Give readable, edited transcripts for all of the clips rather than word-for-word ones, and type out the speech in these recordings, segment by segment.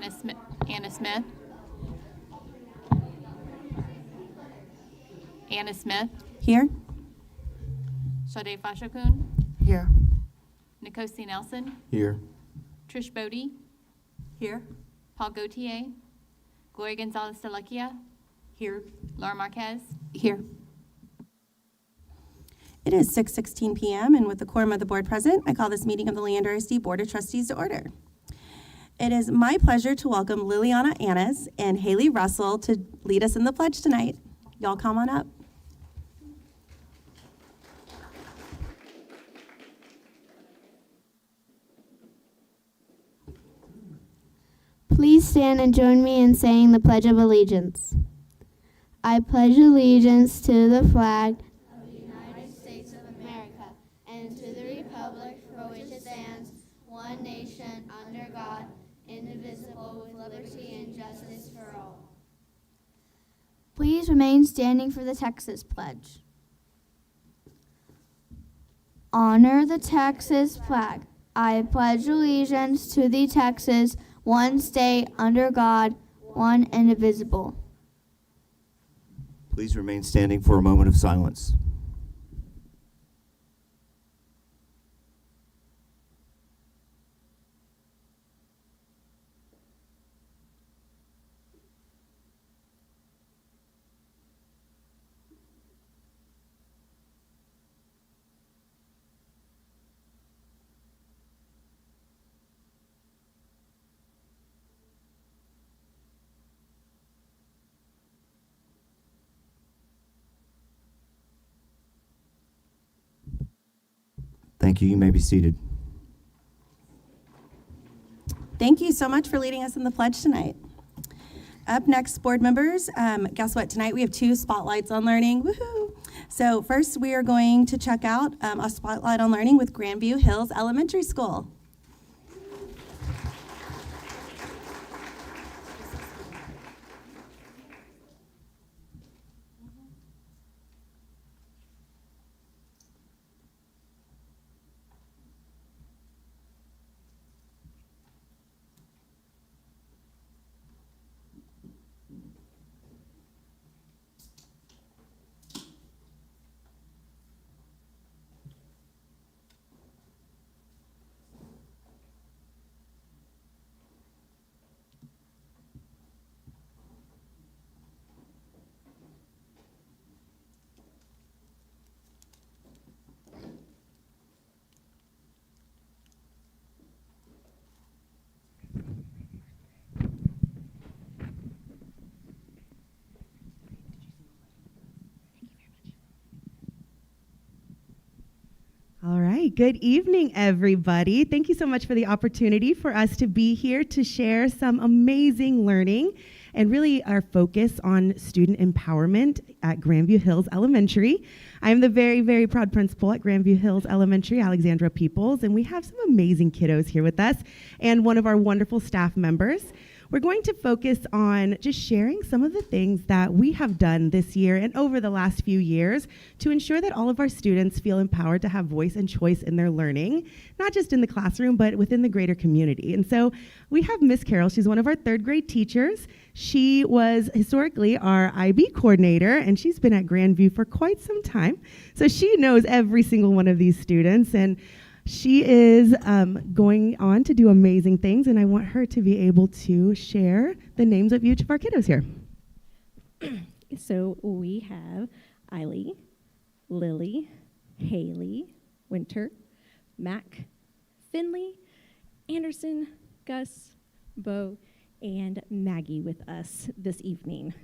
Anna Smith. Anna Smith. Here. Sade Fashokun. Here. Nikosi Nelson. Here. Trish Bodie. Here. Paul Gautier. Gloria Gonzalez de Lucia. Here. Laura Marquez. Here. It is 6:16 p.m. and with the quorum of the board present, I call this meeting of the Leander ISD Board of Trustees to order. It is my pleasure to welcome Liliana Annas and Haley Russell to lead us in the pledge tonight. Y'all come on up. Please stand and join me in saying the Pledge of Allegiance. I pledge allegiance to the flag of the United States of America and to the republic for which it stands, one nation, under God, indivisible, with liberty and justice for all. Please remain standing for the Texas Pledge. Honor the Texas flag. I pledge allegiance to the Texas, one state, under God, one indivisible. Please remain standing for a moment of silence. Thank you. You may be seated. Thank you so much for leading us in the pledge tonight. Up next, board members, guess what? Tonight we have 2 spotlights on learning. Woohoo! So first we are going to check out a spotlight on learning with Grandview Hills Elementary School. All right, good evening, everybody. Thank you so much for the opportunity for us to be here to share some amazing learning and really our focus on student empowerment at Grandview Hills Elementary. I am the very, very proud principal at Grandview Hills Elementary, Alexandra Peoples, and we have some amazing kiddos here with us and one of our wonderful staff members. We're going to focus on just sharing some of the things that we have done this year and over the last few years to ensure that all of our students feel empowered to have voice and choice in their learning, not just in the classroom, but within the greater community. And so we have Miss Carol. She's one of our 3rd grade teachers. She was historically our IB coordinator, and she's been at Grandview for quite some time. So she knows every single one of these students, and she is going on to do amazing things, and I want her to be able to share the names of each of our kiddos here. So we have Eiley, Lily, Haley, Winter, Mac, Finley, Anderson, Gus, Bo, and Maggie with us this evening.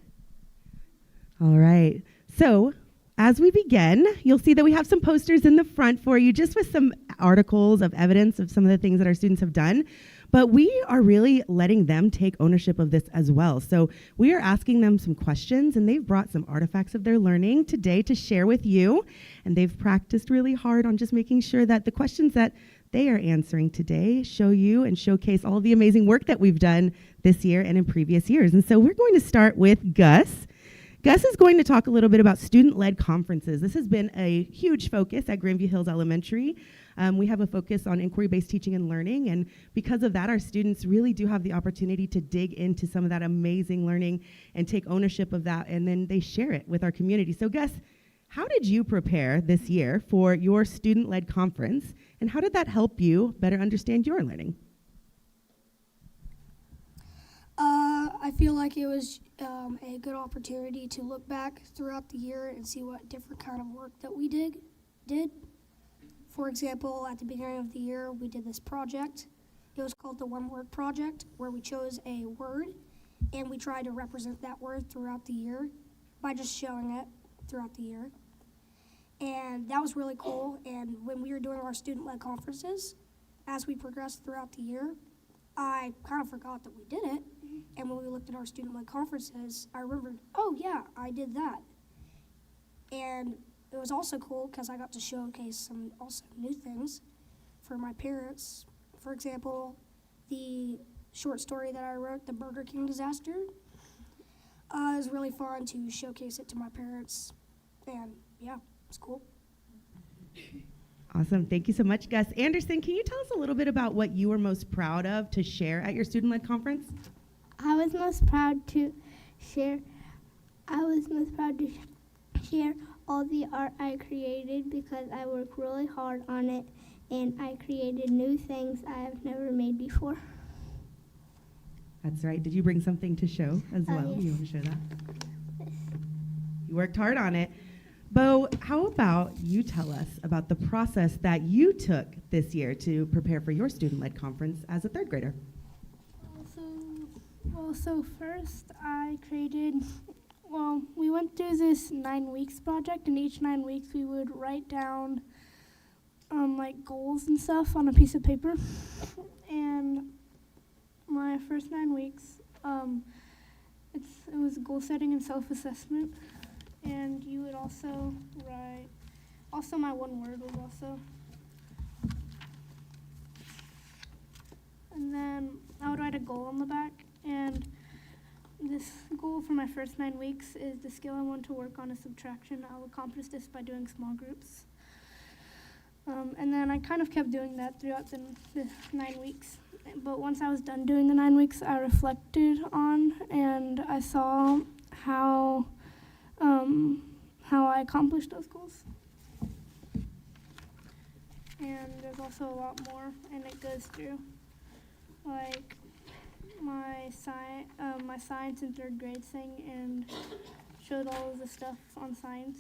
All right. So as we begin, you'll see that we have some posters in the front for you just with some articles of evidence of some of the things that our students have done. But we are really letting them take ownership of this as well. So we are asking them some questions, and they've brought some artifacts of their learning today to share with you. And they've practiced really hard on just making sure that the questions that they are answering today show you and showcase all the amazing work that we've done this year and in previous years. And so we're going to start with Gus. Gus is going to talk a little bit about student-led conferences. This has been a huge focus at Grandview Hills Elementary. We have a focus on inquiry-based teaching and learning, and because of that, our students really do have the opportunity to dig into some of that amazing learning and take ownership of that, and then they share it with our community. So Gus, how did you prepare this year for your student-led conference, and how did that help you better understand your learning? I feel like it was a good opportunity to look back throughout the year and see what different kind of work that we did. For example, at the beginning of the year, we did this project. It was called the One Word Project, where we chose a word and we tried to represent that word throughout the year by just showing it throughout the year. And that was really cool. And when we were doing our student-led conferences, as we progressed throughout the year, I kind of forgot that we did it. And when we looked at our student-led conferences, I remembered, oh yeah, I did that. And it was also cool because I got to showcase some also new things for my parents. For example, the short story that I wrote, The Burger King Disaster. It was really fun to showcase it to my parents. And yeah, it's cool. Awesome. Thank you so much, Gus. Anderson, can you tell us a little bit about what you were most proud of to share at your student-led conference? I was most proud to share all the art I created because I worked really hard on it and I created new things I have never made before. That's right. Did you bring something to show as well? Yes. You want to show that? You worked hard on it. Bo, how about you tell us about the process that you took this year to prepare for your student-led conference as a third grader? So first we went through this 9 weeks project, and each 9 weeks we would write down like goals and stuff on a piece of paper. And my first 9 weeks, it was goal setting and self-assessment. And you would also write, my one word was also. And then I would write a goal on the back. And this goal for my first 9 weeks is the skill I want to work on is subtraction. I'll accomplish this by doing small groups. And then I kind of kept doing that throughout the 9 weeks. But once I was done doing the 9 weeks, I reflected on and I saw how I accomplished those goals. And there's also a lot more, and it goes through like my science in third grade thing and showed all of the stuff on science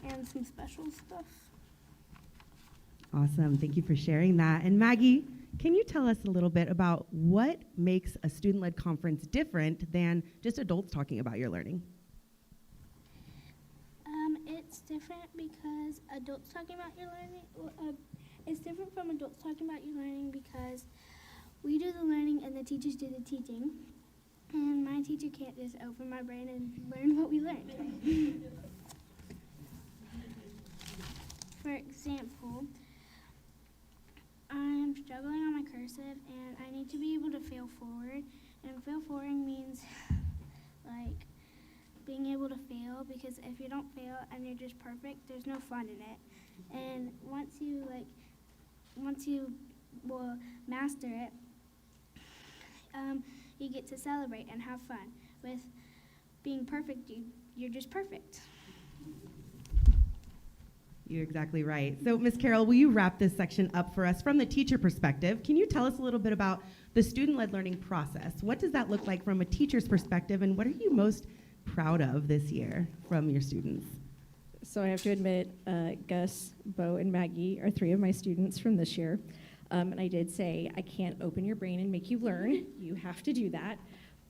and some special stuff. Awesome. Thank you for sharing that. And Maggie, can you tell us a little bit about what makes a student-led conference different than just adults talking about your learning? It's different because adults talking about your learning, it's different from adults talking about your learning because we do the learning and the teachers do the teaching. And my teacher can't just open my brain and learn what we learned. For example, I'm struggling on my cursive and I need to be able to fail forward. And fail forward means like being able to fail, because if you don't fail and you're just perfect, there's no fun in it. And once you master it, you get to celebrate and have fun. With being perfect, you're just perfect. You're exactly right. So, Ms. Carroll, will you wrap this section up for us from the teacher perspective? Can you tell us a little bit about the student-led learning process? What does that look like from a teacher's perspective, and what are you most proud of this year from your students? So I have to admit, Gus, Bo, and Maggie are 3 of my students from this year. And I did say, I can't open your brain and make you learn. You have to do that.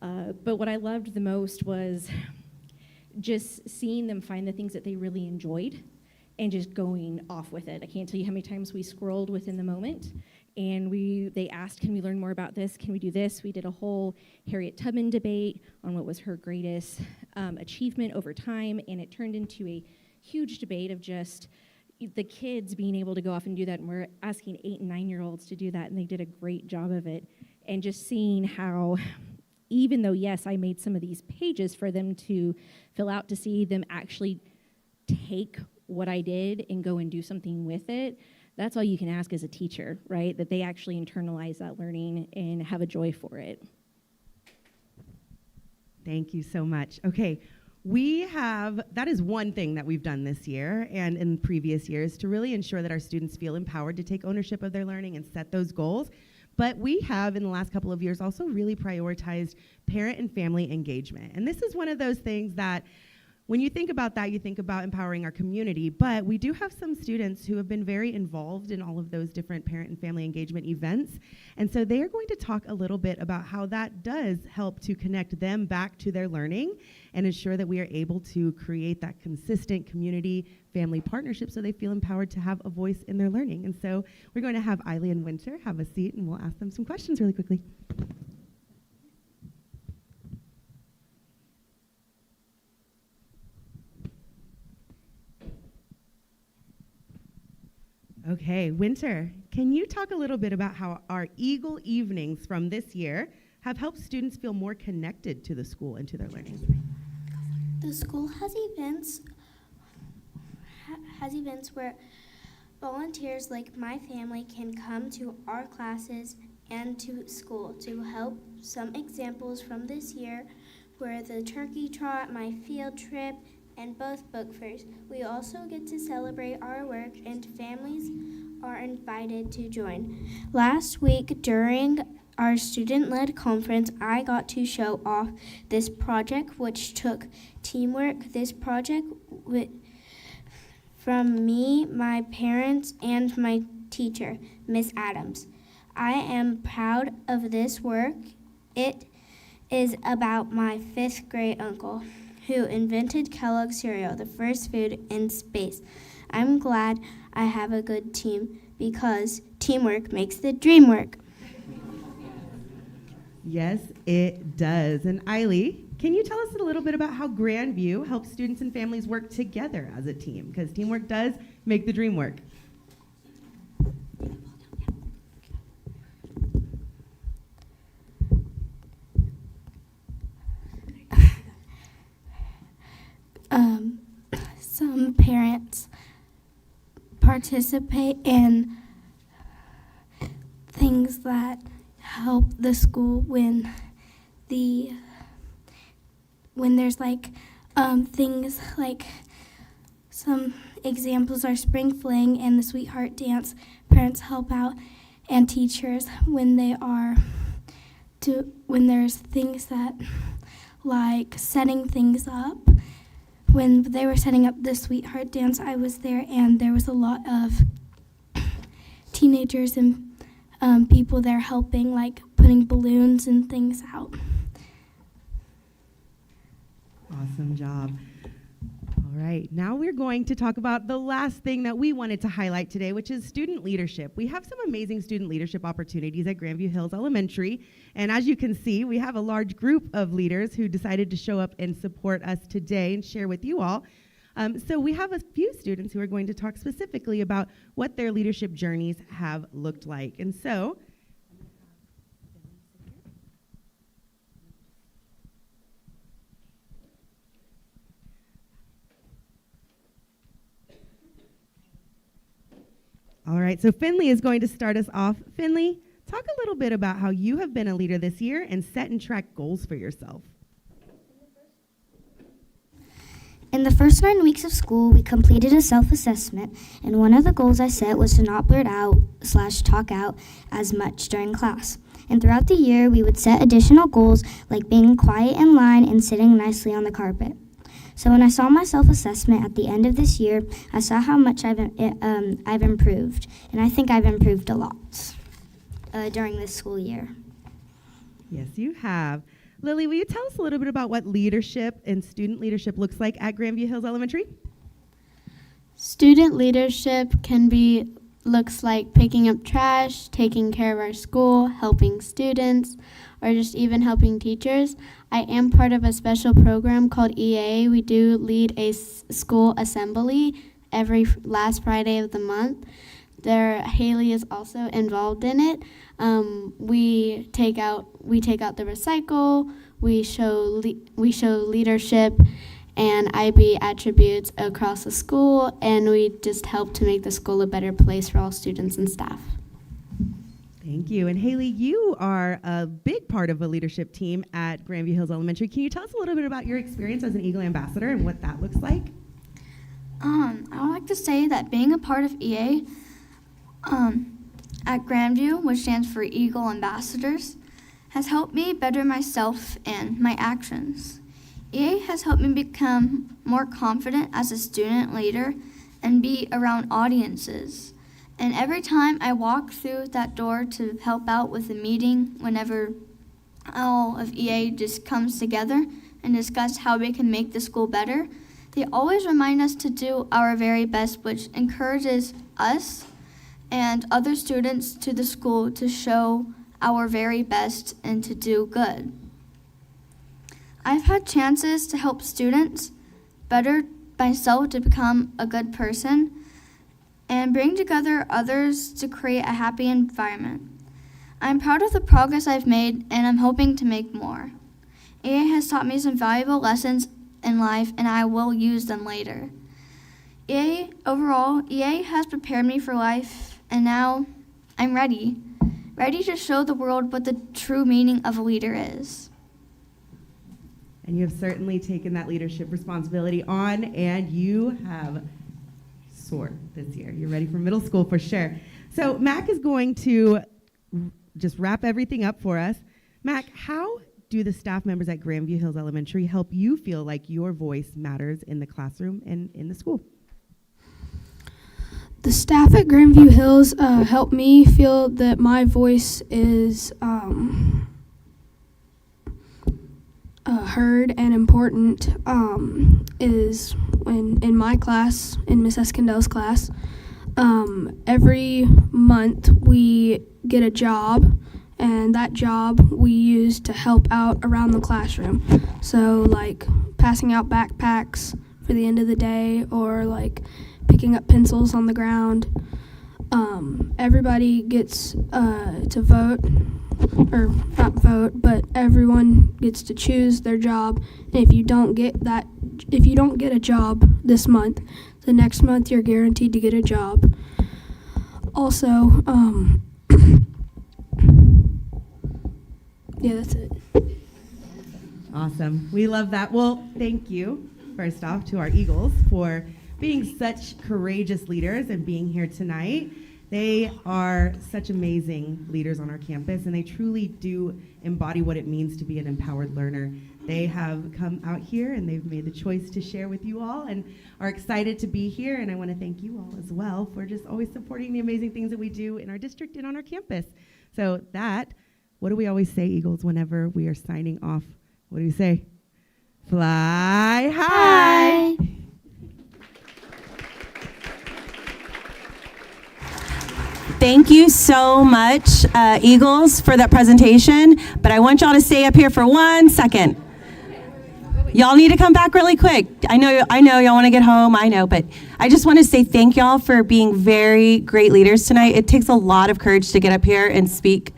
But what I loved the most was just seeing them find the things that they really enjoyed and just going off with it. I can't tell you how many times we scrolled within the moment and they asked, can we learn more about this? Can we do this? We did a whole Harriet Tubman debate on what was her greatest achievement over time, and it turned into a huge debate of just the kids being able to go off and do that, and we're asking 8 and 9-year-olds to do that, and they did a great job of it. And just seeing how even though, yes, I made some of these pages for them to fill out to see them actually take what I did and go and do something with it, that's all you can ask as a teacher, right? That they actually internalize that learning and have a joy for it. Thank you so much. Okay, that is one thing that we've done this year and in previous years to really ensure that our students feel empowered to take ownership of their learning and set those goals. But we have, in the last couple of years, also really prioritized parent and family engagement. And this is one of those things that when you think about that, you think about empowering our community, but we do have some students who have been very involved in all of those different parent and family engagement events. And so they are going to talk a little bit about how that does help to connect them back to their learning and ensure that we are able to create that consistent community family partnership so they feel empowered to have a voice in their learning. And so we're going to have Eiley and Winter have a seat and we'll ask them some questions really quickly. Okay, Winter, can you talk a little bit about how our Eagle evenings from this year have helped students feel more connected to the school and to their learning? The school has events where volunteers like my family can come to our classes and to school to help. Some examples from this year were the turkey trot, my field trip, and both book fairs. We also get to celebrate our work and families are invited to join. Last week during our student-led conference, I got to show off this project which took teamwork. This project from me, my parents, and my teacher, Miss Adams. I am proud of this work. It is about my 5th grade uncle who invented Kellogg's cereal, the first food in space. I'm glad I have a good team because teamwork makes the dream work. Yes, it does. And Eiley, can you tell us a little bit about how Grandview helps students and families work together as a team? Because teamwork does make the dream work. Some parents participate in things that help the school when there's things like some examples are spring fling and the sweetheart dance. Parents help out and teachers when there's things that like setting things up. When they were setting up the sweetheart dance, I was there, and there was a lot of teenagers and people there helping, like putting balloons and things out. Awesome job. All right, now we're going to talk about the last thing that we wanted to highlight today, which is student leadership. We have some amazing student leadership opportunities at Grandview Hills Elementary, and as you can see, we have a large group of leaders who decided to show up and support us today and share with you all. So we have a few students who are going to talk specifically about what their leadership journeys have looked like. And so, all right, so Finley is going to start us off. Finley, talk a little bit about how you have been a leader this year and set and track goals for yourself. In the first 9 weeks of school, we completed a self-assessment, and one of the goals I set was to not blurt out/talk out as much during class. And throughout the year, we would set additional goals like being quiet in line and sitting nicely on the carpet. So when I saw my self-assessment at the end of this year, I saw how much I've improved, and I think I've improved a lot during this school year. Yes, you have. Lily, will you tell us a little bit about what leadership and student leadership looks like at Grandview Hills Elementary? Student leadership looks like picking up trash, taking care of our school, helping students, or just even helping teachers. I am part of a special program called EA. We do lead a school assembly every last Friday of the month. Haley is also involved in it. We take out the recycle. We show leadership and IB attributes across the school, and we just help to make the school a better place for all students and staff. Thank you. And Haley, you are a big part of a leadership team at Grandview Hills Elementary. Can you tell us a little bit about your experience as an Eagle Ambassador and what that looks like? I would like to say that being a part of EA at Grandview, which stands for Eagle Ambassadors, has helped me better myself and my actions. EA has helped me become more confident as a student leader and be around audiences. And every time I walk through that door to help out with a meeting, whenever all of EA just comes together and discuss how we can make the school better, they always remind us to do our very best, which encourages us and other students to the school to show our very best and to do good. I've had chances to help students better myself to become a good person and bring together others to create a happy environment. I'm proud of the progress I've made, and I'm hoping to make more. EA has taught me some valuable lessons in life, and I will use them later. Overall, EA has prepared me for life, and now I'm ready to show the world what the true meaning of a leader is. And you have certainly taken that leadership responsibility on, and you have soared this year. You're ready for middle school for sure. So Mac is going to just wrap everything up for us. Mac, how do the staff members at Grandview Hills Elementary help you feel like your voice matters in the classroom and in the school? The staff at Grandview Hills help me feel that my voice is heard and important. Is when in my class, in Miss Escondel's class, every month we get a job, and that job we use to help out around the classroom. So like passing out backpacks for the end of the day, or like picking up pencils on the ground. Everybody gets to vote, or not vote, but everyone gets to choose their job. And if you don't get a job this month, the next month you're guaranteed to get a job. Also, yeah, that's it. Awesome. We love that. Well, thank you, first off, to our Eagles for being such courageous leaders and being here tonight. They are such amazing leaders on our campus, and they truly do embody what it means to be an empowered learner. They have come out here, and they've made the choice to share with you all and are excited to be here. And I want to thank you all as well for just always supporting the amazing things that we do in our district and on our campus. So what do we always say, Eagles, whenever we are signing off? What do we say? Fly high. Thank you so much, Eagles, for that presentation. But I want y'all to stay up here for 1 second. Y'all need to come back really quick. I know y'all want to get home. I know, but I just want to say thank y'all for being very great leaders tonight. It takes a lot of courage to get up here and speak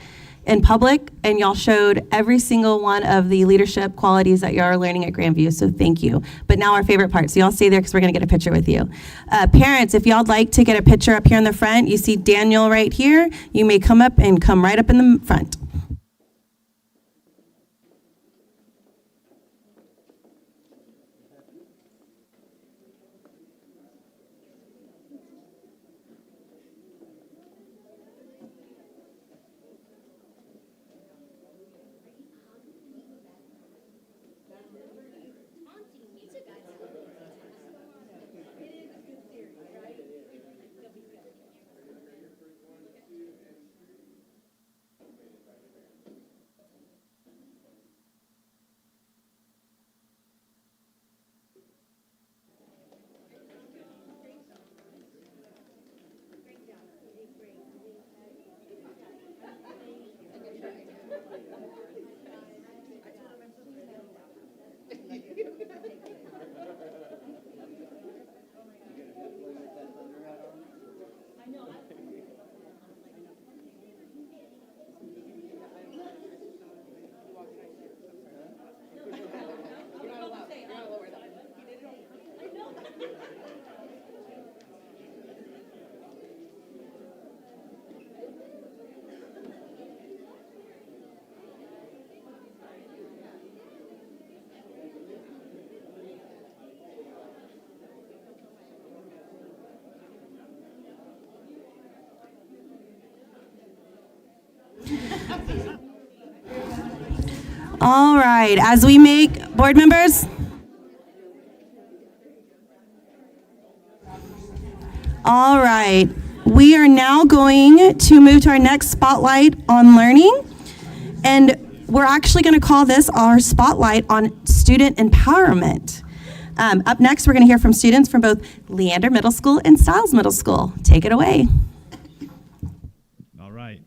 in public, and y'all showed every single one of the leadership qualities that y'all are learning at Grandview, so thank you. But now our favorite part, so y'all stay there because we're going to get a picture with you. Parents, if y'all would like to get a picture up here in the front, you see Daniel right here. You may come up and come right up in the front. All right, as we make, board members? All right, we are now going to move to our next spotlight on learning. And we're actually going to call this our spotlight on student empowerment. Up next, we're going to hear from students from both Leander Middle School and Stiles Middle School. Take it away. All right.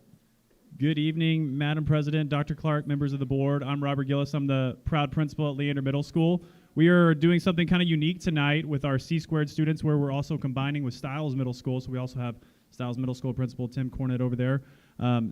Good evening, Madam President, Dr. Clark, members of the board. I'm Robert Gillis. I'm the proud principal at Leander Middle School. We are doing something kind of unique tonight with our C-squared students where we're also combining with Stiles Middle School. So we also have Stiles Middle School principal Tim Cornett over there.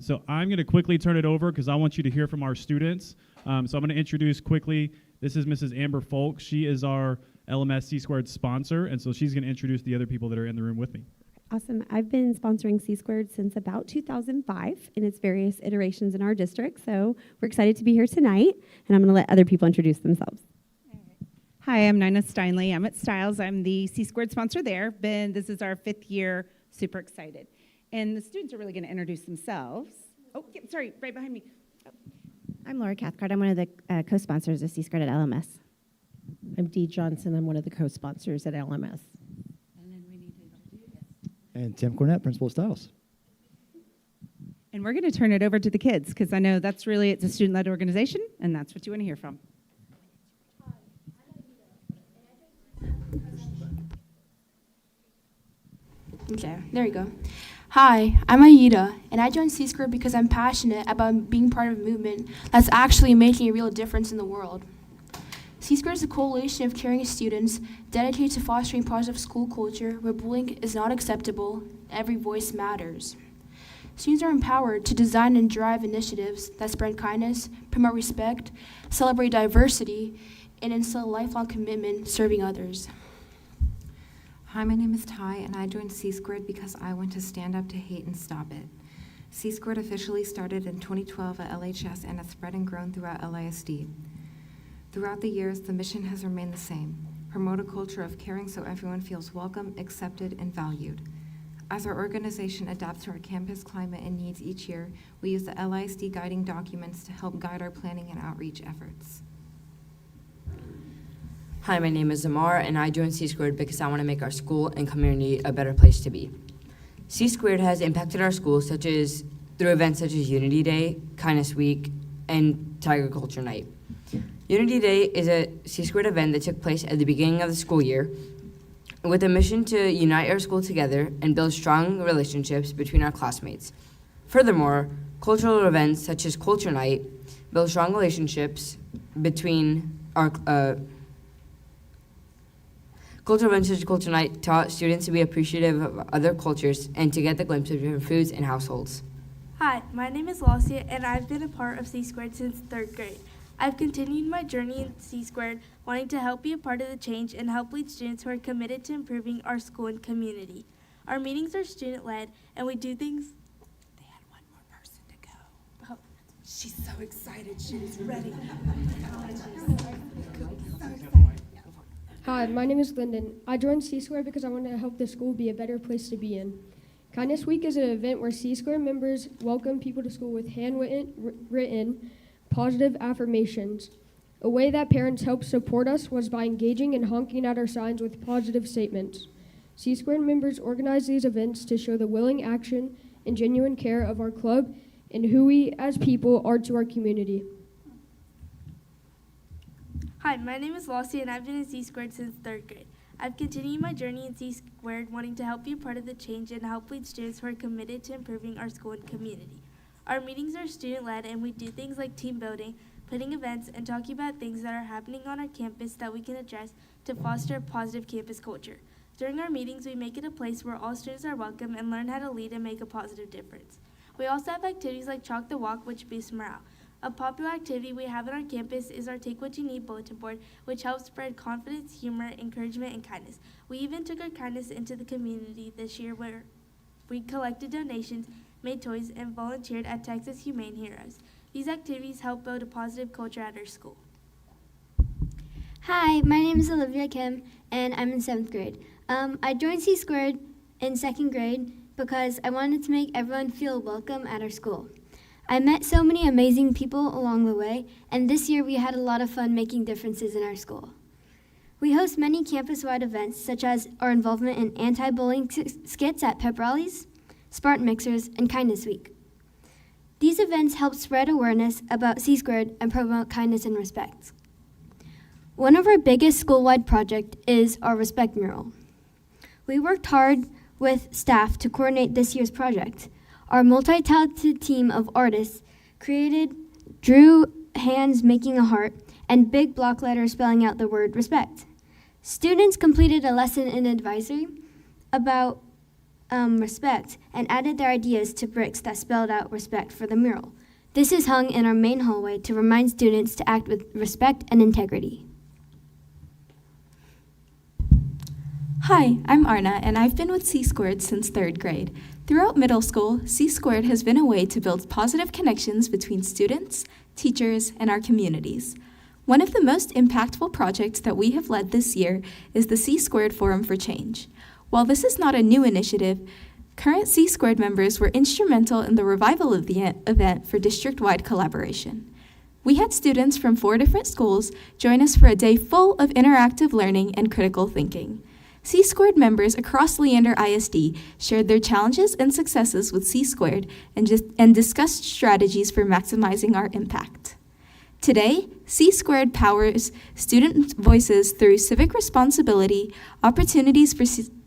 So I'm going to quickly turn it over because I want you to hear from our students. So I'm going to introduce quickly, this is Mrs. Amber Folk. She is our LMS C-squared sponsor, and so she's going to introduce the other people that are in the room with me. Awesome. I've been sponsoring C-squared since about 2005 in its various iterations in our district, so we're excited to be here tonight, and I'm going to let other people introduce themselves. Hi, I'm Nina Steinley. I'm at Stiles. I'm the C-squared sponsor there. This is our 5th year. Super excited. And the students are really going to introduce themselves. Oh, yeah, sorry, right behind me. Oh. I'm Laura Cathcart. I'm one of the co-sponsors of C-squared at LMS. I'm Dee Johnson. I'm one of the co-sponsors at LMS. And then we need to And Tim Cornett, principal of Stiles. And we're going to turn it over to the kids because I know that's really, it's a student-led organization, and that's what you want to hear from. Okay, there you go. Hi, I'm Aida, and I joined C-Squared because I'm passionate about being part of a movement that's actually making a real difference in the world. C-Squared is a coalition of caring students dedicated to fostering positive school culture where bullying is not acceptable and every voice matters. Students are empowered to design and drive initiatives that spread kindness, promote respect, celebrate diversity, and instill a lifelong commitment serving others. Hi, my name is Ty, and I joined C-Squared because I want to stand up to hate and stop it. C-Squared officially started in 2012 at LHS and has spread and grown throughout LISD. Throughout the years, the mission has remained the same: promote a culture of caring so everyone feels welcome, accepted, and valued. As our organization adapts to our campus climate and needs each year, we use the LISD guiding documents to help guide our planning and outreach efforts. Hi, my name is Amar, and I joined C-Squared because I want to make our school and community a better place to be. C-Squared has impacted our school through events such as Unity Day, Kindness Week, and Tiger Culture Night. Unity Day is a C-Squared event that took place at the beginning of the school year with a mission to unite our school together and build strong relationships between our classmates. Furthermore, cultural events such as Culture Night build strong relationships between our Cultural events such as Culture Night taught students to be appreciative of other cultures and to get the glimpse of different foods and households. Hi, my name is Lacia, and I've been a part of C-Squared since 3rd grade. I've continued my journey in C-Squared, wanting to help be a part of the change and help lead students who are committed to improving our school and community. Our meetings are student-led, and we do things... They had one more person to go. Oh, she's so excited. She was ready. Hi, my name is Lyndon. I joined C-Squared because I want to help the school be a better place to be in. Kindness Week is an event where C-Squared members welcome people to school with handwritten positive affirmations. A way that parents helped support us was by engaging and honking at our signs with positive statements. C-Squared members organize these events to show the willing action and genuine care of our club and who we as people are to our community. Hi, my name is Lacia, and I've been in C-Squared since 3rd grade. I've continued my journey in C-Squared, wanting to help be a part of the change and help lead students who are committed to improving our school and community. Our meetings are student-led, and we do things like team building, planning events, and talking about things that are happening on our campus that we can address to foster a positive campus culture. During our meetings, we make it a place where all students are welcome and learn how to lead and make a positive difference. We also have activities like Chalk the Walk, which boosts morale. A popular activity we have on our campus is our Take What You Need bulletin board, which helps spread confidence, humor, encouragement, and kindness. We even took our kindness into the community this year where we collected donations, made toys, and volunteered at Texas Humane Heroes. These activities help build a positive culture at our school. Hi, my name is Olivia Kim, and I'm in 7th grade. I joined C-Squared in 2nd grade because I wanted to make everyone feel welcome at our school. I met so many amazing people along the way, and this year we had a lot of fun making differences in our school. We host many campus-wide events, such as our involvement in anti-bullying skits at pep rallies, Spartan Mixers, and Kindness Week. These events help spread awareness about C-Squared and promote kindness and respect. One of our biggest school-wide projects is our Respect Mural. We worked hard with staff to coordinate this year's project. Our multi-talented team of artists drew hands making a heart, and big block letters spelling out the word respect. Students completed a lesson in advisory about respect and added their ideas to bricks that spelled out respect for the mural. This is hung in our main hallway to remind students to act with respect and integrity. Hi, I'm Arna, and I've been with C-Squared since 3rd grade. Throughout middle school, C-Squared has been a way to build positive connections between students, teachers, and our communities. One of the most impactful projects that we have led this year is the C-Squared Forum for Change. While this is not a new initiative, current C-Squared members were instrumental in the revival of the event for district-wide collaboration. We had students from 4 different schools join us for a day full of interactive learning and critical thinking. C-Squared members across Leander ISD shared their challenges and successes with C-Squared and discussed strategies for maximizing our impact. Today, C-Squared powers student voices through civic responsibility, opportunities for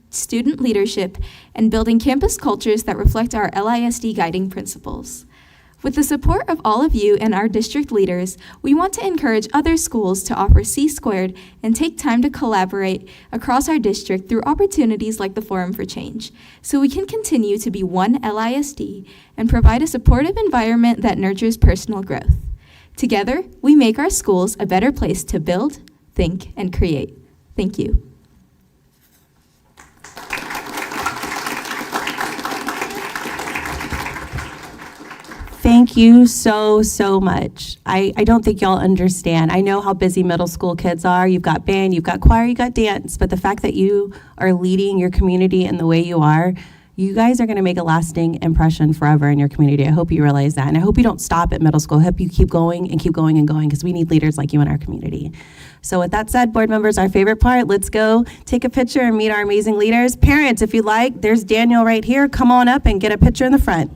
student leadership, and building campus cultures that reflect our LISD guiding principles. With the support of all of you and our district leaders, we want to encourage other schools to offer C-Squared and take time to collaborate across our district through opportunities like the Forum for Change, so we can continue to be one LISD and provide a supportive environment that nurtures personal growth. Together, we make our schools a better place to build, think, and create. Thank you. Thank you so much. I don't think y'all understand. I know how busy middle school kids are. You've got band, you've got choir, you've got dance, but the fact that you are leading your community in the way you are, you guys are going to make a lasting impression forever in your community. I hope you realize that. And I hope you don't stop at middle school. I hope you keep going and keep going and going, because we need leaders like you in our community. So with that said, board members, our favorite part, let's go take a picture and meet our amazing leaders. Parents, if you'd like, there's Daniel right here. Come on up and get a picture in the front.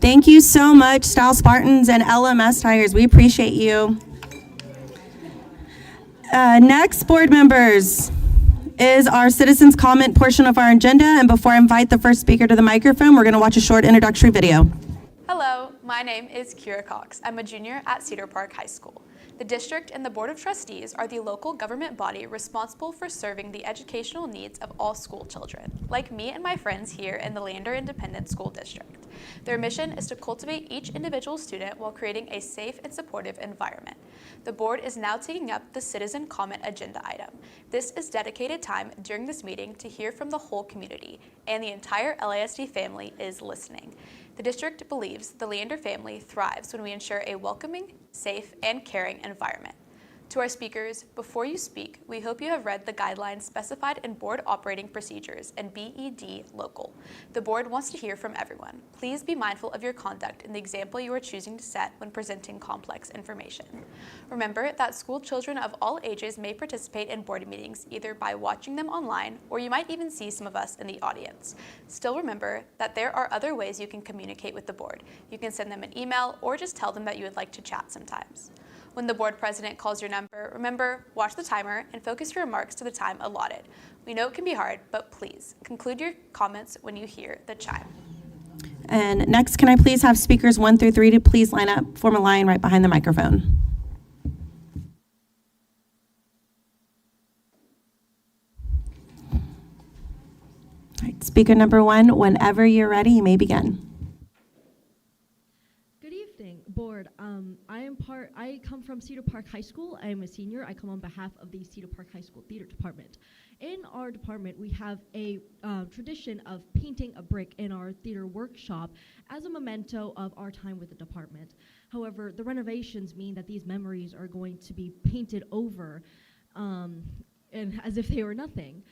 Thank you so much, Style Spartans and LMS Tigers. We appreciate you. Next, board members, is our citizens comment portion of our agenda. And before I invite the first speaker to the microphone, we're going to watch a short introductory video. Hello, My name is Kira Cox. I'm a junior at Cedar Park High School. The district and the Board of Trustees are the local government body responsible for serving the educational needs of all school children, like me and my friends here in the Leander Independent School District. Their mission is to cultivate each individual student while creating a safe and supportive environment. The board is now taking up the citizen comment agenda item. This is dedicated time during this meeting to hear from the whole community, and the entire LISD family is listening. The district believes the Leander family thrives when we ensure a welcoming, safe, and caring environment. To our speakers, before you speak, we hope you have read the guidelines specified in Board Operating Procedures and BED Local. The board wants to hear from everyone. Please be mindful of your conduct in the example you are choosing to set when presenting complex information. Remember that school children of all ages may participate in board meetings either by watching them online, or you might even see some of us in the audience. Still remember that there are other ways you can communicate with the board. You can send them an email or just tell them that you would like to chat sometimes. When the board president calls your number, remember, watch the timer and focus your remarks to the time allotted. We know it can be hard, but please conclude your comments when you hear the chime. And next, can I please have speakers 1 through 3 to please line up, form a line right behind the microphone. All right, speaker number 1, whenever you're ready, you may begin. Board. I come from Cedar Park High School. I am a senior. I come on behalf of the Cedar Park High School Theater Department. In our department, we have a tradition of painting a brick in our theater workshop as a memento of our time with the department. However, the renovations mean that these memories are going to be painted over and as if they were nothing.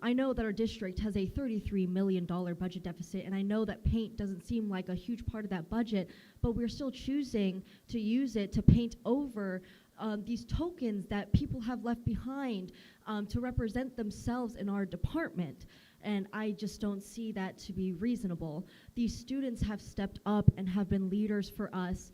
I know that our district has a $33 million budget deficit, and I know that paint doesn't seem like a huge part of that budget, but we're still choosing to use it to paint over these tokens that people have left behind to represent themselves in our department. And I just don't see that to be reasonable. These students have stepped up and have been leaders for us,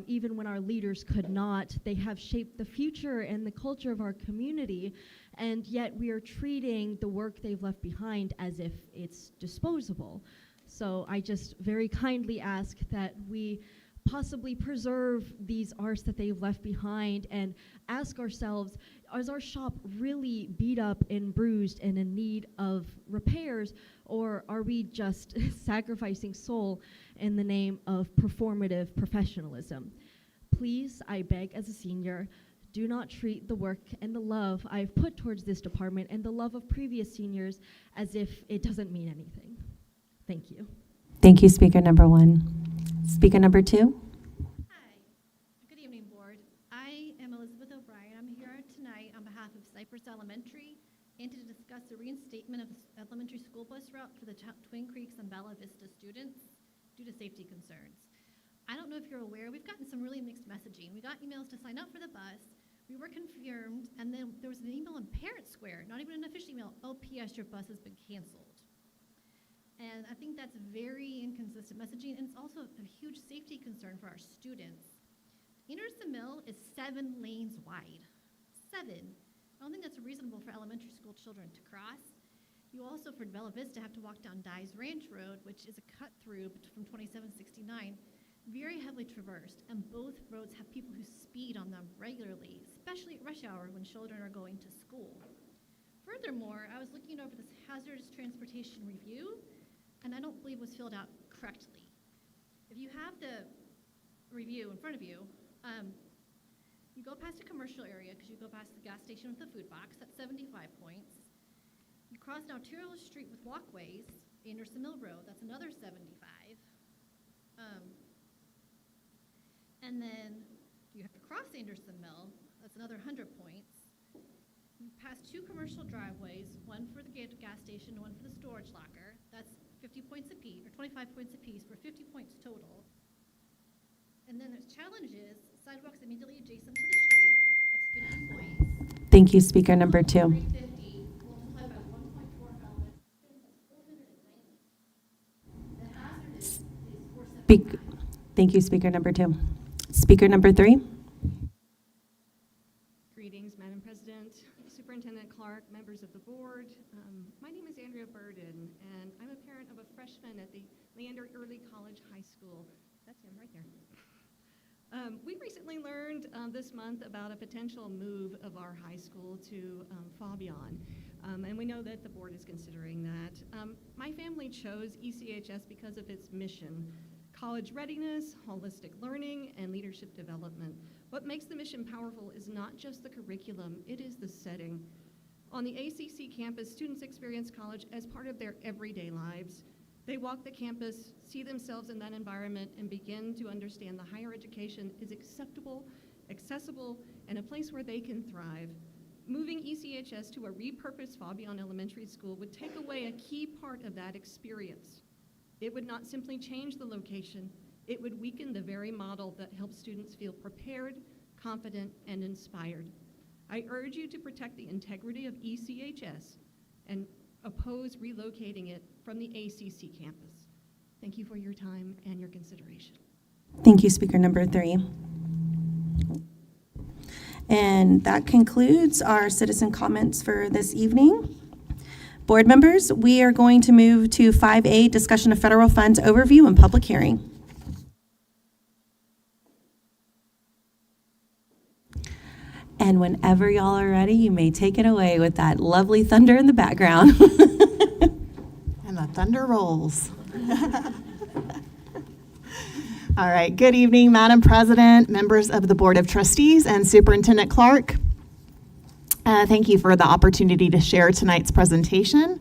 even when our leaders could not. They have shaped the future and the culture of our community, and yet we are treating the work they've left behind as if it's disposable. So I just very kindly ask that we possibly preserve these arts that they've left behind and ask ourselves, is our shop really beat up and bruised and in need of repairs, or are we just sacrificing soul in the name of performative professionalism? Please, I beg as a senior, do not treat the work and the love I've put towards this department and the love of previous seniors as if it doesn't mean anything. Thank you. Thank you, speaker number 1. Speaker number 2. Hi. Good evening, board. I am Elizabeth O'Brien. I'm here tonight on behalf of Cypress Elementary and to discuss the reinstatement of the elementary school bus route for the Twin Creeks and Bella Vista students due to safety concerns. I don't know if you're aware, we've gotten some really mixed messaging. We got emails to sign up for the bus. We were confirmed, and then there was an email in Parent Square, not even an official email, oh, P.S., your bus has been canceled. And I think that's very inconsistent messaging, and it's also a huge safety concern for our students. Anderson Mill is 7 lanes wide. 7. I don't think that's reasonable for elementary school children to cross. You also, for Bella Vista, have to walk down Dyes Ranch Road, which is a cut through from 2769, very heavily traversed, and both roads have people who speed on them regularly, especially at rush hour when children are going to school. Furthermore, I was looking over this hazardous transportation review, and I don't believe it was filled out correctly. If you have the review in front of you, you go past a commercial area because you go past the gas station with the food box, that's 75 points. You cross now Tyrrell Street with walkways, Anderson Mill Road, that's another 75. And then you have to cross Anderson Mill, that's another 100 points. You pass 2 commercial driveways, one for the gas station, one for the storage locker. That's 50 points apiece, or 25 points apiece, for 50 points total. And then there's challenges, sidewalks immediately adjacent to the street, that's 50 points. Thank you, speaker number 2. 350 multiplied by 1.4 elements, that's 490. The hazard is 475. Thank you, speaker number 2. Speaker number 3. Greetings, Madam President, Superintendent Clark, members of the board. My name is Andrea Burden, and I'm a parent of a freshman at the Leander Early College High School. That's him right there. We recently learned this month about a potential move of our high school to Fabian, and we know that the board is considering that. My family chose ECHS because of its mission: college readiness, holistic learning, and leadership development. What makes the mission powerful is not just the curriculum, it is the setting. On the ACC campus, students experience college as part of their everyday lives. They walk the campus, see themselves in that environment, and begin to understand that higher education is acceptable, accessible, and a place where they can thrive. Moving ECHS to a repurposed Fabian Elementary School would take away a key part of that experience. It would not simply change the location, it would weaken the very model that helps students feel prepared, confident, and inspired. I urge you to protect the integrity of ECHS and oppose relocating it from the ACC campus. Thank you for your time and your consideration. Thank you, speaker number 3. And that concludes our citizen comments for this evening. Board members, we are going to move to 5A, discussion of federal funds overview and public hearing. And whenever y'all are ready, you may take it away with that lovely thunder in the background. And the thunder rolls. All right, good evening, Madam President, members of the Board of Trustees, and Superintendent Clark. Thank you for the opportunity to share tonight's presentation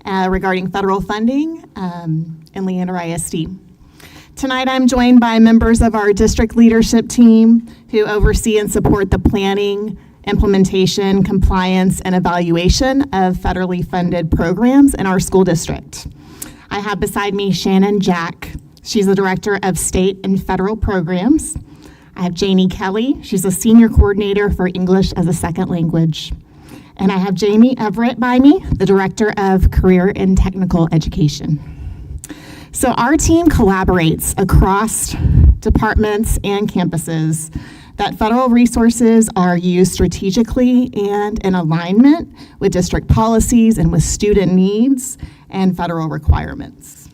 regarding federal funding in Leander ISD. Tonight I'm joined by members of our district leadership team who oversee and support the planning, implementation, compliance, and evaluation of federally funded programs in our school district. I have beside me Shannon Jack. She's the Director of State and Federal Programs. I have Janie Kelly. She's a Senior Coordinator for English as a Second Language. And I have Jamie Everett by me, the Director of Career and Technical Education. So our team collaborates across departments and campuses that federal resources are used strategically and in alignment with district policies and with student needs and federal requirements.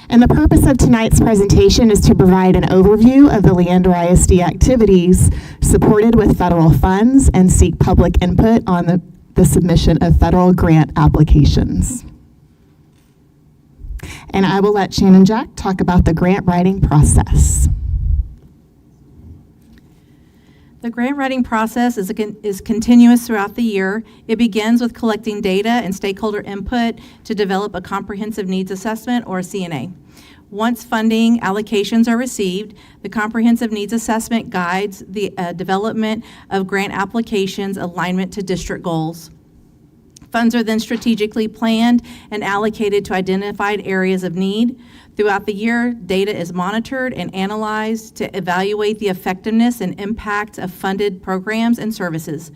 And the purpose of tonight's presentation is to provide an overview of the Leander ISD activities supported with federal funds and seek public input on the submission of federal grant applications. And I will let Shannon Jack talk about the grant writing process. The grant writing process is continuous throughout the year. It begins with collecting data and stakeholder input to develop a comprehensive needs assessment, or a CNA. Once funding allocations are received, the comprehensive needs assessment guides the development of grant applications' alignment to district goals. Funds are then strategically planned and allocated to identified areas of need. Throughout the year, data is monitored and analyzed to evaluate the effectiveness and impact of funded programs and services.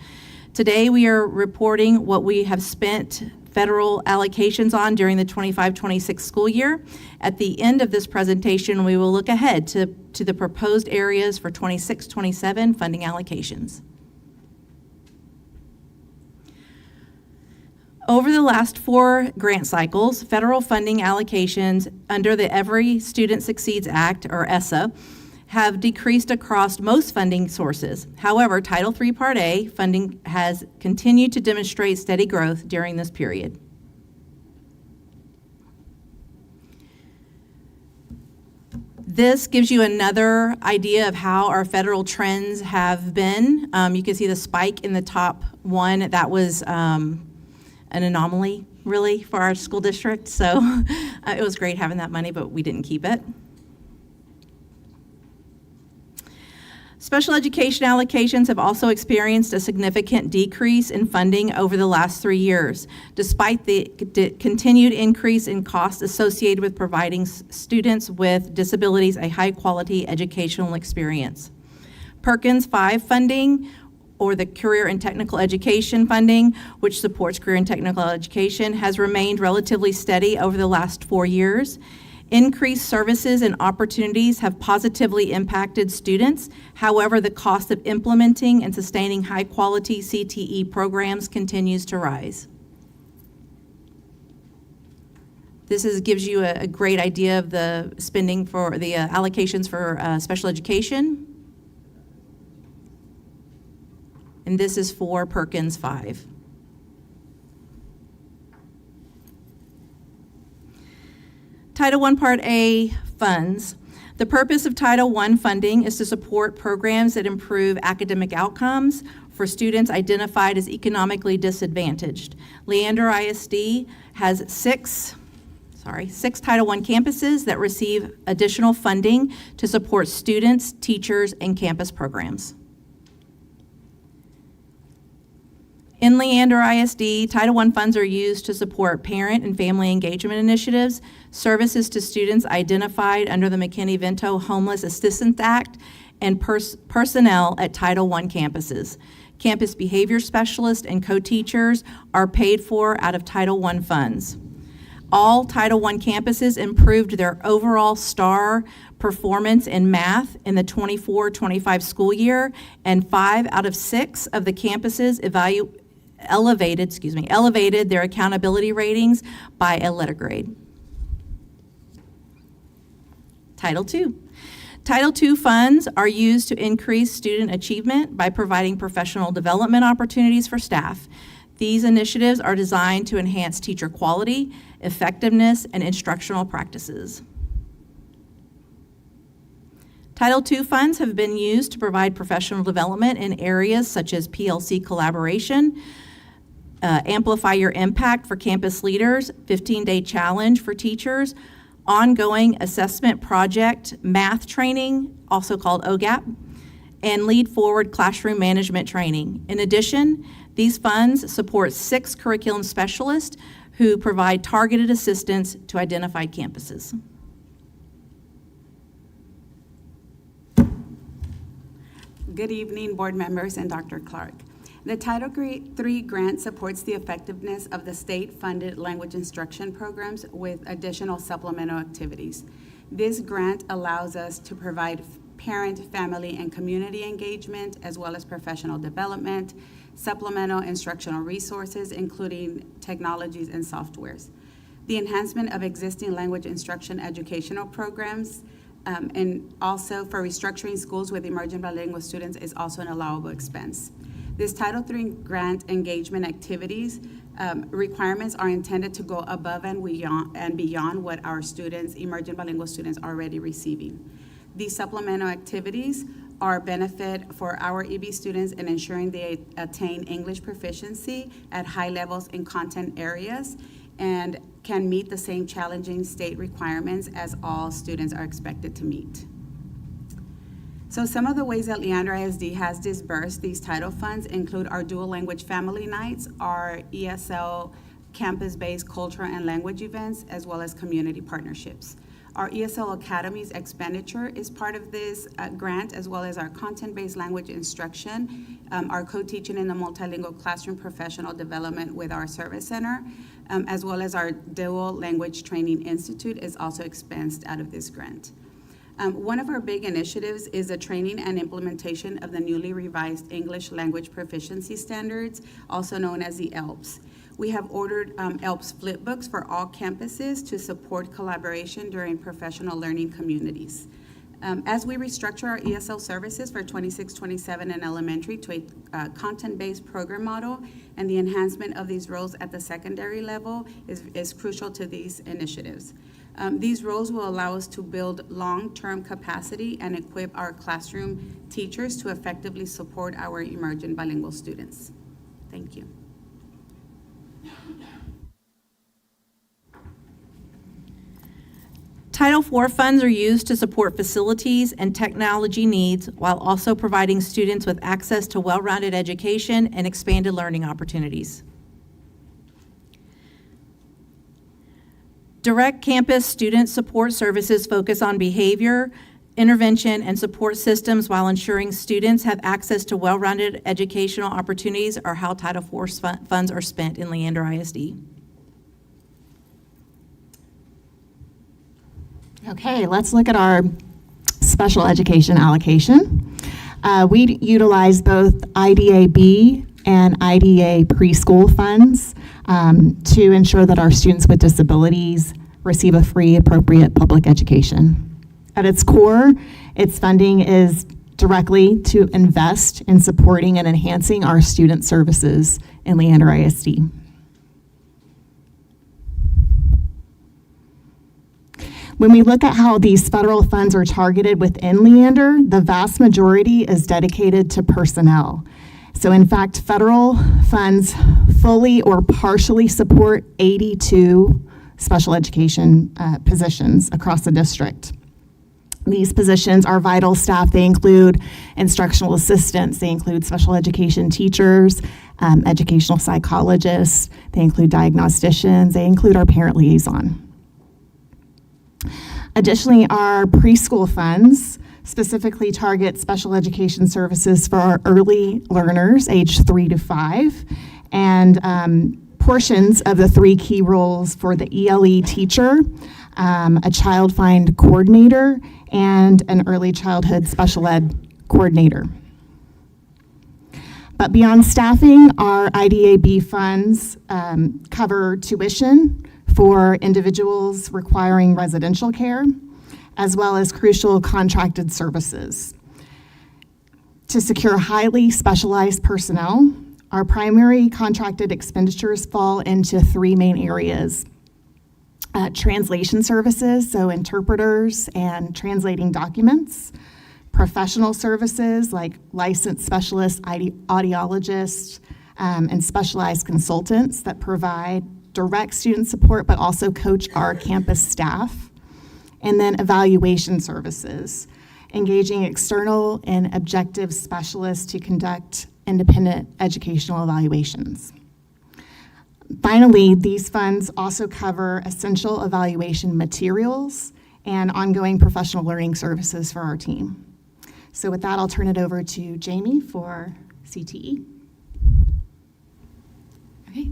Today, we are reporting what we have spent federal allocations on during the 25-26 school year. At the end of this presentation, we will look ahead to the proposed areas for 26-27 funding allocations. Over the last 4 grant cycles, federal funding allocations under the Every Student Succeeds Act, or ESSA, have decreased across most funding sources. However, Title III Part A funding has continued to demonstrate steady growth during this period. This gives you another idea of how our federal trends have been. You can see the spike in the top one. That was an anomaly, really, for our school district. So it was great having that money, but we didn't keep it. Special education allocations have also experienced a significant decrease in funding over the last 3 years, despite the continued increase in costs associated with providing students with disabilities a high-quality educational experience. Perkins 5 funding, or the Career and Technical Education funding, which supports career and technical education, has remained relatively steady over the last 4 years. Increased services and opportunities have positively impacted students. However, the cost of implementing and sustaining high-quality CTE programs continues to rise. gives you a great idea of the spending for the allocations for special education. And this is for Perkins 5. Title I Part A funds. The purpose of Title I funding is to support programs that improve academic outcomes for students identified as economically disadvantaged. Leander ISD has six Title I campuses that receive additional funding to support students, teachers, and campus programs. In Leander ISD, Title I funds are used to support parent and family engagement initiatives, services to students identified under the McKinney-Vento Homeless Assistance Act, and personnel at Title I campuses. Campus behavior specialists and co-teachers are paid for out of Title I funds. All Title I campuses improved their overall STAR performance in math in the 24-25 school year, and 5 out of 6 of the campuses elevated their accountability ratings by a letter grade. Title II. Title II funds are used to increase student achievement by providing professional development opportunities for staff. These initiatives are designed to enhance teacher quality, effectiveness, and instructional practices. Title II funds have been used to provide professional development in areas such as PLC collaboration, Amplify Your Impact for campus leaders, 15-day challenge for teachers, ongoing assessment project math training, also called OGAP, and Lead Forward classroom management training. In addition, these funds support 6 curriculum specialists who provide targeted assistance to identified campuses. Good evening, board members and Dr. Clark. The Title III grant supports the effectiveness of the state-funded language instruction programs with additional supplemental activities. This grant allows us to provide parent, family, and community engagement, as well as professional development, supplemental instructional resources, including technologies and softwares. The enhancement of existing language instruction educational programs, and also for restructuring schools with emergent bilingual students is also an allowable expense. This Title III grant engagement activities requirements are intended to go above and beyond what our students, emergent bilingual students, are already receiving. These supplemental activities are a benefit for our EB students in ensuring they attain English proficiency at high levels in content areas and can meet the same challenging state requirements as all students are expected to meet. So some of the ways that Leander ISD has disbursed these title funds include our dual language family nights, our ESL campus-based culture and language events, as well as community partnerships. Our ESL Academy's expenditure is part of this grant, as well as our content-based language instruction, our co-teaching in the multilingual classroom professional development with our service center, as well as our Dual Language Training Institute is also expensed out of this grant. One of our big initiatives is the training and implementation of the newly revised English Language Proficiency Standards, also known as the ELPS. We have ordered ELPS flipbooks for all campuses to support collaboration during professional learning communities. As we restructure our ESL services for 26-27 and elementary to a content-based program model, and the enhancement of these roles at the secondary level is crucial to these initiatives. These roles will allow us to build long-term capacity and equip our classroom teachers to effectively support our emergent bilingual students. Thank you. Title IV funds are used to support facilities and technology needs while also providing students with access to well-rounded education and expanded learning opportunities. Direct campus student support services focus on behavior, intervention, and support systems while ensuring students have access to well-rounded educational opportunities are how Title IV funds are spent in Leander ISD. Okay, let's look at our special education allocation. We utilize both IDA-B and IDA preschool funds to ensure that our students with disabilities receive a free, appropriate public education. At its core, its funding is directly to invest in supporting and enhancing our student services in Leander ISD. When we look at how these federal funds are targeted within Leander, the vast majority is dedicated to personnel. So in fact, federal funds fully or partially support 82 special education positions across the district. These positions are vital staff. They include instructional assistants, they include special education teachers, educational psychologists, they include diagnosticians, they include our parent liaison. Additionally, our preschool funds specifically target special education services for our early learners aged 3 to 5, and portions of the 3 key roles for the ELE teacher, a child find coordinator, and an early childhood special ed coordinator. But beyond staffing, our IDAB funds cover tuition for individuals requiring residential care, as well as crucial contracted services. To secure highly specialized personnel, our primary contracted expenditures fall into 3 main areas. Translation services, so interpreters and translating documents. Professional services like licensed specialists, audiologists, and specialized consultants that provide direct student support but also coach our campus staff. And then evaluation services, engaging external and objective specialists to conduct independent educational evaluations. Finally, these funds also cover essential evaluation materials and ongoing professional learning services for our team. So with that, I'll turn it over to Jamie for CTE. Okay.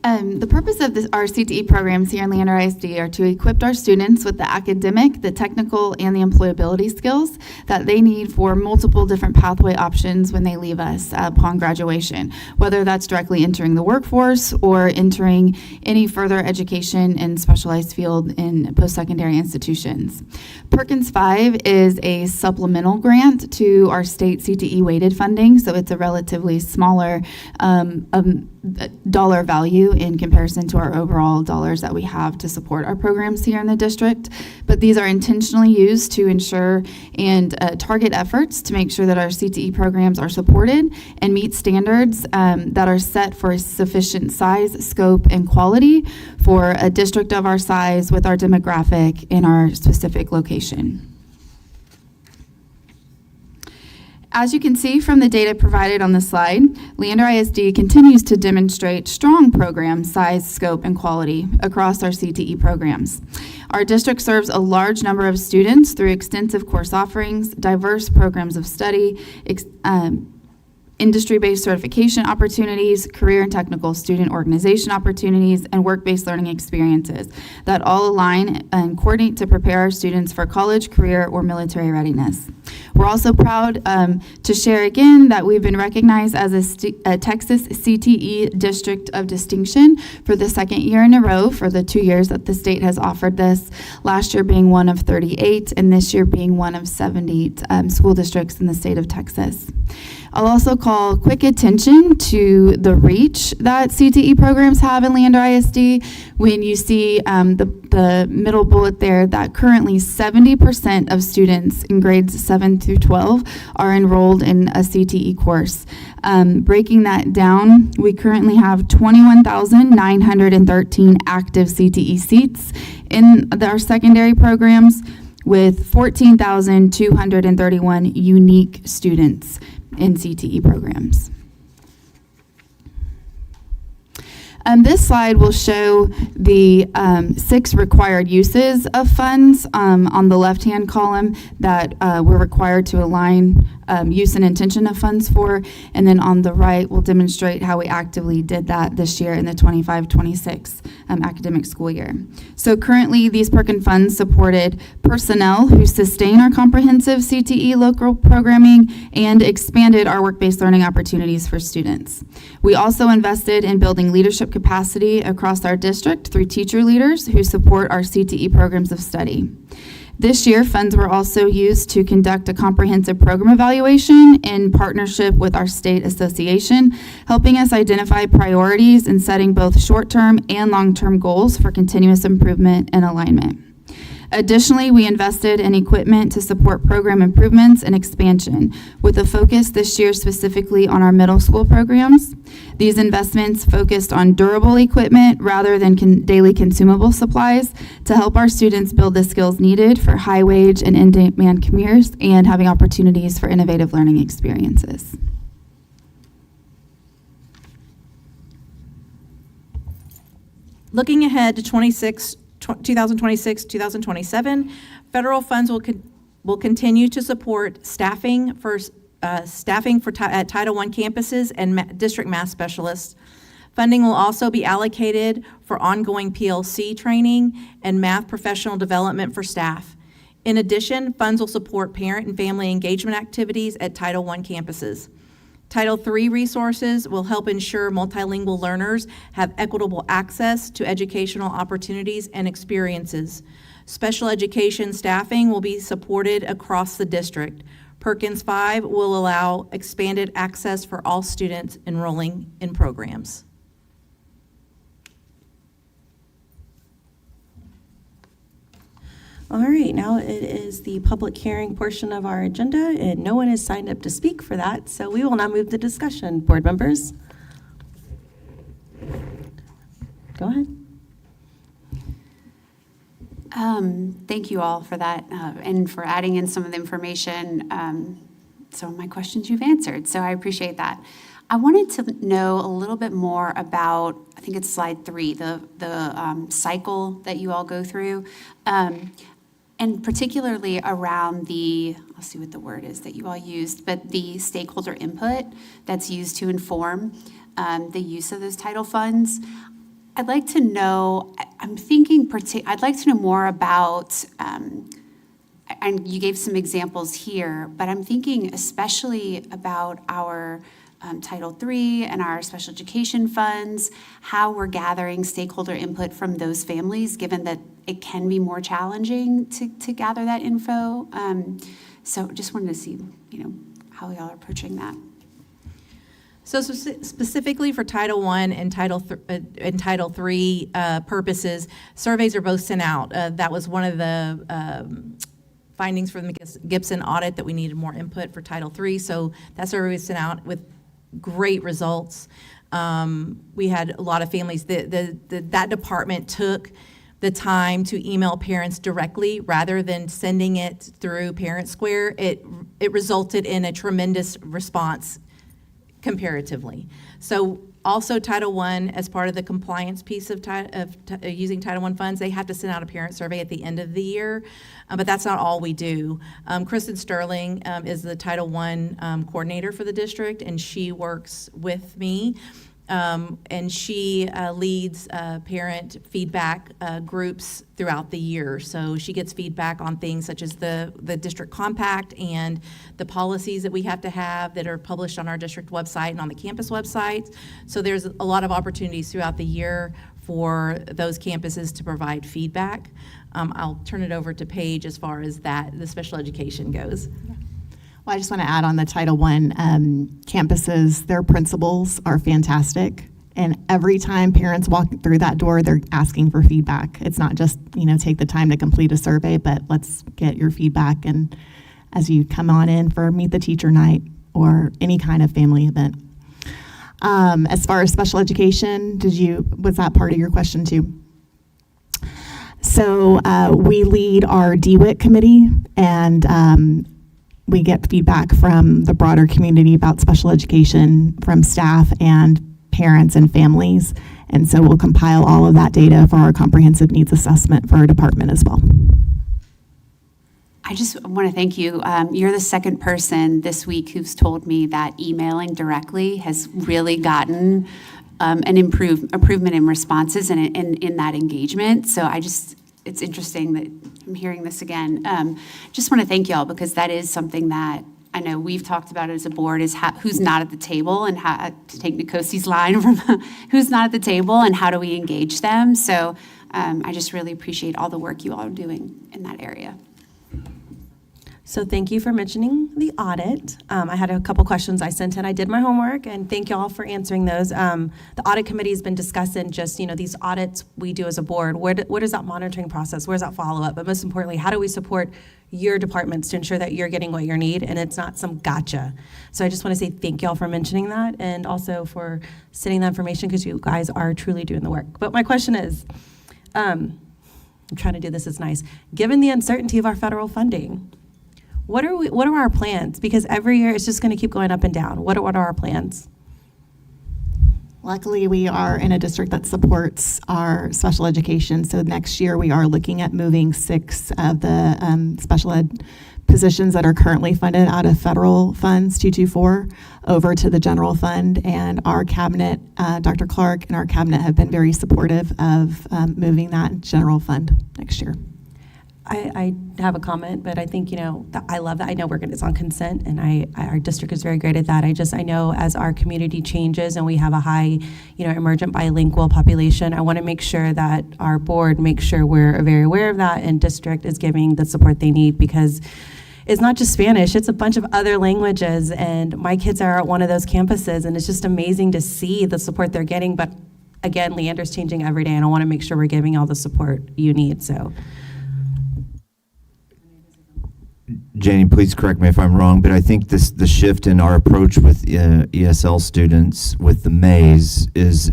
The purpose of our CTE programs here in Leander ISD are to equip our students with the academic, the technical, and the employability skills that they need for multiple different pathway options when they leave us upon graduation, whether that's directly entering the workforce or entering any further education in specialized field in post-secondary institutions. Perkins 5 is a supplemental grant to our state CTE weighted funding, so it's a relatively smaller dollar value in comparison to our overall dollars that we have to support our programs here in the district. But these are intentionally used to ensure and target efforts to make sure that our CTE programs are supported and meet standards that are set for sufficient size, scope, and quality for a district of our size with our demographic in our specific location. As you can see from the data provided on the slide, Leander ISD continues to demonstrate strong program size, scope, and quality across our CTE programs. Our district serves a large number of students through extensive course offerings, diverse programs of study, industry-based certification opportunities, career and technical student organization opportunities, and work-based learning experiences that all align and coordinate to prepare our students for college, career, or military readiness. We're also proud to share again that we've been recognized as a Texas CTE District of Distinction for the 2nd year in a row for the 2 years that the state has offered this, last year being one of 38 and this year being one of 70 school districts in the state of Texas. I'll also call quick attention to the reach that CTE programs have in Leander ISD when you see the middle bullet there that currently 70% of students in grades 7 through 12 are enrolled in a CTE course. Breaking that down, we currently have 21,913 active CTE seats in our secondary programs with 14,231 unique students in CTE programs. This slide will show the 6 required uses of funds on the left-hand column that we're required to align use and intention of funds for, and then on the right we'll demonstrate how we actively did that this year in the 25-26 academic school year. So currently these Perkins funds supported personnel who sustain our comprehensive CTE local programming and expanded our work-based learning opportunities for students. We also invested in building leadership leadership capacity across our district through teacher leaders who support our CTE programs of study. This year, funds were also used to conduct a comprehensive program evaluation in partnership with our state association, helping us identify priorities and setting both short-term and long-term goals for continuous improvement and alignment. Additionally, we invested in equipment to support program improvements and expansion, with a focus this year specifically on our middle school programs. These investments focused on durable equipment rather than daily consumable supplies to help our students build the skills needed for high-wage and in-demand commuters and having opportunities for innovative learning experiences. Looking ahead to 2026-2027, federal funds will continue to support staffing at Title I campuses and district math specialists. Funding will also be allocated for ongoing PLC training and math professional development for staff. In addition, funds will support parent and family engagement activities at Title I campuses. Title III resources will help ensure multilingual learners have equitable access to educational opportunities and experiences. Special education staffing will be supported across the district. Perkins 5 will allow expanded access for all students enrolling in programs. All right, now it is the public hearing portion of our agenda, and no one has signed up to speak for that, so we will now move to discussion. Board members? Go ahead. Thank you all for that and for adding in some of the information. Some of my questions you've answered, so I appreciate that. I wanted to know a little bit more about, I think it's slide 3, the cycle that you all go through. And particularly around I'll see what the word is that you all used, but the stakeholder input that's used to inform the use of those title funds. I'd like to know, I'd like to know more about, and you gave some examples here, but I'm thinking especially about our Title III and our special education funds, how we're gathering stakeholder input from those families, given that it can be more challenging to gather that info. So just wanted to see, how y'all are approaching that. So specifically for Title I and Title III purposes, surveys are both sent out. That was one of the findings from the Gibson audit, that we needed more input for Title III. So that survey was sent out with great results. We had a lot of families. That department took the time to email parents directly rather than sending it through Parent Square. It resulted in a tremendous response comparatively. So also Title I, as part of the compliance piece of using Title I funds, they have to send out a parent survey at the end of the year, but that's not all we do. Kristen Sterling is the Title I coordinator for the district, and she works with me. And she leads parent feedback groups throughout the year. So she gets feedback on things such as the district compact and the policies that we have to have that are published on our district website and on the campus websites. So there's a lot of opportunities throughout the year for those campuses to provide feedback. I'll turn it over to Paige as far as the special education goes. Well, I just want to add on the Title I campuses, their principals are fantastic. And every time parents walk through that door, they're asking for feedback. It's not just, take the time to complete a survey, but let's get your feedback. And as you come on in for Meet the Teacher Night or any kind of family event. As far as special education, was that part of your question too? So we lead our DWIC committee, and we get feedback from the broader community about special education from staff and parents and families. And so we'll compile all of that data for our comprehensive needs assessment for our department as well. I just want to thank you. You're the second person this week who's told me that emailing directly has really gotten an improvement in responses and in that engagement. So it's interesting that I'm hearing this again. Just want to thank y'all, because that is something that I know we've talked about it as a board, is who's not at the table, and how, to take Nikosi's line from who's not at the table and how do we engage them. So I just really appreciate all the work you all are doing in that area. So thank you for mentioning the audit. I had a couple questions I sent in. I did my homework, and thank you all for answering those. The audit committee has been discussing just, these audits we do as a board. What is that monitoring process? Where's that follow-up? But most importantly, how do we support your departments to ensure that you're getting what you need and it's not some gotcha? So I just want to say thank you all for mentioning that, and also for sending the information, because you guys are truly doing the work. But my question is, I'm trying to do this as nice. Given the uncertainty of our federal funding, what are our plans? Because every year it's just going to keep going up and down. What are our plans? Luckily, we are in a district that supports our special education. So next year, we are looking at moving 6 of the special ed positions that are currently funded out of federal funds, 224, over to the general fund. And our cabinet, Dr. Clark and our cabinet have been very supportive of moving that general fund next year. I have a comment, but I think, I love that. I know it's on consent, and our district is very great at that. I know as our community changes and we have a high, emergent bilingual population, I want to make sure that our board makes sure we're very aware of that, and district is giving the support they need, because it's not just Spanish, it's a bunch of other languages, and my kids are at one of those campuses, and it's just amazing to see the support they're getting. But again, Leander's changing every day, and I want to make sure we're giving all the support you need, so. Janie, please correct me if I'm wrong, but I think the shift in our approach with ESL students with the maze is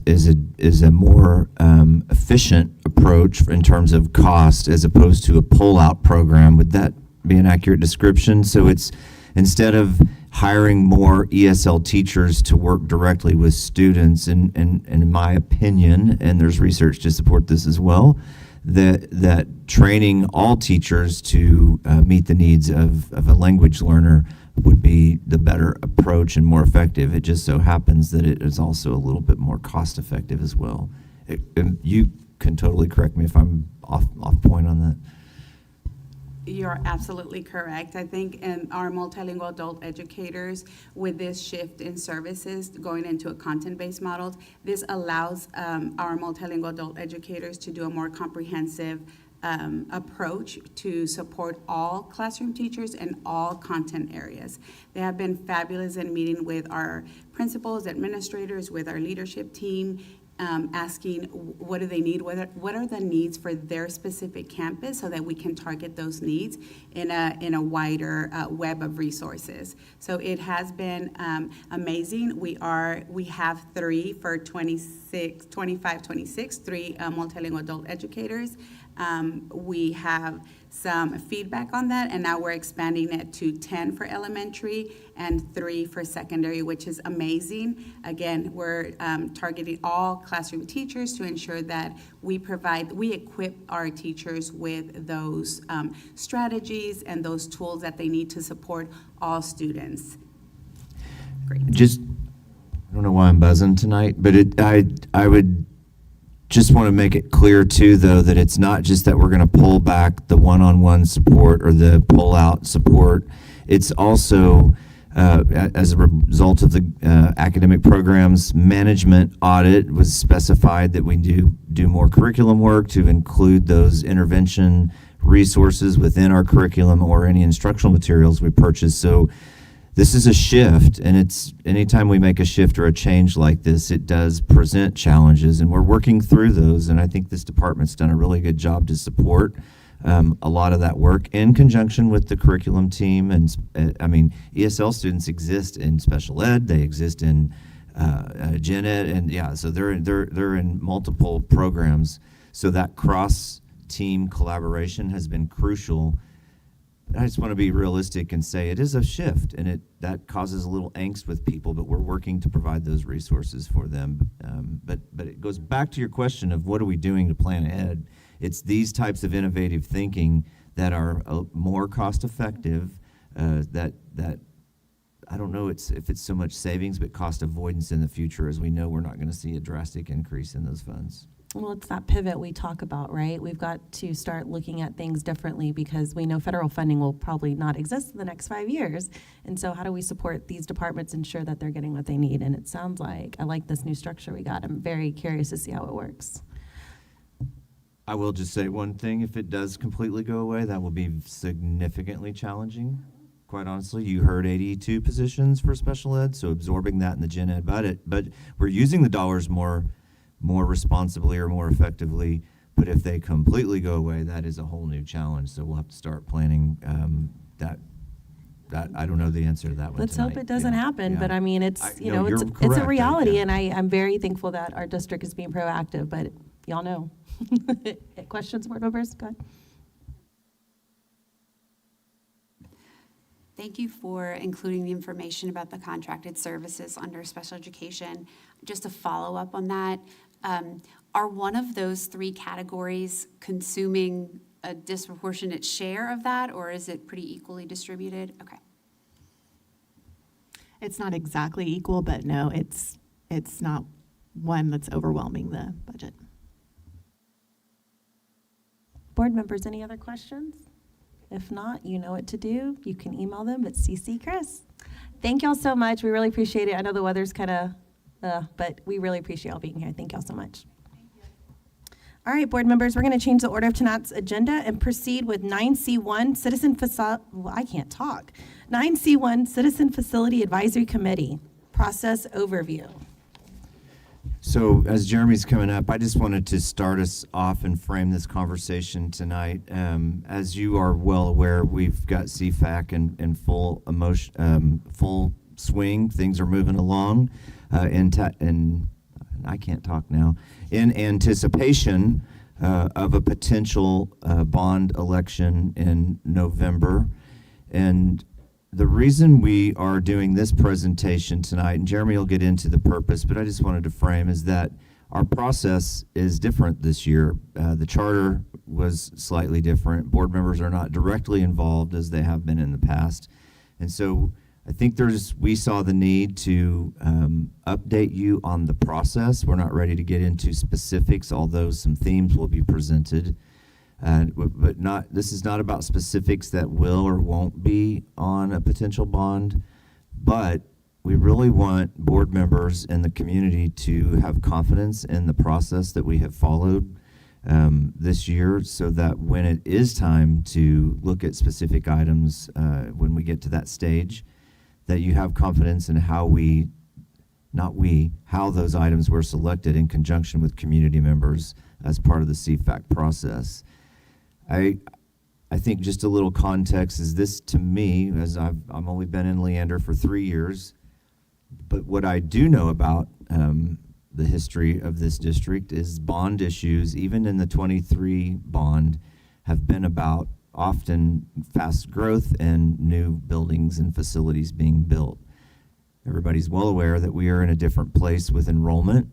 a more efficient approach in terms of cost, as opposed to a pull-out program. Would that be an accurate description? So it's, instead of hiring more ESL teachers to work directly with students, and in my opinion, and there's research to support this as well, that training all teachers to meet the needs of a language learner would be the better approach and more effective. It just so happens that it is also a little bit more cost effective as well. You can totally correct me if I'm off point on that. You're absolutely correct. I think our multilingual adult educators, with this shift in services going into a content-based model, this allows our multilingual adult educators to do a more comprehensive approach to support all classroom teachers in all content areas. They have been fabulous in meeting with our principals, administrators, with our leadership team, asking what do they need, what are the needs for their specific campus, so that we can target those needs in a wider web of resources. So it has been amazing. We have 3 for 25, 26, 3 multilingual adult educators. We have some feedback on that, and now we're expanding it to 10 for elementary and 3 for secondary, which is amazing. Again, we're targeting all classroom teachers to ensure that we equip our teachers with those strategies and those tools that they need to support all students. Great. I don't know why I'm buzzing tonight, but I would just want to make it clear too, though, that it's not just that we're going to pull back the one-on-one support or the pull-out support. It's also as a result of the academic programs management audit was specified that we do more curriculum work to include those intervention resources within our curriculum or any instructional materials we purchase. So this is a shift, and it's anytime we make a shift or a change like this, it does present challenges, and we're working through those. And I think this department's done a really good job to support a lot of that work in conjunction with the curriculum team. And ESL students exist in special ed, they exist in gen ed, and yeah, so they're in multiple programs. So that cross-team collaboration has been crucial. I just want to be realistic and say it is a shift, and that causes a little angst with people, but we're working to provide those resources for them. But it goes back to your question of what are we doing to plan ahead. It's these types of innovative thinking that are more cost effective, that I don't know if it's so much savings, but cost avoidance in the future, as we know we're not going to see a drastic increase in those funds. Well, it's that pivot we talk about, right? We've got to start looking at things differently because we know federal funding will probably not exist in the next 5 years. And so how do we support these departments, ensure that they're getting what they need? And it sounds like, I like this new structure we got. I'm very curious to see how it works. I will just say one thing. If it does completely go away, that will be significantly challenging. Quite honestly, you heard 82 positions for special ed, so absorbing that in the gen ed budget. But we're using the dollars more responsibly or more effectively. But if they completely go away, that is a whole new challenge. So we'll have to start planning that. I don't know the answer to that one. Let's tonight. hope it doesn't happen. Yeah. But I mean, it's you're it's correct. a reality, and I'm very thankful that our district is being proactive. But y'all know. Questions, board members? Go ahead. Thank you for including the information about the contracted services under special education. Just a follow-up on that, are one of those three categories consuming a disproportionate share of that, or is it pretty equally distributed? Okay. It's not exactly equal, but no, it's not one that's overwhelming the budget. Board members, any other questions? If not, you know what to do. You can email them at CC Chris. Thank y'all so much. We really appreciate it. I know the weather's kind of, but we really appreciate y'all being here. Thank y'all so much. All right, board members, we're going to change the order of tonight's agenda and proceed with 9C1, 9C1, Citizen Facility Advisory Committee, process overview. So as Jeremy's coming up, I just wanted to start us off and frame this conversation tonight. As you are well aware, we've got CFAC in full full swing. Things are moving along, and I can't talk now. In anticipation of a potential bond election in November, and the reason we are doing this presentation tonight, and Jeremy will get into the purpose, but I just wanted to frame, is that our process is different this year. The charter was slightly different. Board members are not directly involved as they have been in the past. And so I think we saw the need to update you on the process. We're not ready to get into specifics, although some themes will be presented. But this is not about specifics that will or won't be on a potential bond, but we really want board members and the community to have confidence in the process that we have followed this year, so that when it is time to look at specific items, when we get to that stage, that you have confidence in how those items were selected in conjunction with community members as part of the CFAC process. I think just a little context is this to me, as I've only been in Leander for 3 years, but what I do know about the history of this district is bond issues, even in the 23 bond, have been about often fast growth and new buildings and facilities being built. Everybody's well aware that we are in a different place with enrollment.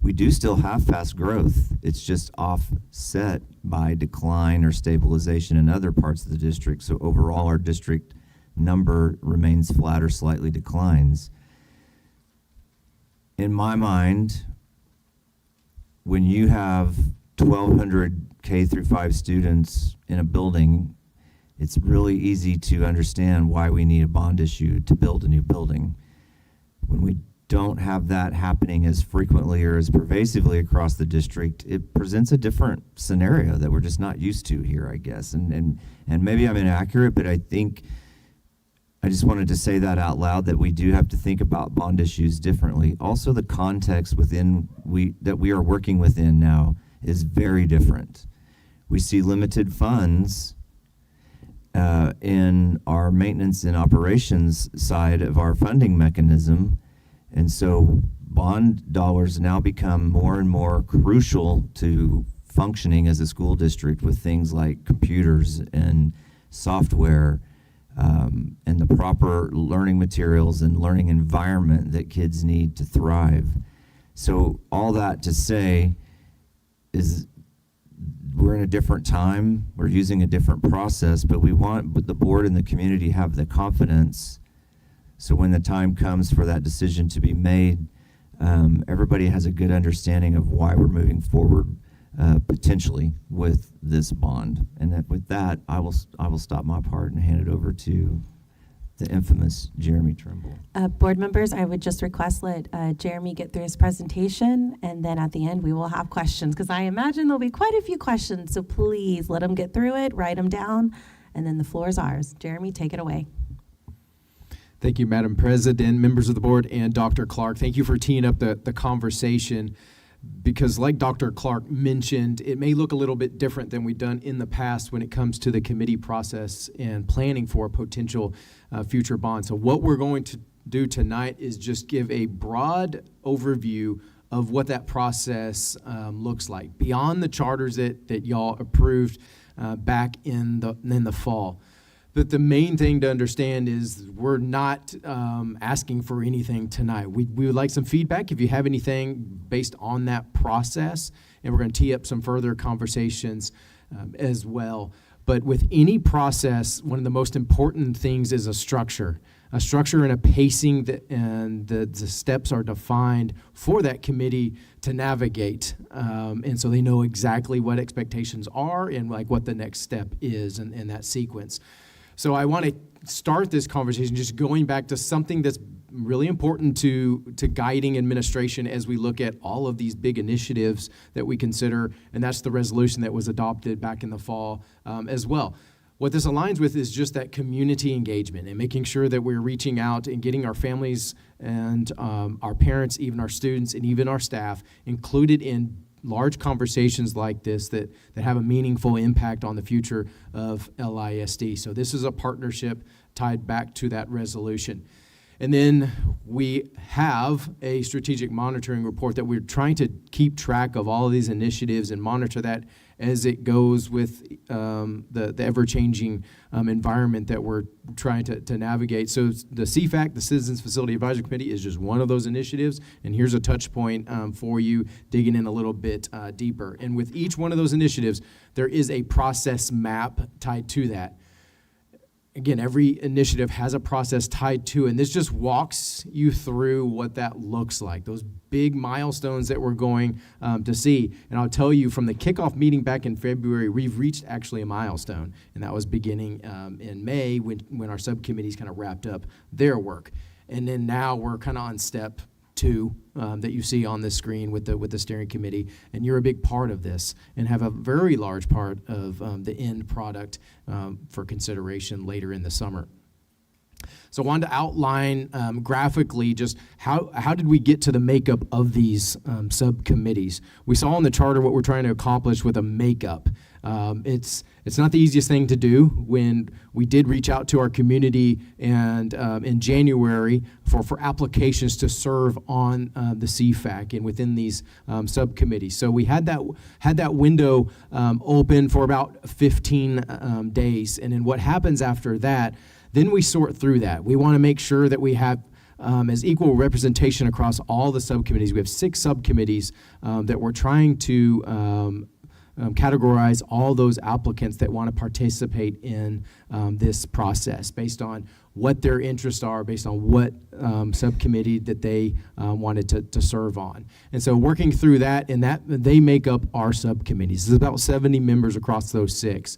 We do still have fast growth. It's just offset by decline or stabilization in other parts of the district. So overall, our district number remains flat or slightly declines. In my mind, when you have 1,200 K through 5 students in a building, it's really easy to understand why we need a bond issue to build a new building. When we don't have that happening as frequently or as pervasively across the district, it presents a different scenario that we're just not used to here, I guess. And maybe I'm inaccurate, but I think I just wanted to say that out loud, that we do have to think about bond issues differently. Also, the context that we are working within now is very different. We see limited funds in our maintenance and operations side of our funding mechanism. And so bond dollars now become more and more crucial to functioning as a school district, with things like computers and software and the proper learning materials and learning environment that kids need to thrive. So all that to say is we're in a different time, we're using a different process, but we want the board and the community have the confidence, so when the time comes for that decision to be made, everybody has a good understanding of why we're moving forward potentially with this bond. And that with that, I will stop my part and hand it over to the infamous Jeremy Trimble. Board members, I would just request let Jeremy get through his presentation, and then at the end we will have questions, because I imagine there'll be quite a few questions. So please let him get through it, write them down, and then the floor is ours. Jeremy, take it away. Thank you, Madam President, members of the board, and Dr. Clark. Thank you for teeing up the conversation, because like Dr. Clark mentioned, it may look a little bit different than we've done in the past when it comes to the committee process and planning for a potential future bond. So what we're going to do tonight is just give a broad overview of what that process looks like beyond the charters that y'all approved back in the fall. But the main thing to understand is we're not asking for anything tonight. We would like some feedback if you have anything based on that process, and we're going to tee up some further conversations as well. But with any process, one of the most important things is a structure and a pacing, and the steps are defined for that committee to navigate. And so they know exactly what expectations are and like what the next step is in that sequence. So I want to start this conversation just going back to something that's really important to guiding administration as we look at all of these big initiatives that we consider, and that's the resolution that was adopted back in the fall as well. What this aligns with is just that community engagement and making sure that we're reaching out and getting our families and our parents, even our students, and even our staff included in large conversations like this that have a meaningful impact on the future of LISD. So this is a partnership tied back to that resolution. And then we have a strategic monitoring report that we're trying to keep track of all of these initiatives and monitor that as it goes with the ever-changing environment that we're trying to navigate. So the CFAC, the Citizens Facility Advisory Committee, is just one of those initiatives. And here's a touch point for you, digging in a little bit deeper. And with each one of those initiatives, there is a process map tied to that. Again, every initiative has a process tied to it, and this just walks you through what that looks like, those big milestones that we're going to see. And I'll tell you, from the kickoff meeting back in February, we've reached actually a milestone, and that was beginning in May when our subcommittees kind of wrapped up their work. And then now we're kind of on step 2 that you see on this screen with the steering committee, and you're a big part of this and have a very large part of the end product for consideration later in the summer. So I wanted to outline graphically just how did we get to the makeup of these subcommittees. We saw in the charter what we're trying to accomplish with a makeup. It's not the easiest thing to do. When we did reach out to our community and in January for applications to serve on the CFAC and within these subcommittees. So we had that window open for about 15 days, and then what happens after that? Then we sort through that. We want to make sure that we have as equal representation across all the subcommittees. We have 6 subcommittees that we're trying to categorize all those applicants that want to participate in this process based on what their interests are, based on what subcommittee that they wanted to serve on. And so working through that, and that they make up our subcommittees. There's about 70 members across those 6.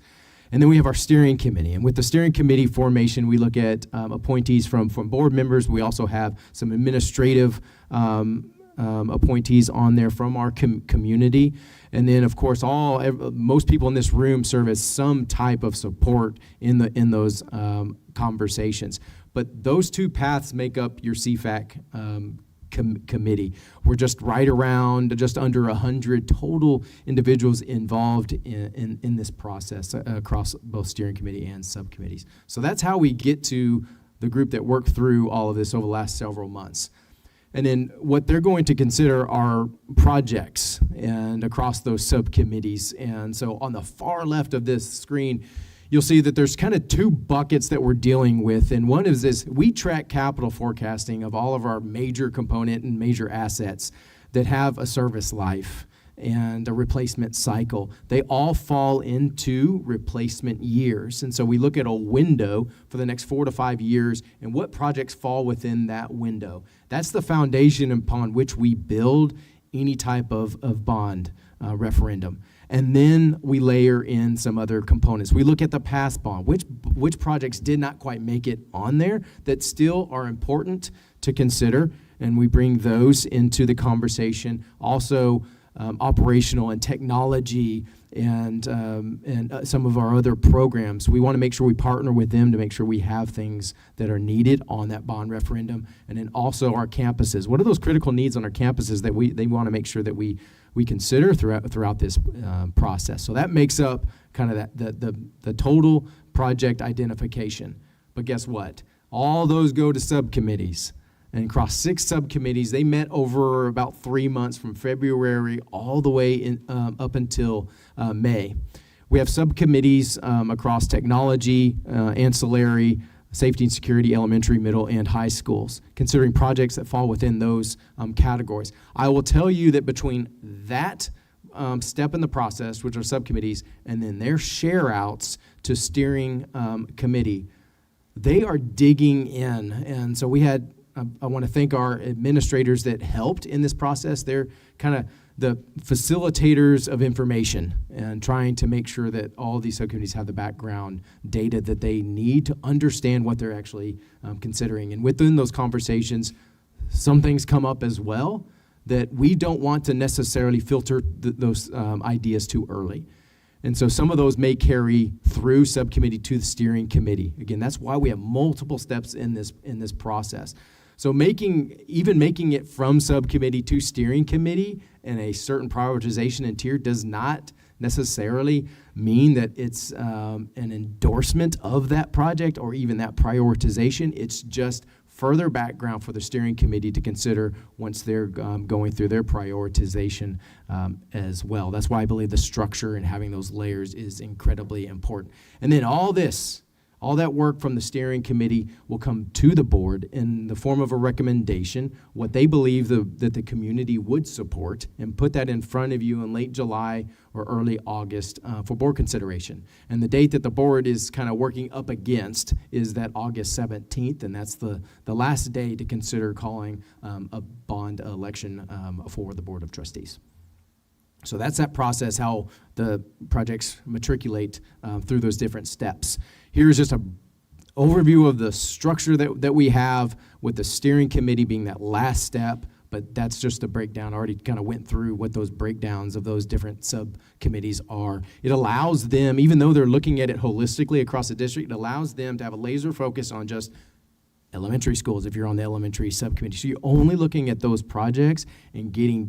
And then we have our steering committee. And with the steering committee formation, we look at appointees from board members. We also have some administrative appointees on there from our community. And then, of course, most people in this room serve as some type of support in those conversations. But those 2 paths make up your CFAC committee. We're just right around, just under 100 total individuals involved in this process across both steering committee and subcommittees. So that's how we get to the group that worked through all of this over the last several months. And then what they're going to consider are projects and across those subcommittees. And so on the far left of this screen, you'll see that there's kind of 2 buckets that we're dealing with. And one is this: we track capital forecasting of all of our major component and major assets that have a service life. and a replacement cycle. They all fall into replacement years. And so we look at a window for the next 4 to 5 years and what projects fall within that window. That's the foundation upon which we build any type of bond referendum. And then we layer in some other components. We look at the past bond, which projects did not quite make it on there that still are important to consider, and we bring those into the conversation. Also, operational and technology and some of our other programs. We want to make sure we partner with them to make sure we have things that are needed on that bond referendum. And then also our campuses. What are those critical needs on our campuses that they want to make sure that we consider throughout this process? So that makes up kind of the total project identification. But guess what? All those go to subcommittees. And across 6 subcommittees, they met over about 3 months from February all the way up until May. We have subcommittees across technology, ancillary, safety and security, elementary, middle, and high schools, considering projects that fall within those categories. I will tell you that between that step in the process, which are subcommittees, and then their share-outs to steering committee, they are digging in. And so we had I want to thank our administrators that helped in this process. They're kind of the facilitators of information and trying to make sure that all these subcommittees have the background data that they need to understand what they're actually considering. And within those conversations, some things come up as well that we don't want to necessarily filter those ideas too early. And so some of those may carry through subcommittee to the steering committee. Again, that's why we have multiple steps in this process. So making it from subcommittee to steering committee and a certain prioritization and tier does not necessarily mean that it's an endorsement of that project or even that prioritization. It's just further background for the steering committee to consider once they're going through their prioritization as well. That's why I believe the structure and having those layers is incredibly important. And then all that work from the steering committee will come to the board in the form of a recommendation, what they believe that the community would support, and put that in front of you in late July or early August for board consideration. And the date that the board is kind of working up against is that August 17th, and that's the last day to consider calling a bond election for the Board of Trustees. So that's that process, how the projects matriculate through those different steps. Here's just an overview of the structure that we have, with the steering committee being that last step, but that's just a breakdown. I already kind of went through what those breakdowns of those different subcommittees are. It allows them, even though they're looking at it holistically across the district, it allows them to have a laser focus on just elementary schools if you're on the elementary subcommittee. So you're only looking at those projects and getting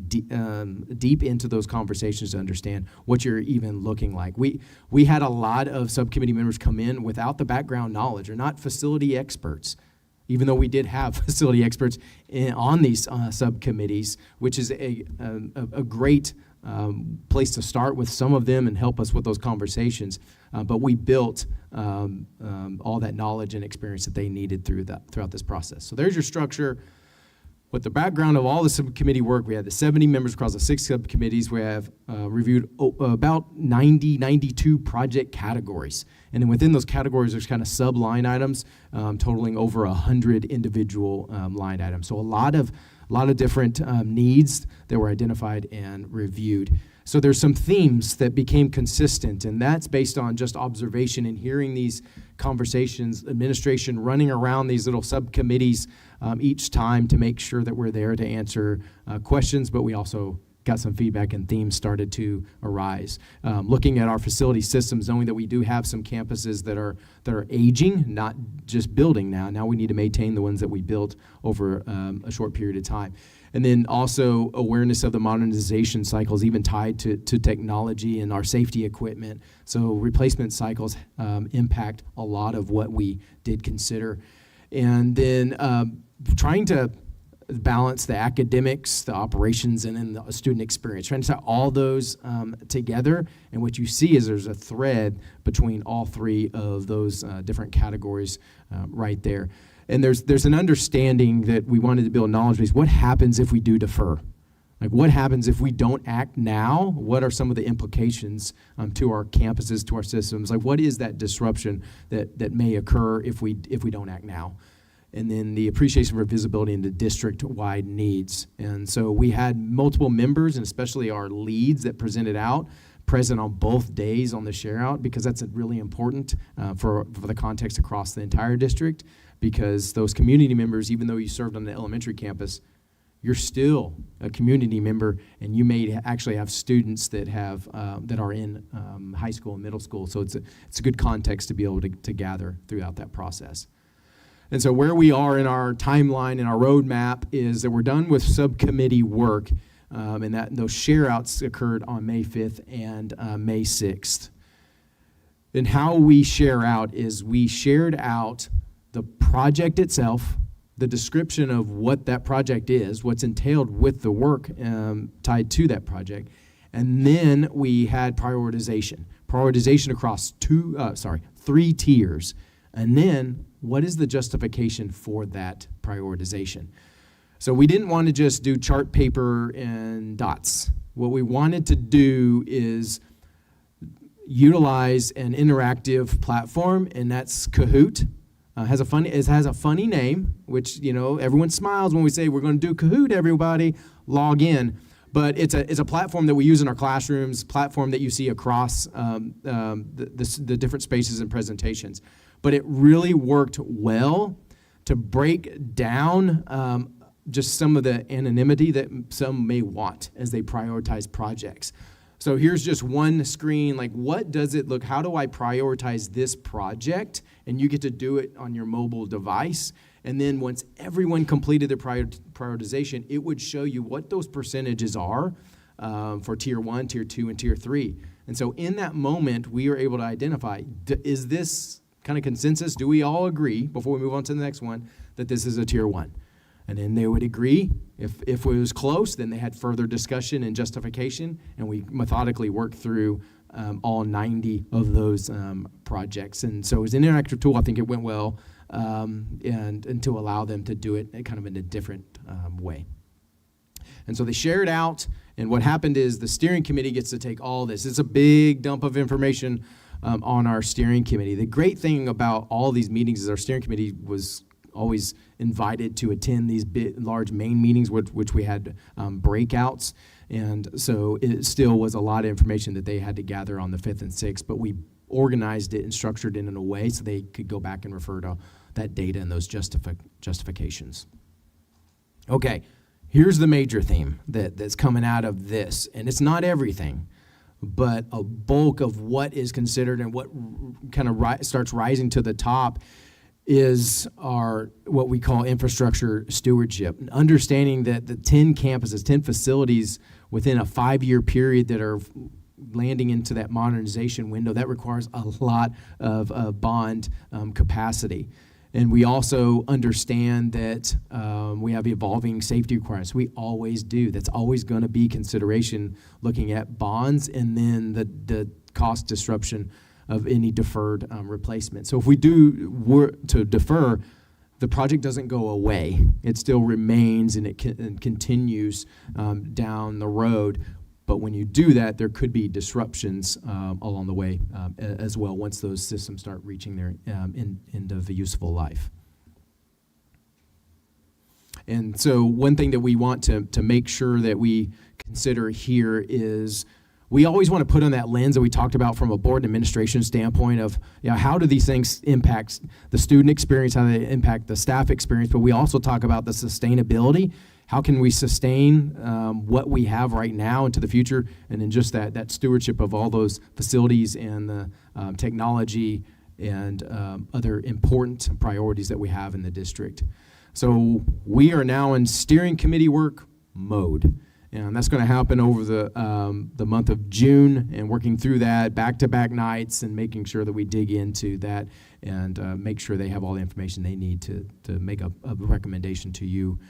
deep into those conversations to understand what you're even looking like. We had a lot of subcommittee members come in without the background knowledge, or not facility experts, even though we did have facility experts on these subcommittees, which is a great place to start with some of them and help us with those conversations. But we built all that knowledge and experience that they needed throughout this process. So there's your structure. With the background of all the subcommittee work, we had the 70 members across the 6 subcommittees. We have reviewed about 92 project categories. And then within those categories, there's kind of sub-line items totaling over 100 individual line items. So a lot of different needs that were identified and reviewed. So there's some themes that became consistent, and that's based on just observation and hearing these conversations, administration running around these little subcommittees each time to make sure that we're there to answer questions, but we also got some feedback and themes started to arise. Looking at our facility systems, knowing that we do have some campuses that are aging, not just building now. Now we need to maintain the ones that we built over a short period of time. And then also awareness of the modernization cycles, even tied to technology and our safety equipment. So replacement cycles impact a lot of what we did consider. And then trying to balance the academics, the operations, and then the student experience. Trying to tie all those together, and what you see is there's a thread between all 3 of those different categories right there. And there's an understanding that we wanted to build knowledge base. What happens if we do defer? Like, what happens if we don't act now? What are some of the implications to our campuses, to our systems? Like, what is that disruption that may occur if we don't act now? And then the appreciation for visibility into district-wide needs. And so we had multiple members, and especially our leads that presented out, present on both days on the share out, because that's really important for the context across the entire district, because those community members, even though you served on the elementary campus, you're still a community member, and you may actually have students that are in high school and middle school. So it's a good context to be able to gather throughout that process. And so where we are in our timeline and our roadmap is that we're done with subcommittee work, and that those share outs occurred on May 5th and May 6th. And how we share out is we shared out the project itself, the description of what that project is, what's entailed with the work tied to that project, and then we had prioritization across three tiers, and then what is the justification for that prioritization? So we didn't want to just do chart paper and dots. What we wanted to do is utilize an interactive platform, and that's Kahoot. It has a funny name, which, everyone smiles when we say we're going to do Kahoot, everybody, log in. But it's a platform that we use in our classrooms, platform that you see across the different spaces and presentations. But it really worked well to break down just some of the anonymity that some may want as they prioritize projects. So here's just one screen, like, what does it look, how do I prioritize this project? And you get to do it on your mobile device. And then once everyone completed their prioritization, it would show you what those percentages are for Tier 1, Tier 2, and Tier 3. And so in that moment, we are able to identify, is this kind of consensus? Do we all agree, before we move on to the next one, that this is a Tier 1? And then they would agree. If it was close, then they had further discussion and justification, and we methodically worked through all 90 of those projects. And so it was an interactive tool. I think it went well, and to allow them to do it kind of in a different way. And so they shared out, and what happened is the steering committee gets to take all this. It's a big dump of information on our steering committee. The great thing about all these meetings is our steering committee was always invited to attend these large main meetings, which we had breakouts. And so it still was a lot of information that they had to gather on the 5th and 6th, but we organized it and structured it in a way so they could go back and refer to that data and those justifications. Okay, here's the major theme that's coming out of this, and it's not everything, but a bulk of what is considered and what kind of starts rising to the top is our what we call infrastructure stewardship. Understanding that the 10 campuses, 10 facilities within a 5-year period that are landing into that modernization window, that requires a lot of bond capacity. And we also understand that we have evolving safety requirements. We always do. That's always going to be consideration, looking at bonds and then the cost disruption of any deferred replacement. So if we do work to defer, the project doesn't go away. It still remains and it continues down the road. But when you do that, there could be disruptions along the way as well once those systems start reaching their end of useful life. And so one thing that we want to make sure that we consider here is we always want to put on that lens that we talked about from a board and administration standpoint of, how do these things impact the student experience, how they impact the staff experience, but we also talk about the sustainability. How can we sustain what we have right now into the future, and then just that stewardship of all those facilities and the technology and other important priorities that we have in the district. So we are now in steering committee work mode. And that's going to happen over the month of June, and working through that back-to-back nights and making sure that we dig into that and make sure they have all the information they need to make a recommendation to you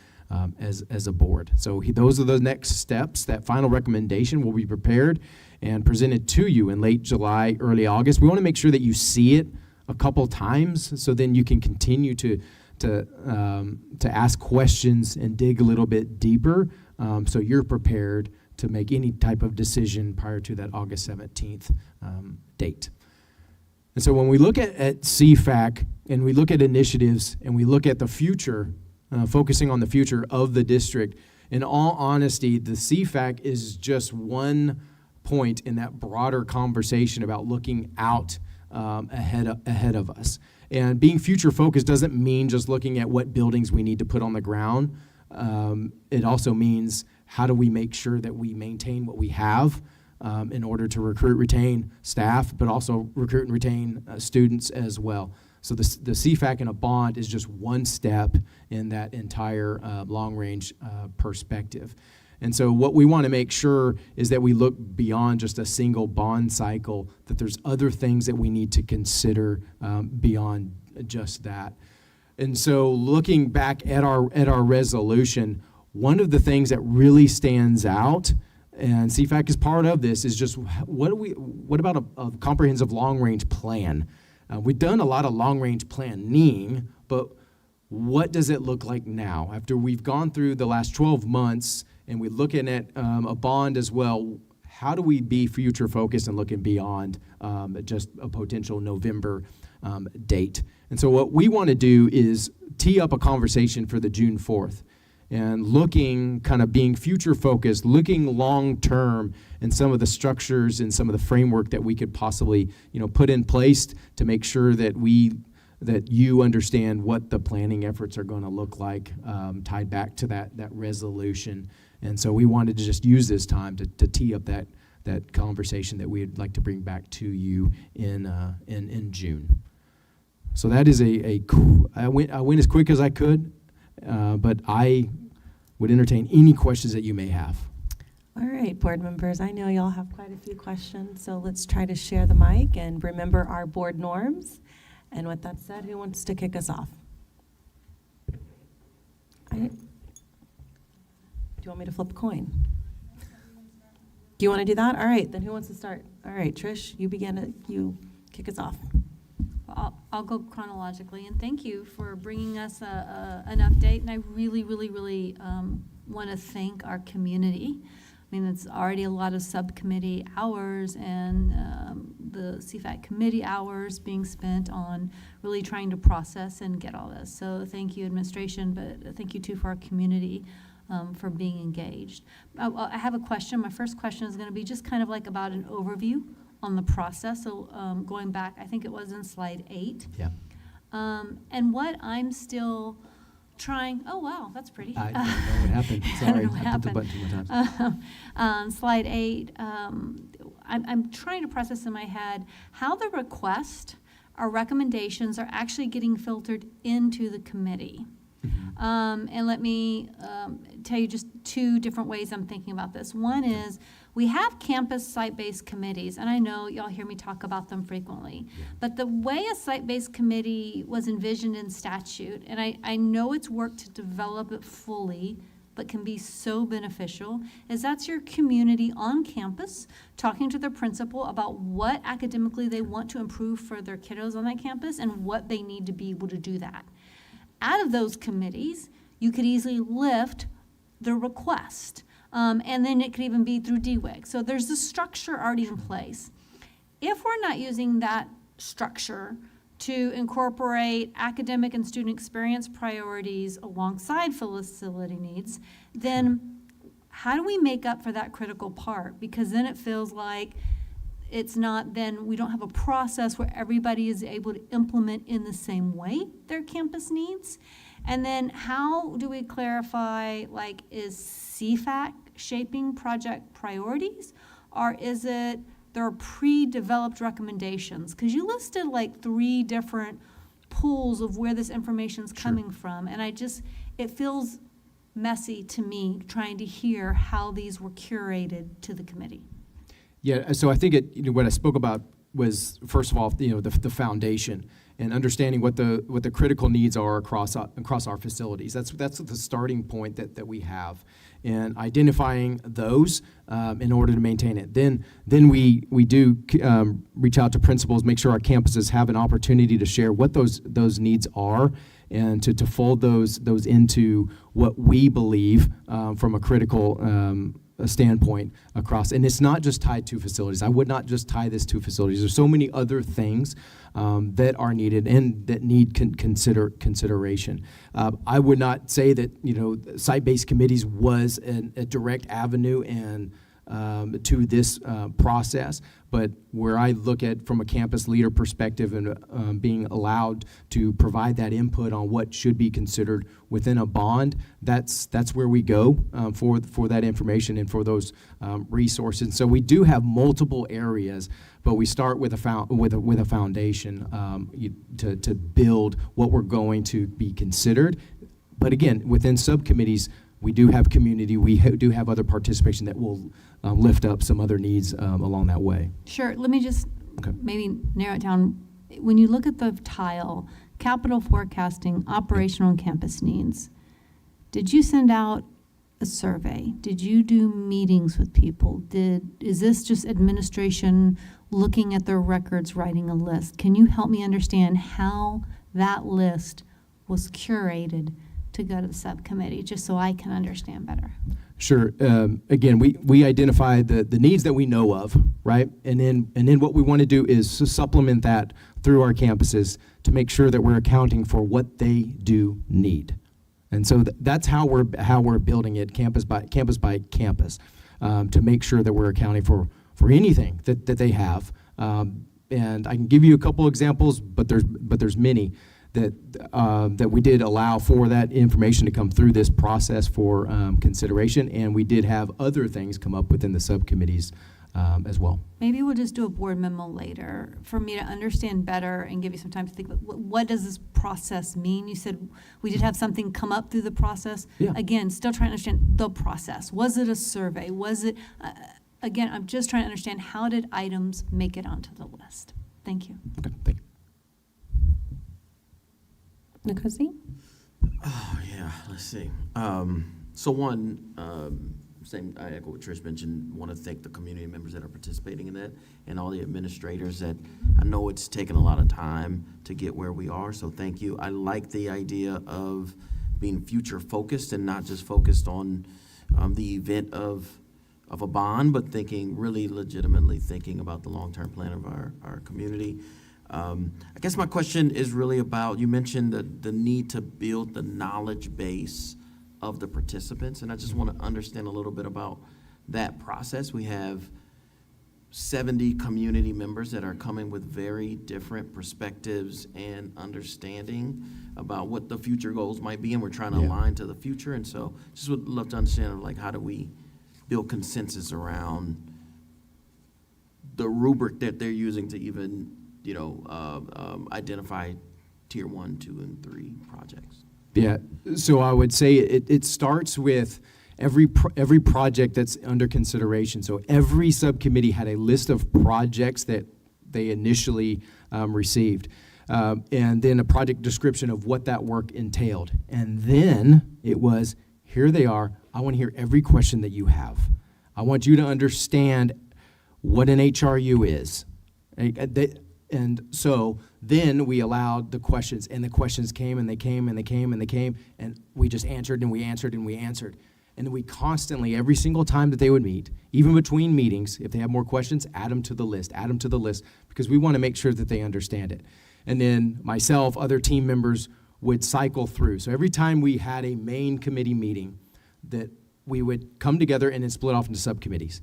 as a board. So those are the next steps. That final recommendation will be prepared and presented to you in late July, early August. We want to make sure that you see it a couple times so then you can continue to ask questions and dig a little bit deeper so you're prepared to make any type of decision prior to that August 17th date. And so when we look at CFAC and we look at initiatives and we look at the future, focusing on the future of the district, in all honesty, the CFAC is just one point in that broader conversation about looking out ahead of us. And being future focused doesn't mean just looking at what buildings we need to put on the ground. It also means how do we make sure that we maintain what we have in order to recruit, retain staff, but also recruit and retain students as well. So the CFAC in a bond is just one step in that entire long-range perspective. And so what we want to make sure is that we look beyond just a single bond cycle, that there's other things that we need to consider beyond just that. And so looking back at our resolution, one of the things that really stands out, and CFAC is part of this, is just what about a comprehensive long-range plan? We've done a lot of long-range planning, but what does it look like now? After we've gone through the last 12 months and we're looking at a bond as well, how do we be future-focused and looking beyond just a potential November date? And so what we want to do is tee up a conversation for the June 4th. And looking, kind of being future-focused, looking long-term in some of the structures and some of the framework that we could possibly, put in place to make sure that you understand what the planning efforts are going to look like, tied back to that resolution. And so we wanted to just use this time to tee up that conversation that we'd like to bring back to you in June. So that is I went as quick as I could. But I would entertain any questions that you may have. All right, board members, I know y'all have quite a few questions, so let's try to share the mic and remember our board norms. And with that said, who wants to kick us off? Do you want me to flip a coin? Do you want to do that? All right, then who wants to start? All right, Trish, you kick us off. I'll go chronologically, and thank you for bringing us an update. And I really want to thank our community. I mean, it's already a lot of subcommittee hours and the CFAC committee hours being spent on really trying to process and get all this. So thank you, administration, but thank you too for our community for being engaged. I have a question. My first question is going to be just kind of like about an overview on the process. So going back, I think it was in slide 8. Yeah. And what I'm still trying, oh wow, that's pretty. I don't know what happened. Sorry, I don't know what I happened. put the button too many times. Slide 8, I'm trying to process in my head how the request or recommendations are actually getting filtered into the committee. And let me tell you just 2 different ways I'm thinking about this. One is we have campus site-based committees, and I know y'all hear me talk about them frequently, but the way a site-based committee was envisioned in statute, and I know it's work to develop it fully, but can be so beneficial, is that's your community on campus talking to their principal about what academically they want to improve for their kiddos on that campus and what they need to be able to do that. Out of those committees, you could easily lift the request. And then it could even be through DWIG. So there's the structure already in place. If we're not using that structure to incorporate academic and student experience priorities alongside facility needs, then how do we make up for that critical part? Because then it feels like it's not, then we don't have a process where everybody is able to implement in the same way their campus needs. And then how do we clarify, like, is CFAC shaping project priorities, or is it there are pre-developed recommendations? Because you listed like 3 different pools of where this information is coming from, and it feels messy to me trying to hear how these were curated to the committee. Yeah, so I think what I spoke about was, first of all, the foundation and understanding what the critical needs are across our facilities. That's the starting point that we have, and identifying those in order to maintain it. Then we do reach out to principals, make sure our campuses have an opportunity to share what those needs are, and to fold those into what we believe from a critical a standpoint across. And it's not just tied to facilities. I would not just tie this to facilities. There's so many other things that are needed and that need consideration. I would not say that, site-based committees was a direct avenue and to this process, but where I look at from a campus leader perspective and being allowed to provide that input on what should be considered within a bond, that's where we go for that information and for those resources. So we do have multiple areas, but we start with a foundation to build what we're going to be considered. But again, within subcommittees, we do have community, we do have other participation that will lift up some other needs along that way. Sure, let me just maybe narrow it down. When you look at the tile, capital forecasting, operational and campus needs, did you send out a survey? Did you do meetings with people? Is this just administration looking at their records, writing a list? Can you help me understand how that list was curated to go to the subcommittee, just so I can understand better? Sure. Again, we identify the needs that we know of, right? And then what we want to do is to supplement that through our campuses to make sure that we're accounting for what they do need. And so that's how we're building it, campus by campus, to make sure that we're accounting for anything that they have. And I can give you a couple examples, but there's many that we did allow for that information to come through this process for consideration, and we did have other things come up within the subcommittees as well. Maybe we'll just do a board memo later for me to understand better and give you some time to think about what does this process mean? You said we did have something come up through the process. Yeah. Again, still trying to understand the process. Was it a survey? Was it, again, I'm just trying to understand how did items make it onto the list? Thank you. Okay, thank you. Nkosi? Oh, yeah, let's see. So one, I echo what Trish mentioned, want to thank the community members that are participating in that and all the administrators that I know it's taken a lot of time to get where we are, so thank you. I like the idea of being future focused and not just focused on the event of a bond, but really legitimately thinking about the long-term plan of our community. I guess my question is really about, you mentioned the need to build the knowledge base of the participants, and I just want to understand a little bit about that process. We have 70 community members that are coming with very different perspectives and understanding about what the future goals might be, and we're trying to align to the future, and so just would love to understand, like, how do we build consensus around the rubric that they're using to even identify tier 1, 2, and 3 projects. Yeah, so I would say it starts with every project that's under consideration. So every subcommittee had a list of projects that they initially received, and then a project description of what that work entailed. And then it was, here they are. I want to hear every question that you have. I want you to understand what an HRU is. And so then we allowed the questions, and the questions came, and they came, and they came, and they came, and we just answered, and we answered, and we answered. And then we constantly, every single time that they would meet, even between meetings, if they have more questions, add them to the list, because we want to make sure that they understand it. And then myself, other team members would cycle through. So every time we had a main committee meeting, that we would come together and then split off into subcommittees.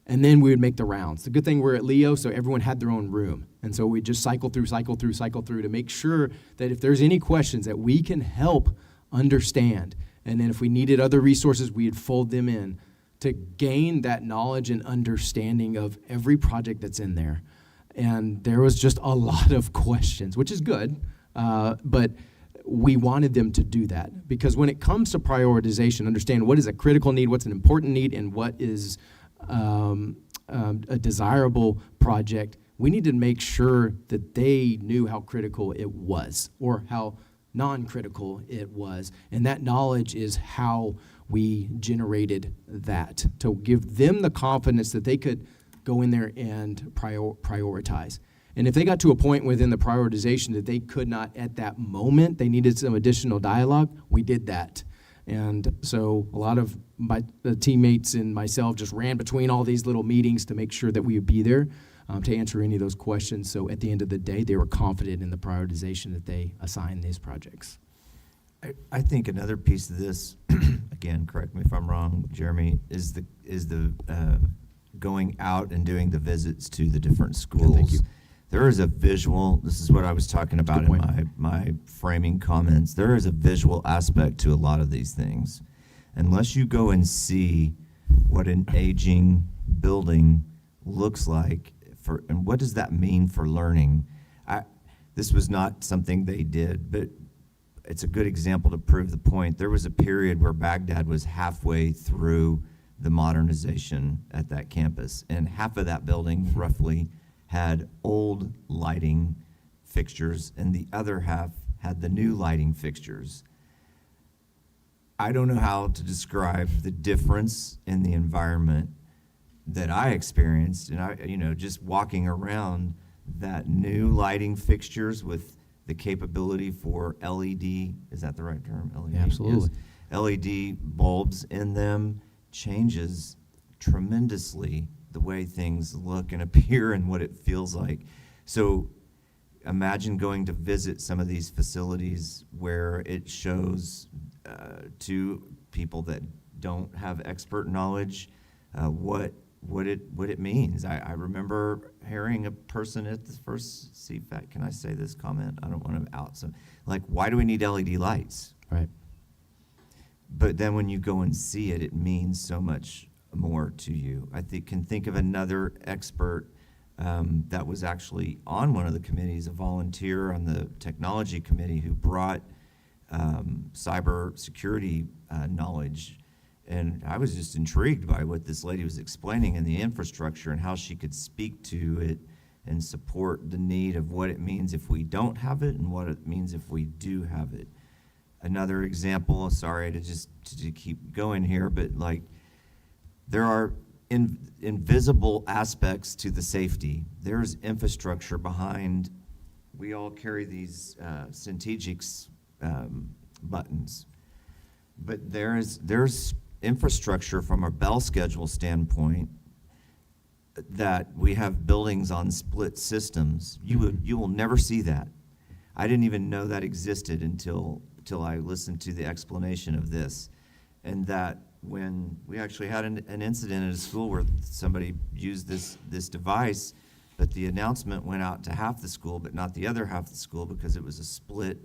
And then we would make the rounds. The good thing we're at Leo, so everyone had their own room. And so we just cycle through to make sure that if there's any questions that we can help understand. And then if we needed other resources, we'd fold them in to gain that knowledge and understanding of every project that's in there. And there was just a lot of questions, which is good, but we wanted them to do that. Because when it comes to prioritization, understand what is a critical need, what's an important need, and what is a desirable project, we need to make sure that they knew how critical it was or how non-critical it was. And that knowledge is how we generated that, to give them the confidence that they could go in there and prioritize. And if they got to a point within the prioritization that they could not at that moment, they needed some additional dialogue, we did that. And so a lot of my teammates and myself just ran between all these little meetings to make sure that we would be there to answer any of those questions. So at the end of the day, they were confident in the prioritization that they assigned these projects. I think another piece of this, again, correct me if I'm wrong, Jeremy, is the going out and doing the visits to the different schools. Thank you. There is a visual, this is what I was talking about in my framing comments. There is a visual aspect to a lot of these things. Unless you go and see what an aging building looks like, and what does that mean for learning? This was not something they did, but it's a good example to prove the point. There was a period where Baghdad was halfway through the modernization at that campus, and half of that building, roughly, had old lighting fixtures, and the other half had the new lighting fixtures. I don't know how to describe the difference in the environment that I experienced, and just walking around that new lighting fixtures with the capability for LED, is that the right term? LED? Absolutely. Yes. LED bulbs in them changes tremendously the way things look and appear and what it feels like. So imagine going to visit some of these facilities where it shows to people that don't have expert knowledge what it means. I remember hearing a person at the first CFAC, can I say this comment? I don't want to out some, like, why do we need LED lights? Right. But then when you go and see it, it means so much more to you. I can think of another expert that was actually on one of the committees, a volunteer on the technology committee who brought cyber security knowledge. And I was just intrigued by what this lady was explaining in the infrastructure and how she could speak to it and support the need of what it means if we don't have it and what it means if we do have it. Another example, sorry to keep going here, but like there are invisible aspects to the safety. There's infrastructure behind, we all carry these Centegix buttons, but there's infrastructure from a bell schedule standpoint that we have buildings on split systems. You will never see that. I didn't even know that existed until I listened to the explanation of this, and that when we actually had an incident at a school where somebody used this device, but the announcement went out to half the school but not the other half of the school because it was a split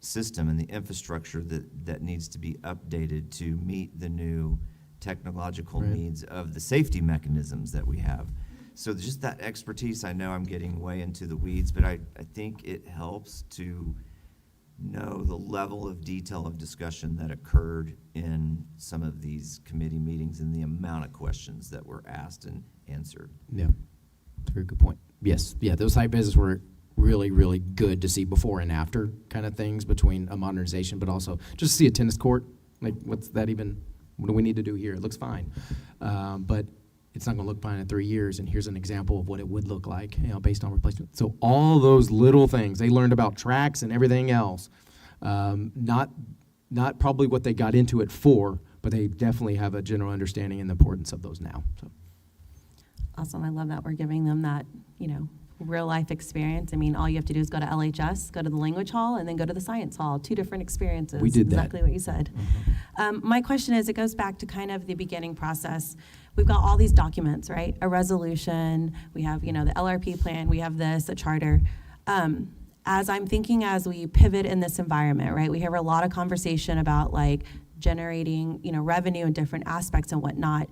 system and the infrastructure that needs to be updated to meet the new technological needs of the safety mechanisms that we have. So just that expertise, I know I'm getting way into the weeds, but I think it helps to know the level of detail of discussion that occurred in some of these committee meetings and the amount of questions that were asked and answered. Yeah, that's a very good point. Yes, yeah, those site visits were really, really good to see before and after kind of things between a modernization, but also just see a tennis court. Like, what do we need to do here? It looks fine. But it's not going to look fine in 3 years, and here's an example of what it would look like, based on replacement. So all those little things, they learned about tracks and everything else. Not probably what they got into it for, but they definitely have a general understanding and the importance of those now. So. Awesome. I love that we're giving them that, real life experience. I mean, all you have to do is go to LHS, go to the language hall, and then go to the science hall. 2 different experiences. We did that. Exactly what you said. My question is, it goes back to kind of the beginning process. We've got all these documents, right? A resolution, we have, the LRP plan, we have this, a charter. As I'm thinking, as we pivot in this environment, right, we hear a lot of conversation about like generating, revenue in different aspects and whatnot.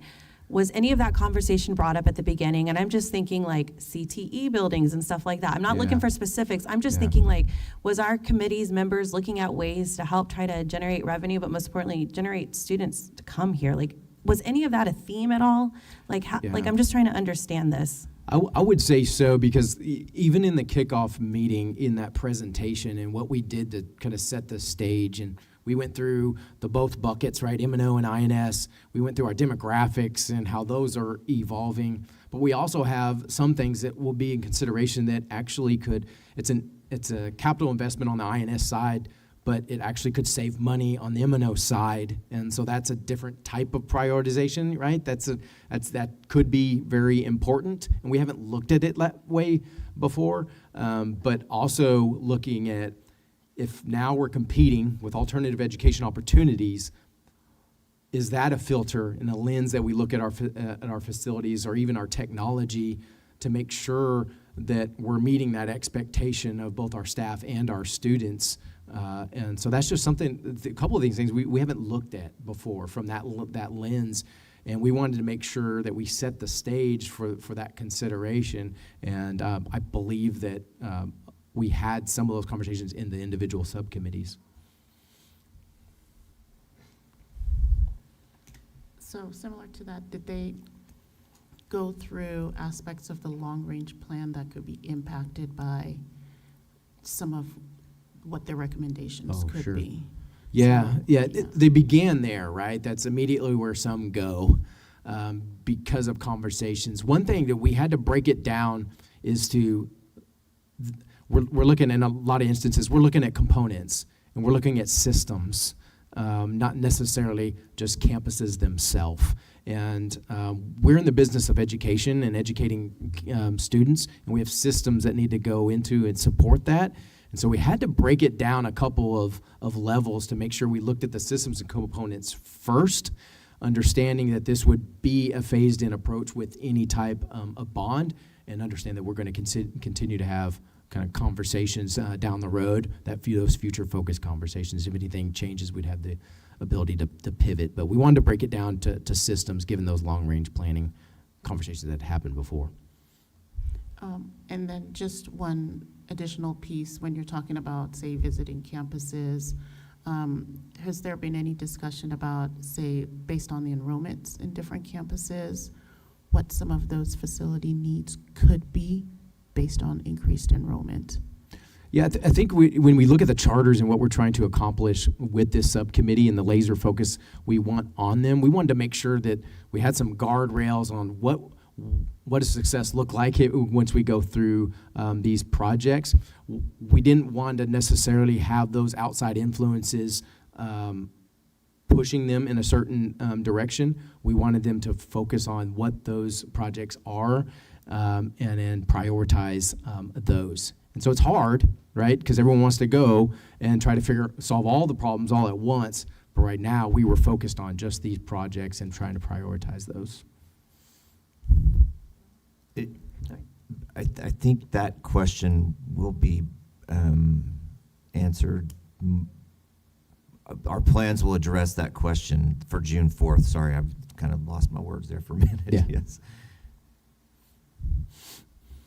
Was any of that conversation brought up at the beginning? And I'm just thinking like CTE buildings and stuff like that. I'm not looking for specifics. I'm just thinking like, was our committee's members looking at ways to help try to generate revenue, but most importantly, generate students to come here? Like, was any of that a theme at all? Like, like I'm just trying to understand this. I would say so, because even in the kickoff meeting, in that presentation and what we did to kind of set the stage, and we went through both buckets, right, M&O and INS. We went through our demographics and how those are evolving. But we also have some things that will be in consideration that actually could, it's a capital investment on the INS side, but it actually could save money on the M&O side. And so that's a different type of prioritization, right? That could be very important. And we haven't looked at it that way before, but also looking at if now we're competing with alternative education opportunities, is that a filter and a lens that we look at our facilities or even our technology to make sure that we're meeting that expectation of both our staff and our students? And so that's just something, a couple of these things we haven't looked at before from that lens. And we wanted to make sure that we set the stage for that consideration. And I believe that we had some of those conversations in the individual subcommittees. So similar to that, did they go through aspects of the long-range plan that could be impacted by some of what their recommendations could be? Yeah, they began there, right? That's immediately where some go because of conversations. One thing that we had to break it down is we're looking in a lot of instances, we're looking at components and we're looking at systems. Not necessarily just campuses themselves. And we're in the business of education and educating students, and we have systems that need to go into and support that. And so we had to break it down a couple of levels to make sure we looked at the systems and components first, understanding that this would be a phased-in approach with any type of bond, and understand that we're going to continue to have kind of conversations down the road, those future-focused conversations. If anything changes, we'd have the ability to pivot. But we wanted to break it down to systems, given those long-range planning conversations that happened before. And then just one additional piece, when you're talking about, say, visiting campuses, has there been any discussion about, say, based on the enrollments in different campuses, what some of those facility needs could be based on increased enrollment? Yeah, I think when we look at the charters and what we're trying to accomplish with this subcommittee and the laser focus we want on them, we wanted to make sure that we had some guardrails on what does success look like once we go through these projects. We didn't want to necessarily have those outside influences pushing them in a certain direction. We wanted them to focus on what those projects are and then prioritize those. And so it's hard, right? Because everyone wants to go and try to solve all the problems all at once. But right now, we were focused on just these projects and trying to prioritize those. I think that question will be answered. Our plans will address that question for June 4th. Sorry, I've kind of lost my words there for a minute. Yeah. Yes.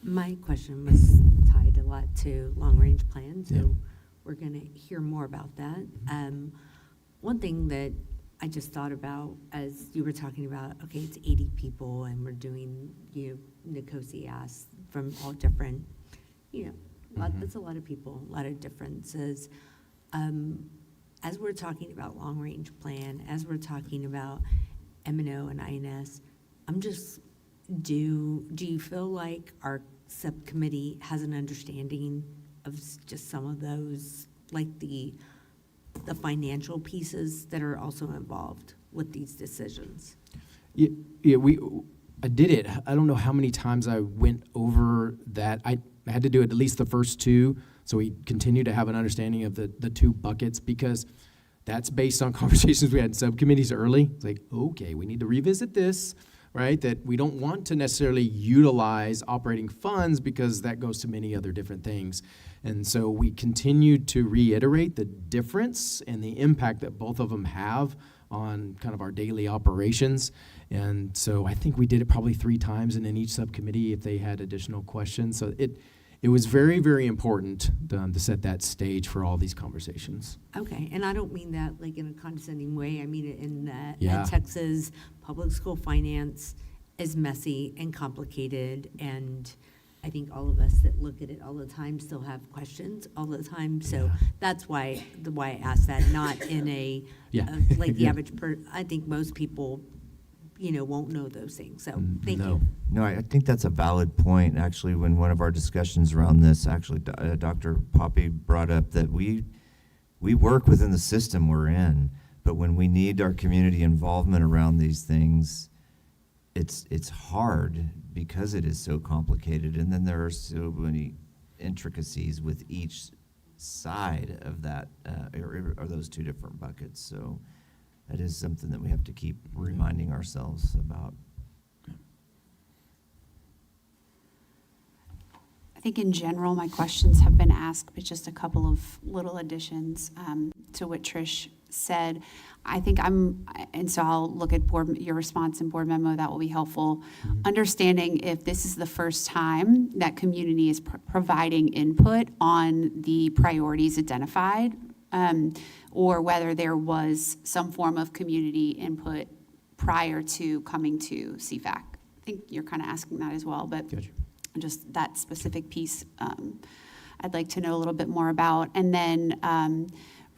My question was tied a lot to long-range plans, so we're going to hear more about that. One thing that I just thought about as you were talking about, okay, it's 80 people and we're doing, Nicosia from all different, that's a lot of people, a lot of differences. As we're talking about long-range plan, as we're talking about M&O and INS, do you feel like our subcommittee has an understanding of just some of those, like the financial pieces that are also involved with these decisions? Yeah, I did it. I don't know how many times I went over that. I had to do it at least the first two, so we continue to have an understanding of the two buckets, because that's based on conversations we had in subcommittees early. It's like, okay, we need to revisit this, right? That we don't want to necessarily utilize operating funds because that goes to many other different things. And so we continued to reiterate the difference and the impact that both of them have on kind of our daily operations. And so I think we did it probably 3 times, and in each subcommittee if they had additional questions. So it was very, very important to set that stage for all these conversations. Okay, and I don't mean that like in a condescending way. I mean it in that Texas public school finance is messy and complicated, and I think all of us that look at it all the time still have questions all the time. So that's why I asked that, not in a like the average I think most people, won't know those things. So thank No. you. No, I think that's a valid point. Actually, when one of our discussions around this, actually, Dr. Poppy brought up that we work within the system we're in, but when we need our community involvement around these things, it's hard because it is so complicated, and then there are so many intricacies with each side of that, or those two different buckets. So that is something that we have to keep reminding ourselves about. I think in general, my questions have been asked, but just a couple of little additions to what Trish said. I think and so I'll look at your response in board memo, that will be helpful. Understanding if this is the first time that community is providing input on the priorities identified, or whether there was some form of community input prior to coming to CFAC. I think you're kind of asking that as well, but just that specific piece I'd like to know a little bit more about. And then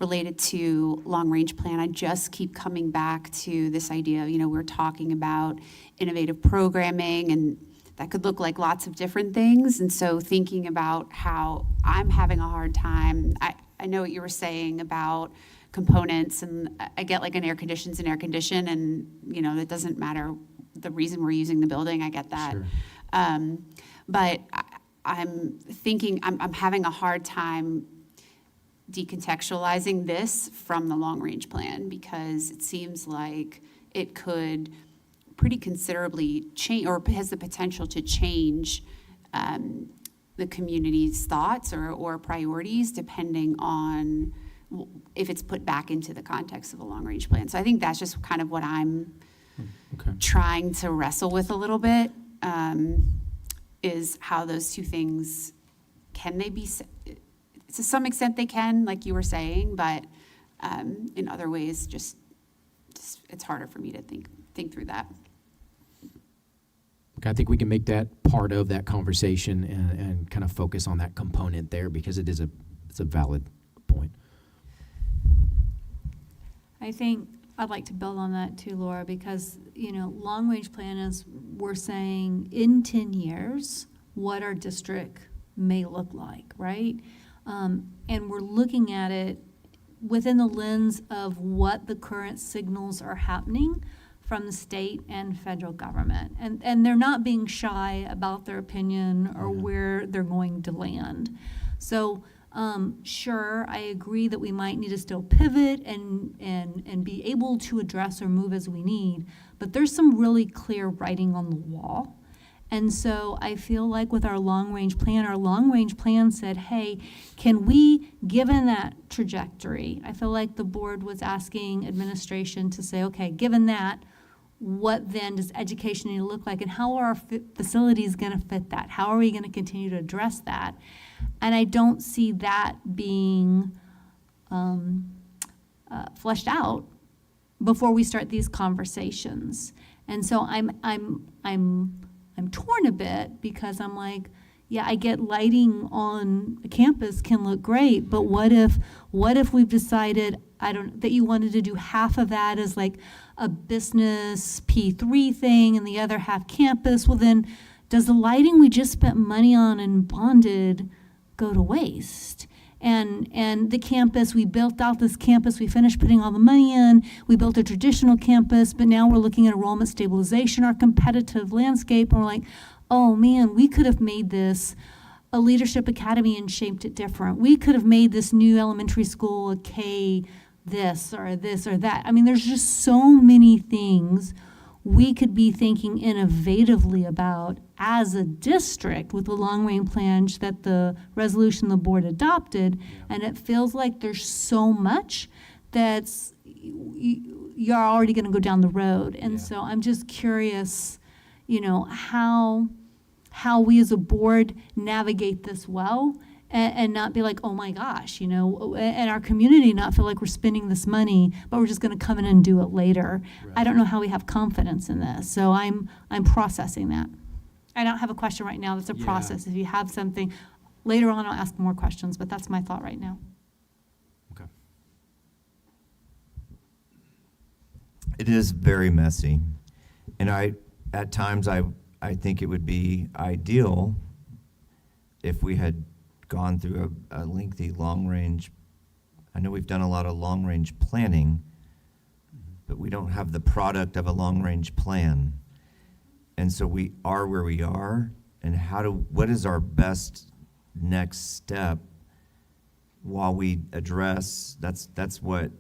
related to long-range plan, I just keep coming back to this idea, we're talking about innovative programming, and that could look like lots of different things. And so thinking about how I'm having a hard time, I know what you were saying about components, and I get like an air condition's an air condition, and that doesn't matter the reason we're using the building. I get that. Sure. But I'm thinking I'm having a hard time decontextualizing this from the long-range plan, because it seems like it could pretty considerably change, or has the potential to change the community's thoughts or priorities depending on if it's put back into the context of a long-range plan. So I think that's just kind of what I'm trying to wrestle with a little bit, is how those two things, can they be, to some extent they can, like you were saying, but in other ways, just it's harder for me to think through that. Okay, I think we can make that part of that conversation and kind of focus on that component there, because it's a valid point. I think I'd like to build on that too, Laura, because, long-range plan is, we're saying in 10 years, what our district may look like, right? And we're looking at it within the lens of what the current signals are happening from the state and federal government. And they're not being shy about their opinion or where they're going to land. So sure, I agree that we might need to still pivot and be able to address or move as we need, but there's some really clear writing on the wall. And so I feel like with our long-range plan said, hey, can we, given that trajectory, I feel like the board was asking administration to say, okay, given that, what then does education need to look like, and how are our facilities going to fit that? How are we going to continue to address that? And I don't see that being fleshed out before we start these conversations. And so I'm torn a bit, because I'm like, yeah, I get lighting on a campus can look great, but what if we've decided that you wanted to do half of that as like a business P3 thing and the other half campus? Well, then does the lighting we just spent money on and bonded go to waste? And the campus, we built out this campus, we finished putting all the money in, we built a traditional campus, but now we're looking at enrollment stabilization, our competitive landscape, and we're like, oh man, we could have made this a leadership academy and shaped it different. We could have made this new elementary school a K this or that. I mean, there's just so many things we could be thinking innovatively about as a district with the long-range plan that the resolution the board adopted, and it feels like there's so much that's you're already going to go down the road. And so I'm just curious, how we as a board navigate this well, and not be like, oh my gosh, and our community not feel like we're spending this money, but we're just going to come in and do it later. Right. I don't know how we have confidence in this. So I'm processing that. I don't have a question right now. That's a process. If you have something, later on I'll ask more questions, but that's my thought right now. Okay. It is very messy. And at times, I think it would be ideal if we had gone through a lengthy long-range. I know we've done a lot of long-range planning, but we don't have the product of a long-range plan. And so we are where we are, and what is our best next step while we address, that's what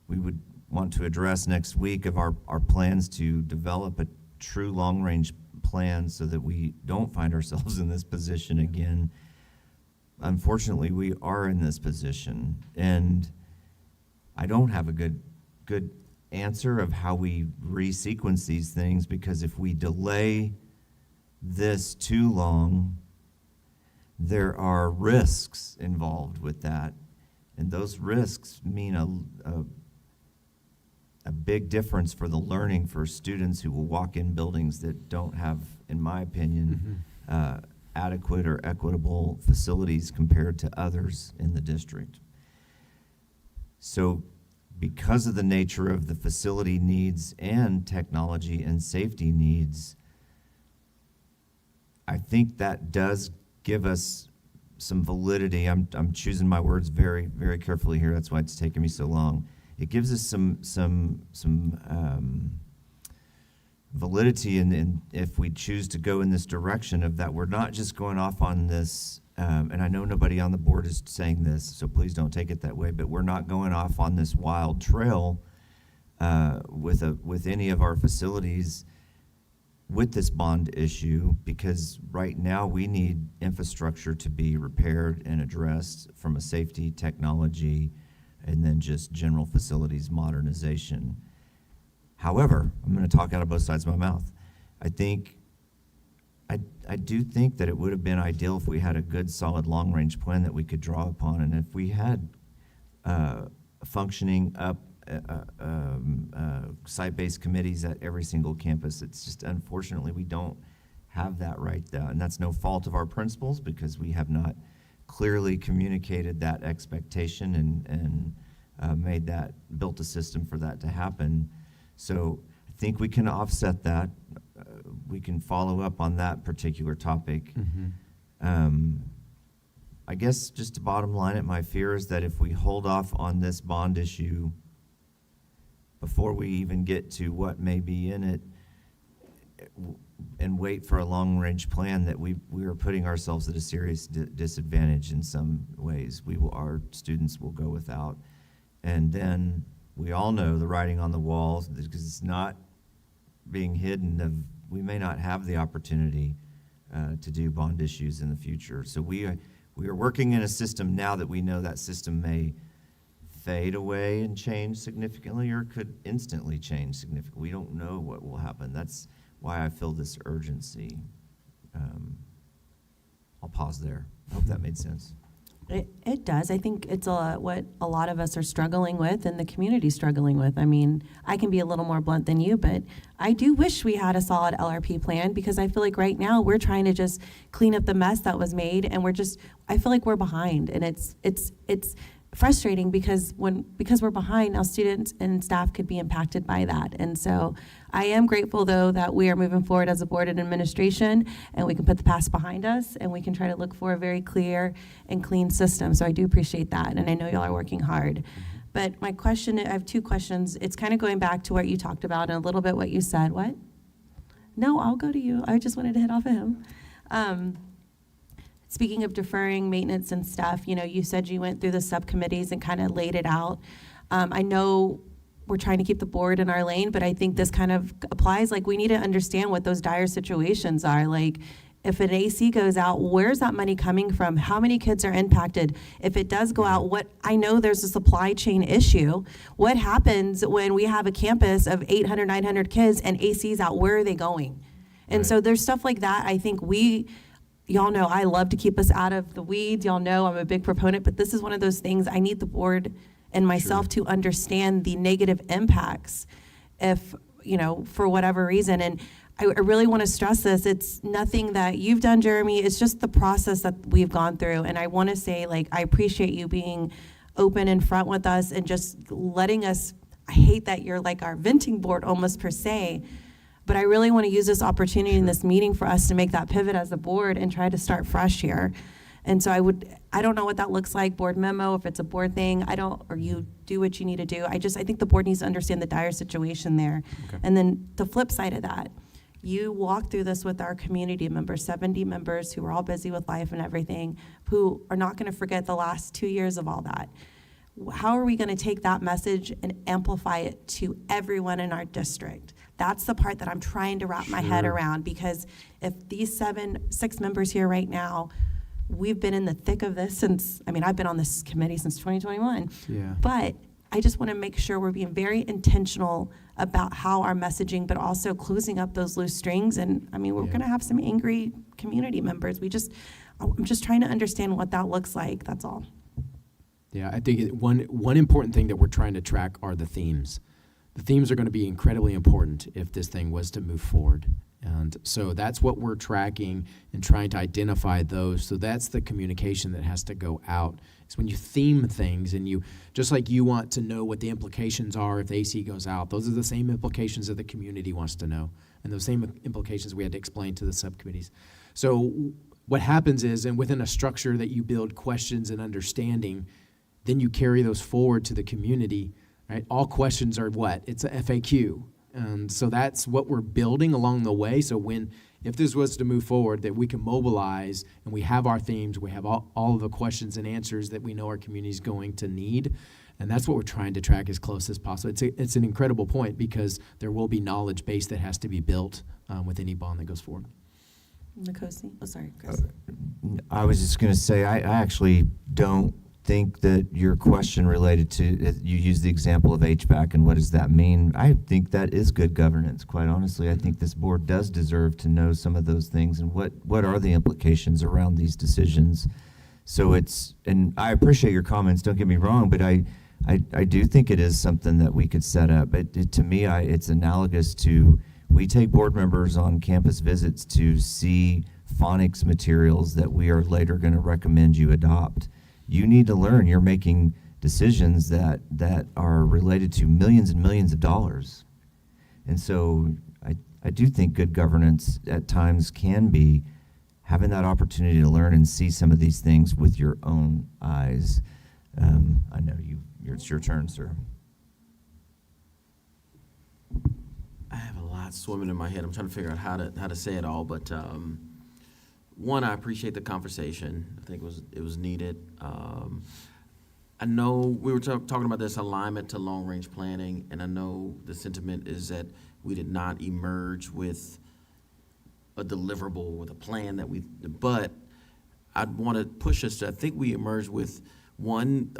we would want to address next week of our plans to develop a true long-range plan so that we don't find ourselves in this position again. Unfortunately, we are in this position, and I don't have a good answer of how we resequence these things, because if we delay this too long, there are risks involved with that, and those risks mean a big difference for the learning for students who will walk in buildings that don't have, in my opinion, adequate or equitable facilities compared to others in the district. So because of the nature of the facility needs and technology and safety needs, I think that does give us some validity. I'm choosing my words very, very carefully here. That's why it's taken me so long. It gives us some validity in if we choose to go in this direction of that we're not just going off on this, and I know nobody on the board is saying this, so please don't take it that way, but we're not going off on this wild trail with any of our facilities with this bond issue, because right now we need infrastructure to be repaired and addressed from a safety, technology, and then just general facilities modernization. However, I'm going to talk out of both sides of my mouth. I do think that it would have been ideal if we had a good, solid, long-range plan that we could draw upon, and if we had functioning up site-based committees at every single campus. It's just, unfortunately, we don't have that right now, and that's no fault of our principals, because we have not clearly communicated that expectation and built a system for that to happen. So I think we can offset that. We can follow up on that particular topic. I guess just to bottom line it, my fear is that if we hold off on this bond issue before we even get to what may be in it and wait for a long-range plan, that we are putting ourselves at a serious disadvantage in some ways. Our students will go without. And then we all know the writing on the wall, because it's not being hidden, we may not have the opportunity to do bond issues in the future. So we are working in a system now that we know that system may fade away and change significantly, or could instantly change significantly. We don't know what will happen. That's why I feel this urgency. I'll pause there. I hope that made sense. It does. I think it's what a lot of us are struggling with and the community struggling with. I mean, I can be a little more blunt than you, but I do wish we had a solid LRP plan, because I feel like right now we're trying to just clean up the mess that was made, and I feel like we're behind, and it's frustrating because we're behind, now students and staff could be impacted by that. And so I am grateful, though, that we are moving forward as a board and administration, and we can put the past behind us, and we can try to look for a very clear and clean system. So I do appreciate that, and I know y'all are working hard. But my question, I have two questions. It's kind of going back to what you talked about and a little bit what you said. What? No, I'll go to you. I just wanted to hit off of him. Speaking of deferring maintenance and stuff, you said you went through the subcommittees and kind of laid it out. I know we're trying to keep the board in our lane, but I think this kind of applies. Like, we need to understand what those dire situations are. Like, if an AC goes out, where's that money coming from? How many kids are impacted? If it does go out, I know there's a supply chain issue. What happens when we have a campus of 800, 900 kids and AC's out? Where are they going? And so there's stuff like that. I think y'all know I love to keep us out of the weeds. Y'all know I'm a big proponent, but this is one of those things I need the board and myself to understand the negative impacts if, for whatever reason. And I really want to stress this. It's nothing that you've done, Jeremy. It's just the process that we've gone through. And I want to say, I appreciate you being open and front with us and just letting us, I hate that you're like our venting board almost per se, But I really want to use this opportunity in this meeting for us to make that pivot as a board and try to start fresh here. And so I don't know what that looks like, board memo, if it's a board thing, or you do what you need to do. I think the board needs to understand the dire situation there. Okay. And then the flip side of that, you walk through this with our community members, 70 members who are all busy with life and everything, who are not going to forget the last 2 years of all that. How are we going to take that message and amplify it to everyone in our district? That's the part that I'm trying to wrap my head around, because if these 6 members here right now, we've been in the thick of this since, I've been on this committee since 2021. Yeah. But I just want to make sure we're being very intentional about how our messaging, but also closing up those loose strings. And we're going to have some angry community members. I'm just trying to understand what that looks like. That's all. Yeah, I think one important thing that we're trying to track are the themes. The themes are going to be incredibly important if this thing was to move forward. And so that's what we're tracking and trying to identify those. So that's the communication that has to go out. It's when you theme things, and you, just like you want to know what the implications are if the AC goes out, those are the same implications that the community wants to know, and those same implications we had to explain to the subcommittees. So what happens is, and within a structure that you build questions and understanding, then you carry those forward to the community, right? All questions are what? It's a FAQ. And so that's what we're building along the way. So if this was to move forward, that we can mobilize and we have our themes, we have all of the questions and answers that we know our community is going to need. And that's what we're trying to track as close as possible. It's an incredible point, because there will be knowledge base that has to be built with any bond that goes forward. Nkosi? Oh, sorry, Chris. I was just going to say, I actually don't think that your question related to, you use the example of HVAC and what does that mean? I think that is good governance, quite honestly. I think this board does deserve to know some of those things and what are the implications around these decisions. So and I appreciate your comments, don't get me wrong, but I do think it is something that we could set up. To me, it's analogous to, we take board members on campus visits to see phonics materials that we are later going to recommend you adopt. You need to learn. You're making decisions that are related to millions and millions of dollars. And so I do think good governance at times can be having that opportunity to learn and see some of these things with your own eyes. I know it's your turn, sir. I have a lot swimming in my head. I'm trying to figure out how to say it all, but one, I appreciate the conversation. I think it was needed. I know we were talking about this alignment to long-range planning, and I know the sentiment is that we did not emerge with a deliverable, with a plan but I'd want to push us to, I think we emerged with one,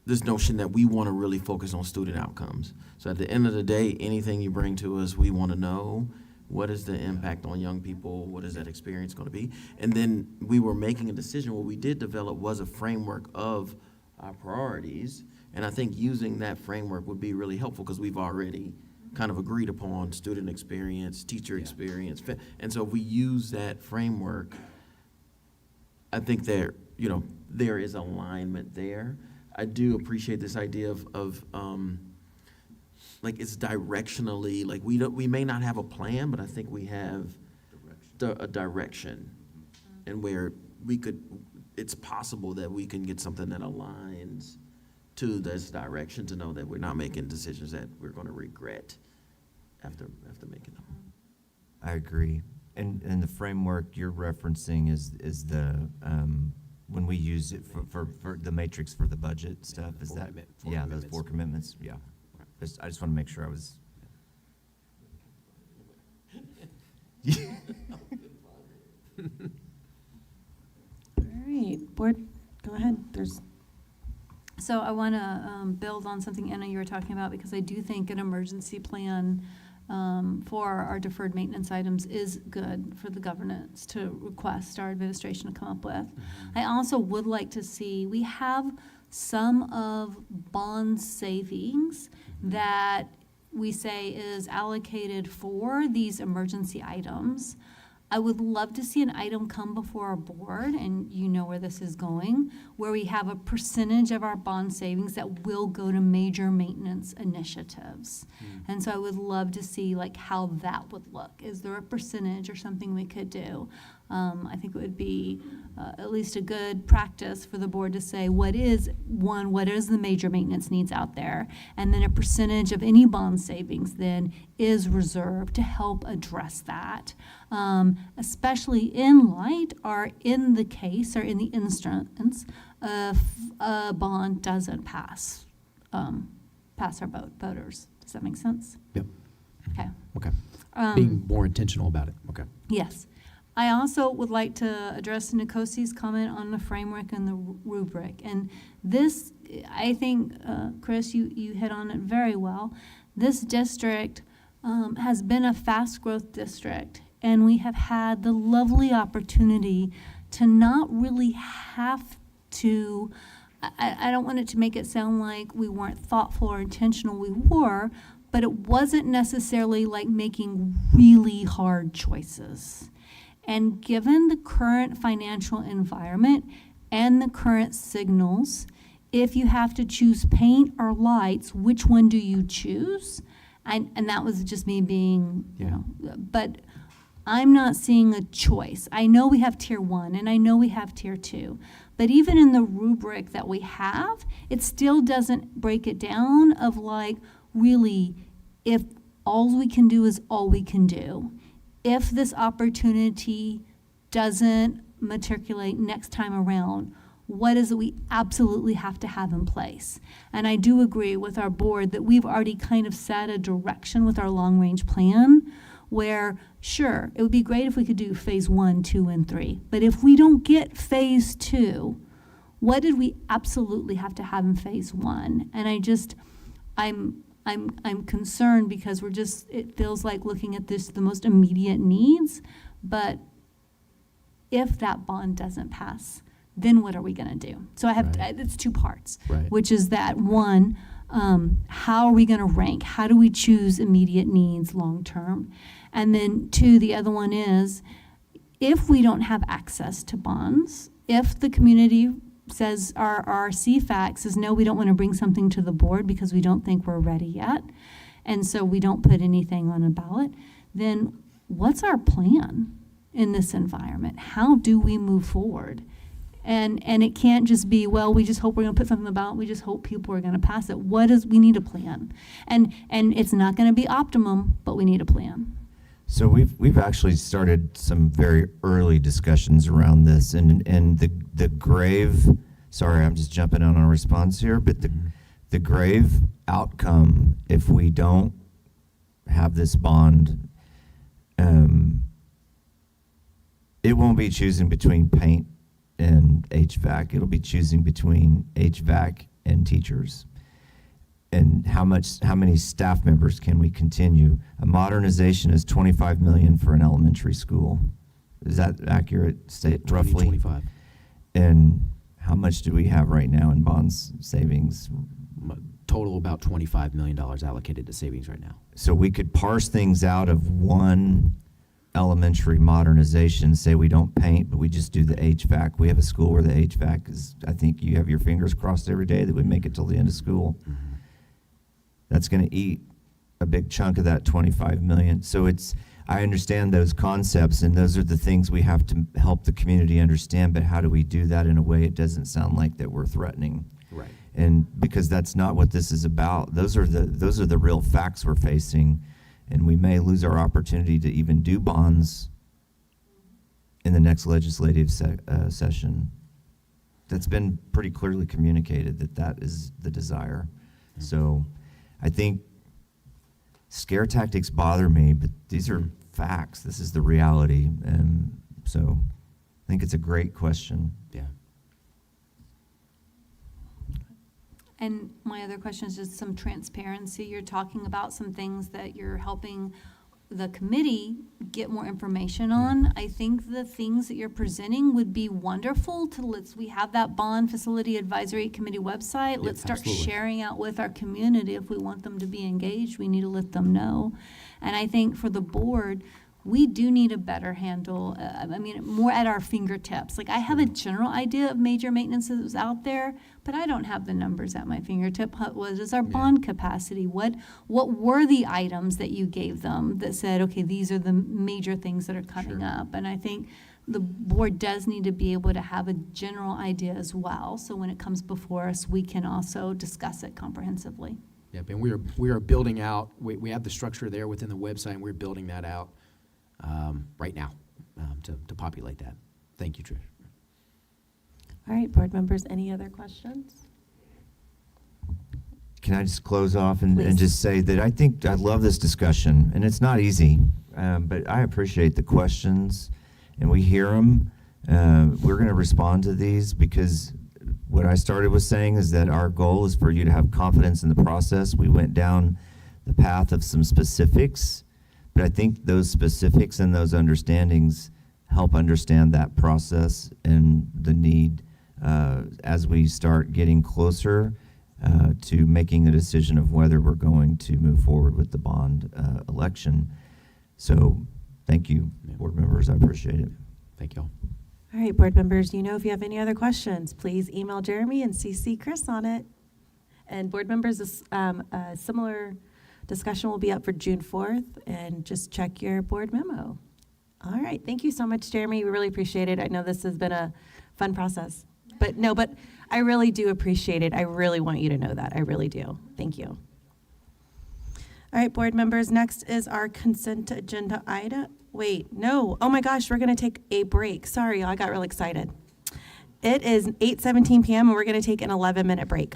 this notion that we want to really focus on student outcomes. So at the end of the day, anything you bring to us, we want to know, what is the impact on young people? What is that experience going to be? And then we were making a decision. What we did develop was a framework of our priorities. And I think using that framework would be really helpful, because we've already kind of agreed upon student experience, teacher experience. And so if we use that framework, I think there is alignment there. I do appreciate this idea of it's directionally, we may not have a plan, but I think we have a direction, and where it's possible that we can get something that aligns to this direction, to know that we're not making decisions that we're going to regret after making them. I agree. And the framework you're referencing is the, when we use it for the matrix for the budget stuff, is that, those 4 commitments, yeah. I just want to make sure I was. All right, board, go ahead. So I want to build on something, Anna, you were talking about, because I do think an emergency plan for our deferred maintenance items is good for the governance to request our administration to come up with. I also would like to see, we have some of bond savings that we say is allocated for these emergency items. I would love to see an item come before our board, and you know where this is going, where we have a percentage of our bond savings that will go to major maintenance initiatives. And so I would love to see like how that would look. Is there a percentage or something we could do? I think it would be at least a good practice for the board to say what is the major maintenance needs out there, and then a percentage of any bond savings then is reserved to help address that, especially in light or in the case or in the instance if a bond doesn't pass our voters. Does that make sense? Yep. Okay. Okay. Being more intentional about it. Okay. Yes. I also would like to address Nikosi's comment on the framework and the rubric. And this, I think, Chris, you hit on it very well. This district has been a fast growth district, and we have had the lovely opportunity to not really have to, I don't want it to make it sound like we weren't thoughtful or intentional, we were, but it wasn't necessarily like making really hard choices. And given the current financial environment and the current signals, if you have to choose paint or lights, which one do you choose? And that was just me being, but I'm not seeing a choice. I know we have tier 1 and I know we have tier 2, but even in the rubric that we have, it still doesn't break it down of like, really, if all we can do is all we can do. If this opportunity doesn't matriculate next time around, what is it we absolutely have to have in place? And I do agree with our board that we've already kind of set a direction with our long-range plan where, sure, it would be great if we could do phase 1, 2, and 3. But if we don't get phase 2, what did we absolutely have to have in phase 1? And I'm concerned because it feels like looking at the most immediate needs, but if that bond doesn't pass, then what are we going to do? So it's 2 parts, which is that one, how are we going to rank? How do we choose immediate needs long term? And then 2, the other one is, if we don't have access to bonds, if the community says our CFAC says, no, we don't want to bring something to the board because we don't think we're ready yet, and so we don't put anything on a ballot, then what's our plan in this environment? How do we move forward? And it can't just be, well, we just hope we're going to put something on the ballot. We just hope people are going to pass it. We need a plan. And it's not going to be optimum, but we need a plan. So we've actually started some very early discussions around this, and the grave. Sorry, I'm just jumping on our response here, but the grave outcome if we don't have this bond, it won't be choosing between paint and HVAC. It'll be choosing between HVAC and teachers. And how many staff members can we continue? A modernization is $25 million for an elementary school. Is that accurate? Say roughly 25. And how much do we have right now in bonds savings? Total about $25 million allocated to savings right now. So we could parse things out of one elementary modernization, say we don't paint, but we just do the HVAC. We have a school where the HVAC is, I think you have your fingers crossed every day that we make it till the end of school. That's going to eat a big chunk of that $25 million. So I understand those concepts, and those are the things we have to help the community understand, but how do we do that in a way it doesn't sound like that we're threatening? Right. And because that's not what this is about. Those are the real facts we're facing, and we may lose our opportunity to even do bonds in the next legislative session. That's been pretty clearly communicated that is the desire. So I think scare tactics bother me, but these are facts. This is the reality. And so I think it's a great question. Yeah. And my other question is just some transparency. You're talking about some things that you're helping the committee get more information on. I think the things that you're presenting would be wonderful we have that Bond Facility Advisory Committee website. Let's start sharing out with our community. If we want them to be engaged, we need to let them know. And I think for the board, we do need a better handle, more at our fingertips. Like, I have a general idea of major maintenance that was out there, but I don't have the numbers at my fingertip. What is our bond capacity? What were the items that you gave them that said, okay, these are the major things that are coming up? And I think the board does need to be able to have a general idea as well, so when it comes before us, we can also discuss it comprehensively. Yep, and we are building out, we have the structure there within the website, and we're building that out right now to populate that. Thank you, Trish. All right, board members, any other questions? Can I just close off and just say that I love this discussion, and it's not easy, but I appreciate the questions, and we hear them. We're going to respond to these because what I started with saying is that our goal is for you to have confidence in the process. We went down the path of some specifics, but I think those specifics and those understandings help understand that process and the need as we start getting closer to making a decision of whether we're going to move forward with the bond election. So thank you, board members. I appreciate it. Thank you all. All right, board members, if you have any other questions, please email Jeremy and CC Chris on it. And board members, a similar discussion will be up for June 4th, and just check your board memo. All right, thank you so much, Jeremy. We really appreciate it. I know this has been a fun process, but I really do appreciate it. I really want you to know that. I really do. Thank you. All right, board members, next is our consent agenda item. Wait, no. Oh my gosh, we're going to take a break. Sorry, I got real excited. It is 8:17 p.m. and we're going to take an 11-minute break.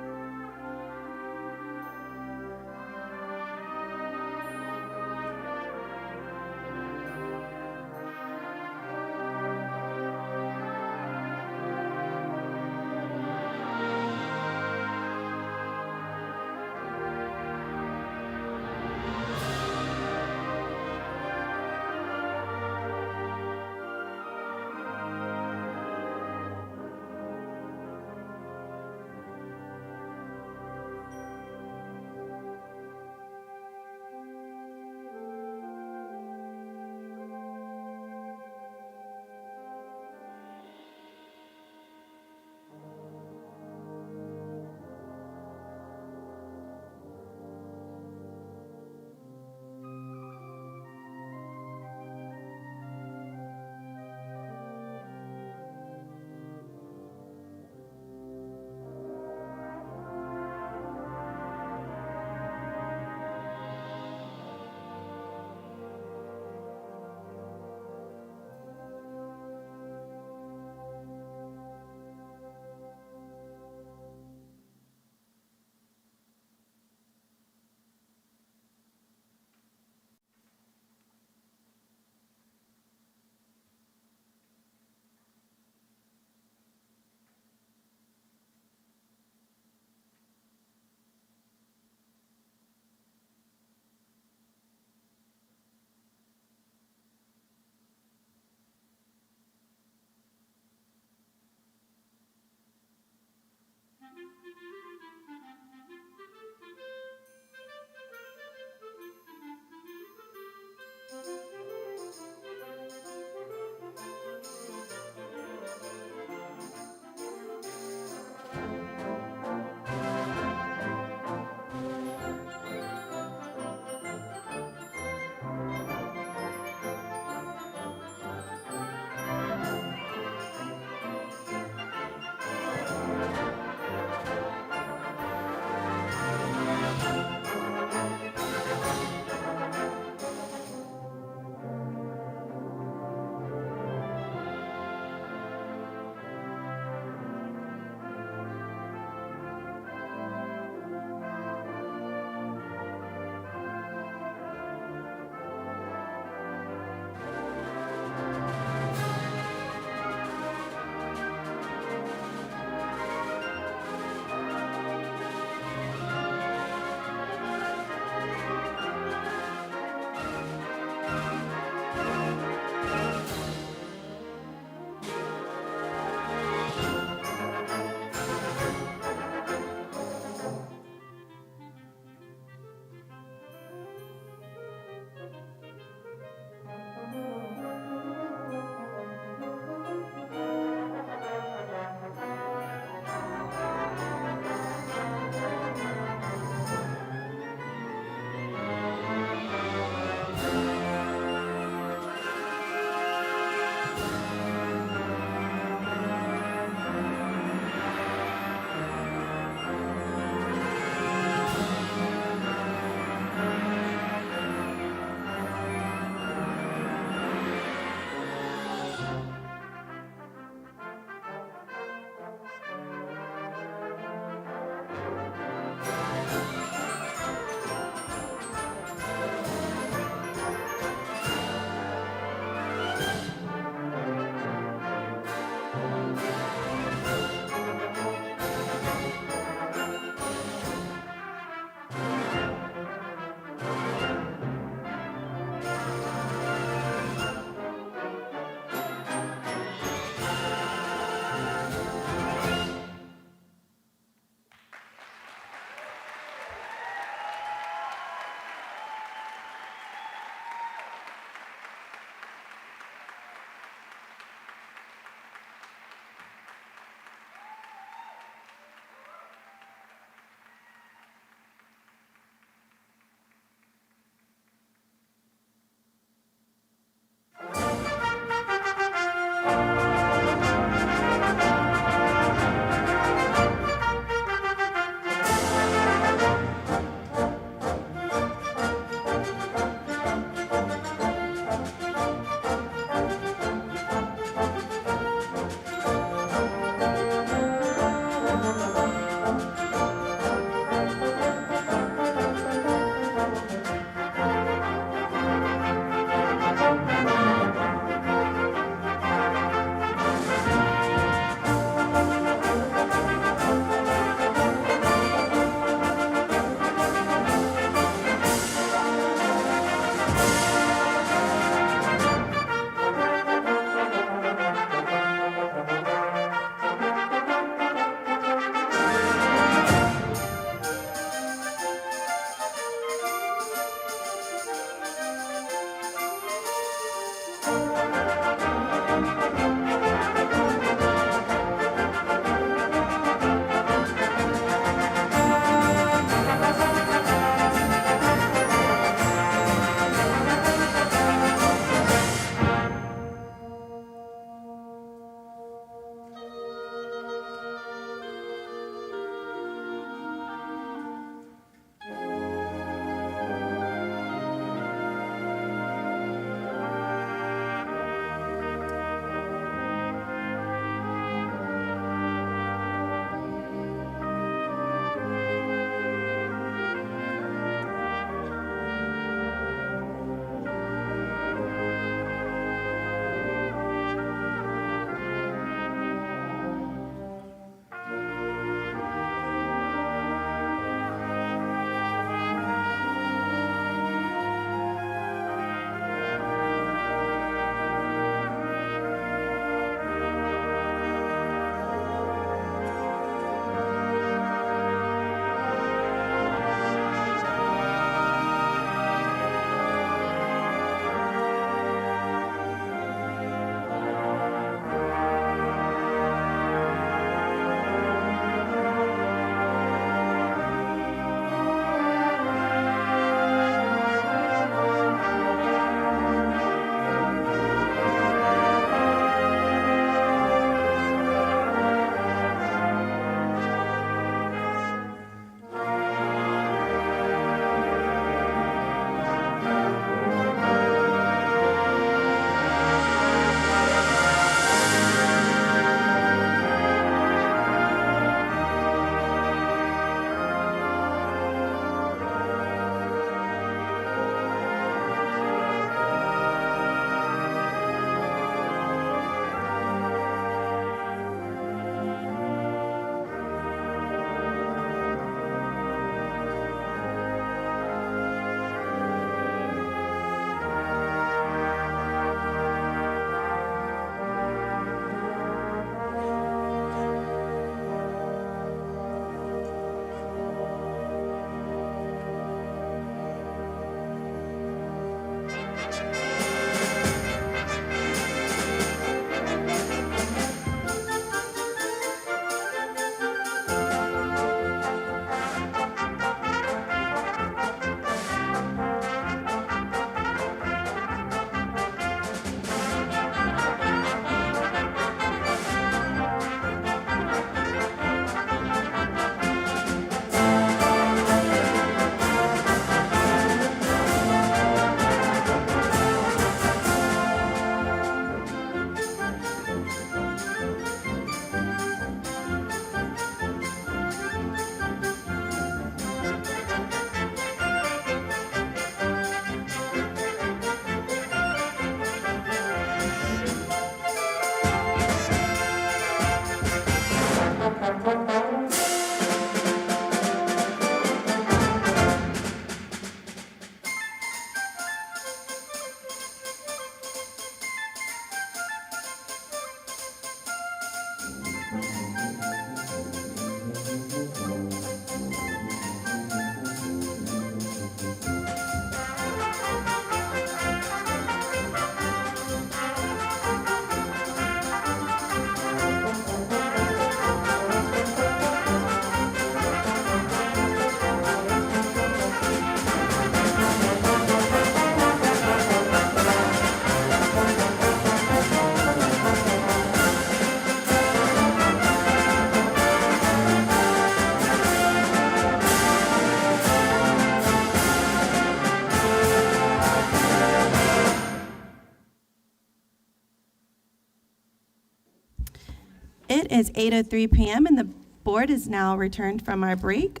It is 8:03 p.m. and the board is now returned from our break.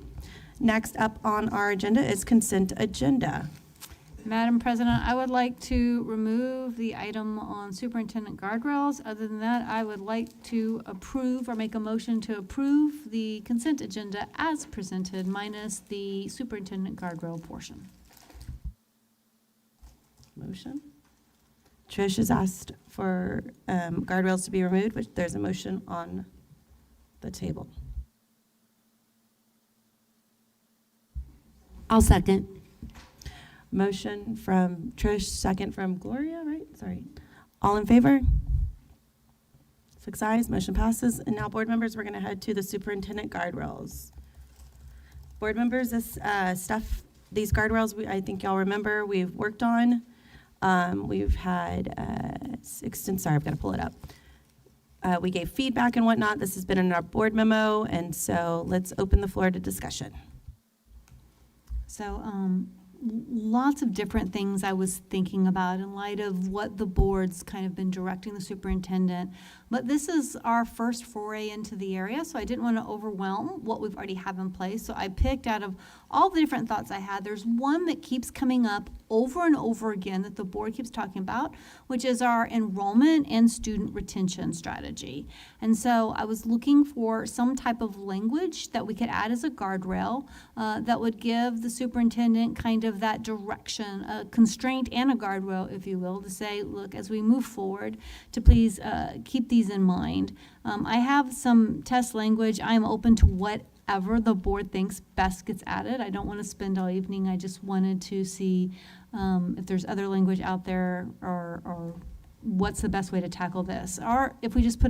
Next up on our agenda is consent agenda. Madam President, I would like to remove the item on superintendent guardrails. Other than that, I would like to approve or make a motion to approve the consent agenda as presented, minus the superintendent guardrail portion. Motion. Trish has asked for guardrails to be removed, which there's a motion on the table. I'll second. Motion from Trish, second from Gloria, right? Sorry. All in favor? 6 ayes, motion passes. And now, board members, we're going to head to the superintendent guardrails. Board members, this stuff, these guardrails, I think y'all remember, we've worked on. We've had sorry, I've got to pull it up. We gave feedback and whatnot. This has been in our board memo, and so let's open the floor to discussion. So, lots of different things I was thinking about in light of what the board's kind of been directing the superintendent. But this is our first foray into the area, so I didn't want to overwhelm what we've already have in place. So I picked out of all the different thoughts I had, there's one that keeps coming up over and over again that the board keeps talking about, which is our enrollment and student retention strategy. And so I was looking for some type of language that we could add as a guardrail that would give the superintendent kind of that direction, a constraint and a guardrail, if you will, to say, look, as we move forward, to please keep these in mind. I have some test language. I am open to whatever the board thinks best gets added. I don't want to spend all evening. I just wanted to see if there's other language out there or what's the best way to tackle this. Or if we just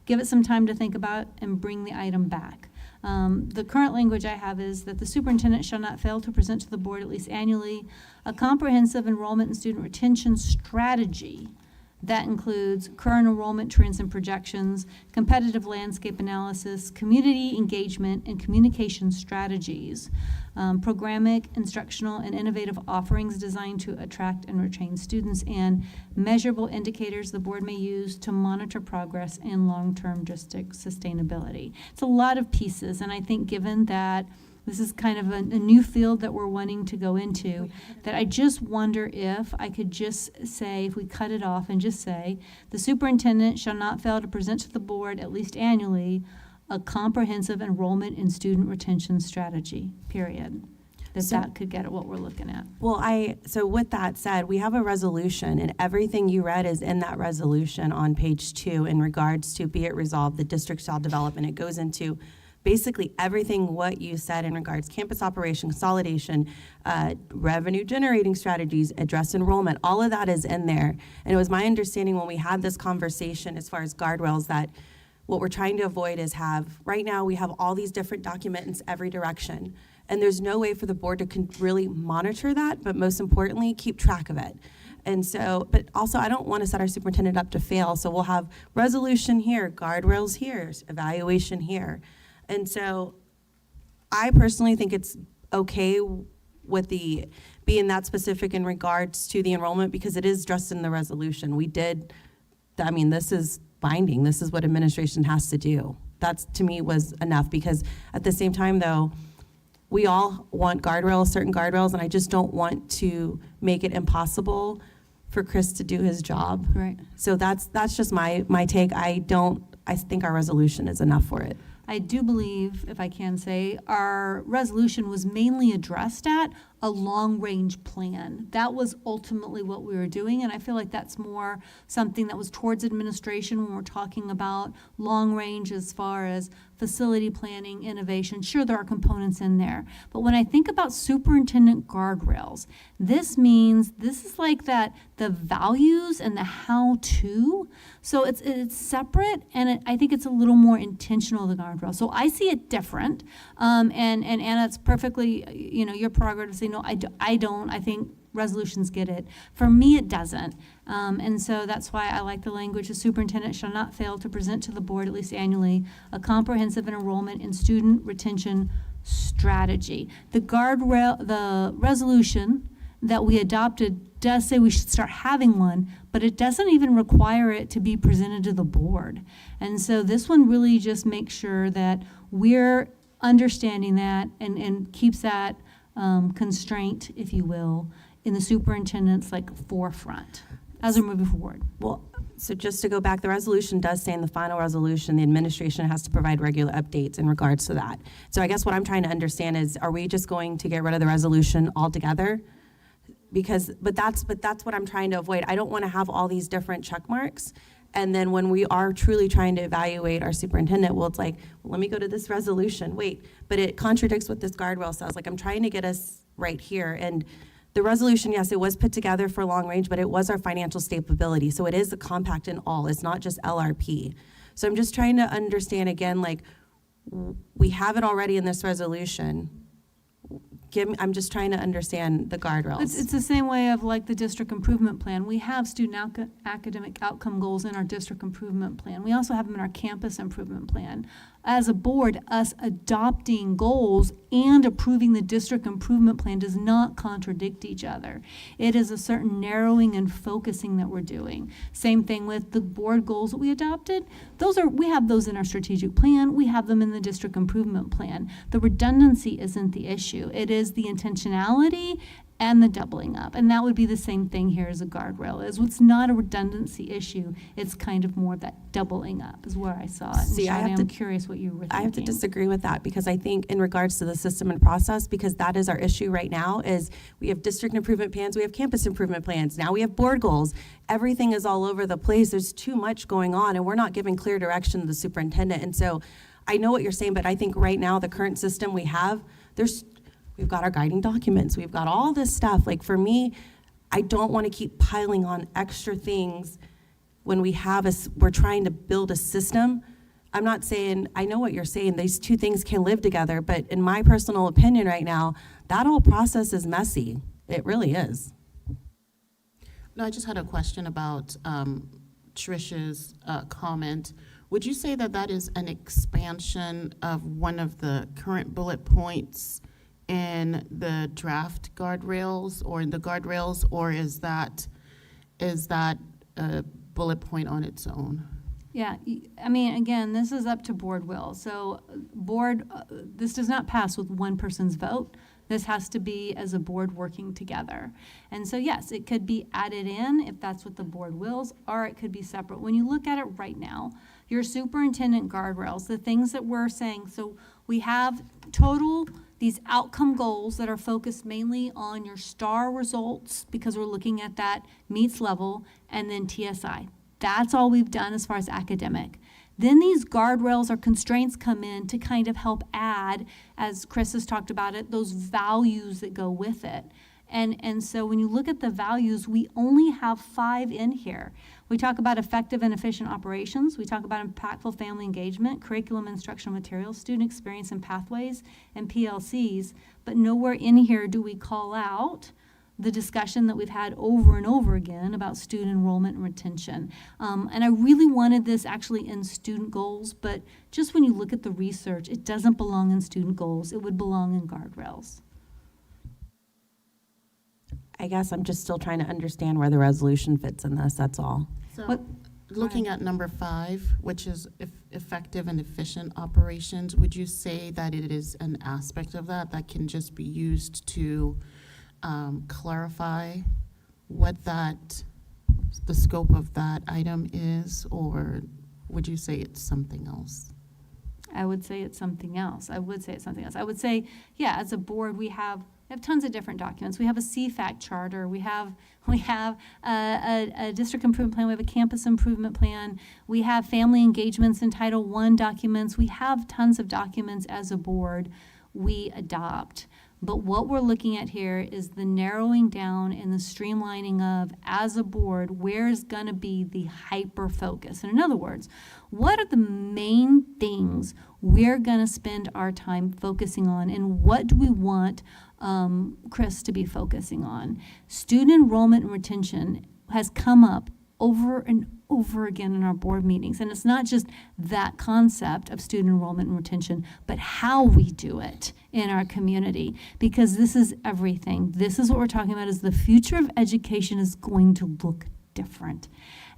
give it some time to think about and bring the item back. The current language I have is that the superintendent shall not fail to present to the board at least annually a comprehensive enrollment and student retention strategy that includes current enrollment trends and projections, competitive landscape analysis, community engagement, and communication strategies, programmatic, instructional, and innovative offerings designed to attract and retain students, and measurable indicators the board may use to monitor progress and long-term district sustainability. It's a lot of pieces, and I think given that this is kind of a new field that we're wanting to go into, that I just wonder if I could just say, if we cut it off and just say, the superintendent shall not fail to present to the board at least annually a comprehensive enrollment and student retention strategy, period. That could get at what we're looking at. Well, so with that said, we have a resolution, and everything you read is in that resolution on page 2 in regards to be it resolved, the district shall develop, and it goes into basically everything what you said in regards campus operation, consolidation, revenue generating strategies, address enrollment, all of that is in there. And it was my understanding when we had this conversation as far as guardrails that what we're trying to avoid is right now we have all these different documents every direction. And there's no way for the board to really monitor that, but most importantly, keep track of it. And so, but also I don't want to set our superintendent up to fail. So we'll have resolution here, guardrails here, evaluation here. And so I personally think it's okay with being that specific in regards to the enrollment because it is addressed in the resolution. This is binding. This is what administration has to do. That to me was enough because at the same time though, we all want certain guardrails, and I just don't want to make it impossible for Chris to do his job. Right. So that's just my take. I think our resolution is enough for it. I do believe, if I can say, our resolution was mainly addressed at a long-range plan. That was ultimately what we were doing, and I feel like that's more something that was towards administration when we're talking about long-range as far as facility planning, innovation. Sure, there are components in there, but when I think about superintendent guardrails, this is like that, the values and the how-to. So it's separate, and I think it's a little more intentional, the guardrail. So I see it different, and Anna, it's perfectly, your prerogative to say, no, I don't. I think resolutions get it. For me, it doesn't. And so that's why I like the language, the superintendent shall not fail to present to the board at least annually a comprehensive enrollment and student retention strategy. The resolution that we adopted does say we should start having one, but it doesn't even require it to be presented to the board. And so this one really just makes sure that we're understanding that and keeps that constraint, if you will, in the superintendent's forefront as we're moving forward. Well, so just to go back, the resolution does say in the final resolution, the administration has to provide regular updates in regards to that. So I guess what I'm trying to understand is, are we just going to get rid of the resolution altogether? But that's what I'm trying to avoid. I don't want to have all these different check marks. And then when we are truly trying to evaluate our superintendent, well, it's like, well, let me go to this resolution. Wait, but it contradicts what this guardrail says. I'm trying to get us right here. And the resolution, yes, it was put together for long range, but it was our financial stability. So it is a compact in all. It's not just LRP. So I'm just trying to understand again, we have it already in this resolution. I'm just trying to understand the guardrails. It's the same way of the district improvement plan. We have student academic outcome goals in our district improvement plan. We also have them in our campus improvement plan. As a board, us adopting goals and approving the district improvement plan does not contradict each other. It is a certain narrowing and focusing that we're doing. Same thing with the board goals that we adopted. We have those in our strategic plan. We have them in the district improvement plan. The redundancy isn't the issue. It is the intentionality and the doubling up. And that would be the same thing here as a guardrail. It's not a redundancy issue. It's kind of more of that doubling up is where I saw it. See, I'm curious what you were thinking. I have to disagree with that, because I think in regards to the system and process, because that is our issue right now, is we have district improvement plans, we have campus improvement plans, now we have board goals. Everything is all over the place. There's too much going on, and we're not giving clear direction to the superintendent. And so I know what you're saying, but I think right now the current system we have, we've got our guiding documents. We've got all this stuff. For me, I don't want to keep piling on extra things when we're trying to build a system. I'm not saying, I know what you're saying, these two things can live together, but in my personal opinion right now, that whole process is messy. It really is. No, I just had a question about Trish's comment. Would you say that is an expansion of one of the current bullet points in the draft guardrails or in the guardrails, or is that a bullet point on its own? Yeah, again, this is up to board will. So this does not pass with one person's vote. This has to be as a board working together. And so yes, it could be added in if that's what the board wills, or it could be separate. When you look at it right now, your superintendent guardrails, the things that we're saying, so we have these outcome goals that are focused mainly on your STAR results, because we're looking at that meets level, and then TSI. That's all we've done as far as academic. Then these guardrails or constraints come in to kind of help add, as Chris has talked about it, those values that go with it. And so when you look at the values, we only have 5 in here. We talk about effective and efficient operations. We talk about impactful family engagement, curriculum, instructional materials, student experience and pathways, and PLCs. But nowhere in here do we call out the discussion that we've had over and over again about student enrollment and retention. And I really wanted this actually in student goals, but just when you look at the research, it doesn't belong in student goals. It would belong in guardrails. I guess I'm just still trying to understand where the resolution fits in this, that's all. So looking at number 5, which is effective and efficient operations, would you say that it is an aspect of that can just be used to clarify what the scope of that item is, or would you say it's something else? I would say it's something else. I would say, yeah, as a board, we have tons of different documents. We have a CFAC charter. We have a district improvement plan. We have a campus improvement plan. We have family engagements and Title I documents. We have tons of documents as a board we adopt. But what we're looking at here is the narrowing down and the streamlining of, as a board, where's going to be the hyper focus. And in other words, what are the main things we're going to spend our time focusing on, and what do we want Chris to be focusing on? Student enrollment and retention has come up over and over again in our board meetings. And it's not just that concept of student enrollment and retention, but how we do it in our community, because this is everything. This is what we're talking about, is the future of education is going to look different.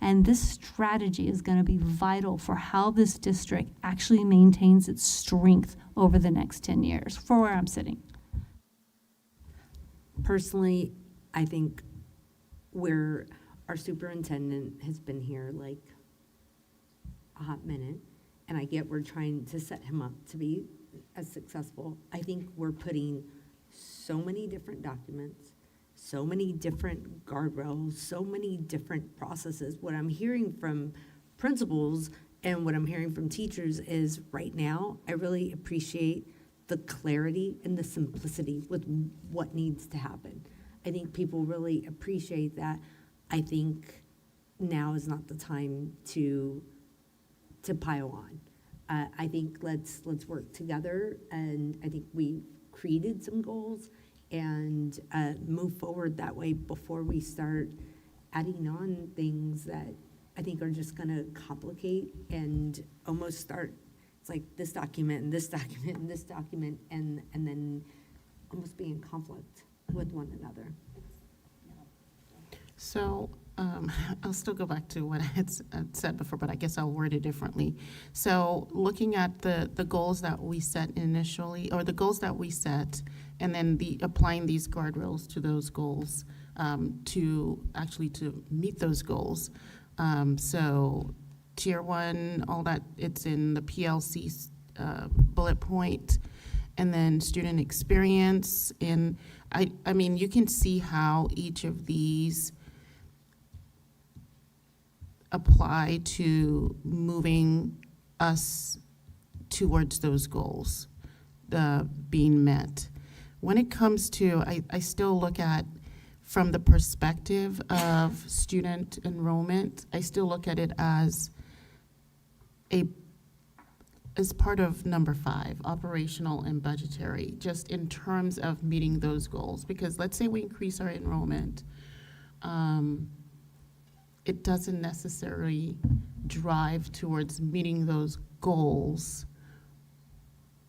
And this strategy is going to be vital for how this district actually maintains its strength over the next 10 years, for where I'm sitting. Personally, I think where our superintendent has been here like a hot minute, and I get we're trying to set him up to be as successful. I think we're putting so many different documents, so many different guardrails, so many different processes. What I'm hearing from principals and what I'm hearing from teachers is right now, I really appreciate the clarity and the simplicity with what needs to happen. I think people really appreciate that. I think now is not the time to pile on. I think let's work together, and I think we've created some goals and move forward that way before we start adding on things that I think are just going to complicate and almost start. It's like this document and this document and this document, and then almost be in conflict with one another. So I'll still go back to what I had said before, but I guess I'll word it differently. So looking at the goals that we set initially, or the goals that we set, and then applying these guardrails to those goals to meet those goals. So Tier 1, all that, it's in the PLC bullet point, and then student experience. And I mean, you can see how each of these apply to moving us towards those goals being met. When it comes to, I still look at, from the perspective of student enrollment, I still look at it as part of number 5, operational and budgetary, just in terms of meeting those goals. Because let's say we increase our enrollment, it doesn't necessarily drive towards meeting those goals,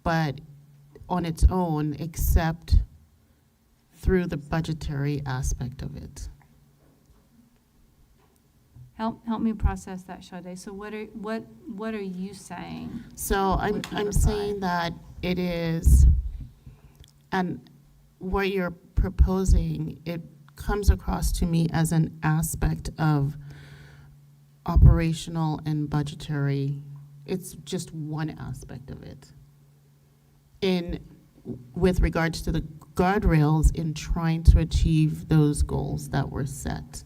but on its own, except through the budgetary aspect of it. Help me process that, Sade. So what are you saying? So I'm saying that it is, and what you're proposing, it comes across to me as an aspect of operational and budgetary. It's just one aspect of it. With regards to the guardrails in trying to achieve those goals that were set.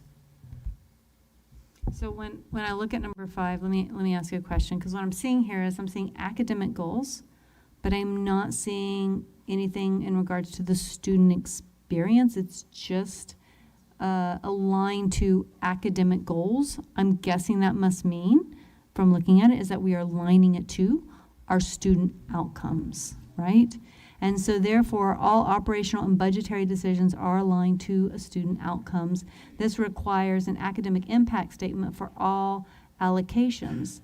So when I look at number 5, let me ask you a question, because what I'm seeing here is I'm seeing academic goals, but I'm not seeing anything in regards to the student experience. It's just aligned to academic goals. I'm guessing that must mean, from looking at it, is that we are aligning it to our student outcomes, right? And so therefore, all operational and budgetary decisions are aligned to student outcomes. This requires an academic impact statement for all allocations.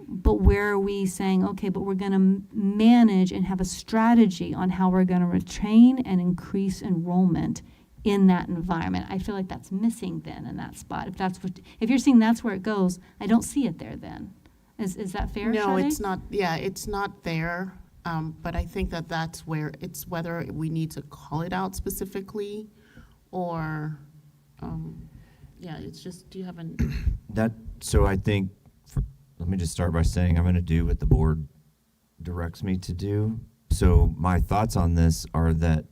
But where are we saying, okay, but we're going to manage and have a strategy on how we're going to retain and increase enrollment in that environment? I feel like that's missing then in that spot. If you're saying that's where it goes, I don't see it there then. Is that fair, No, Sade? it's not. Yeah, it's not there. But I think that's where it's whether we need to call it out specifically or, it's just, do you have So I think, let me just start by saying I'm going to do what the board directs me to do. So my thoughts on this are that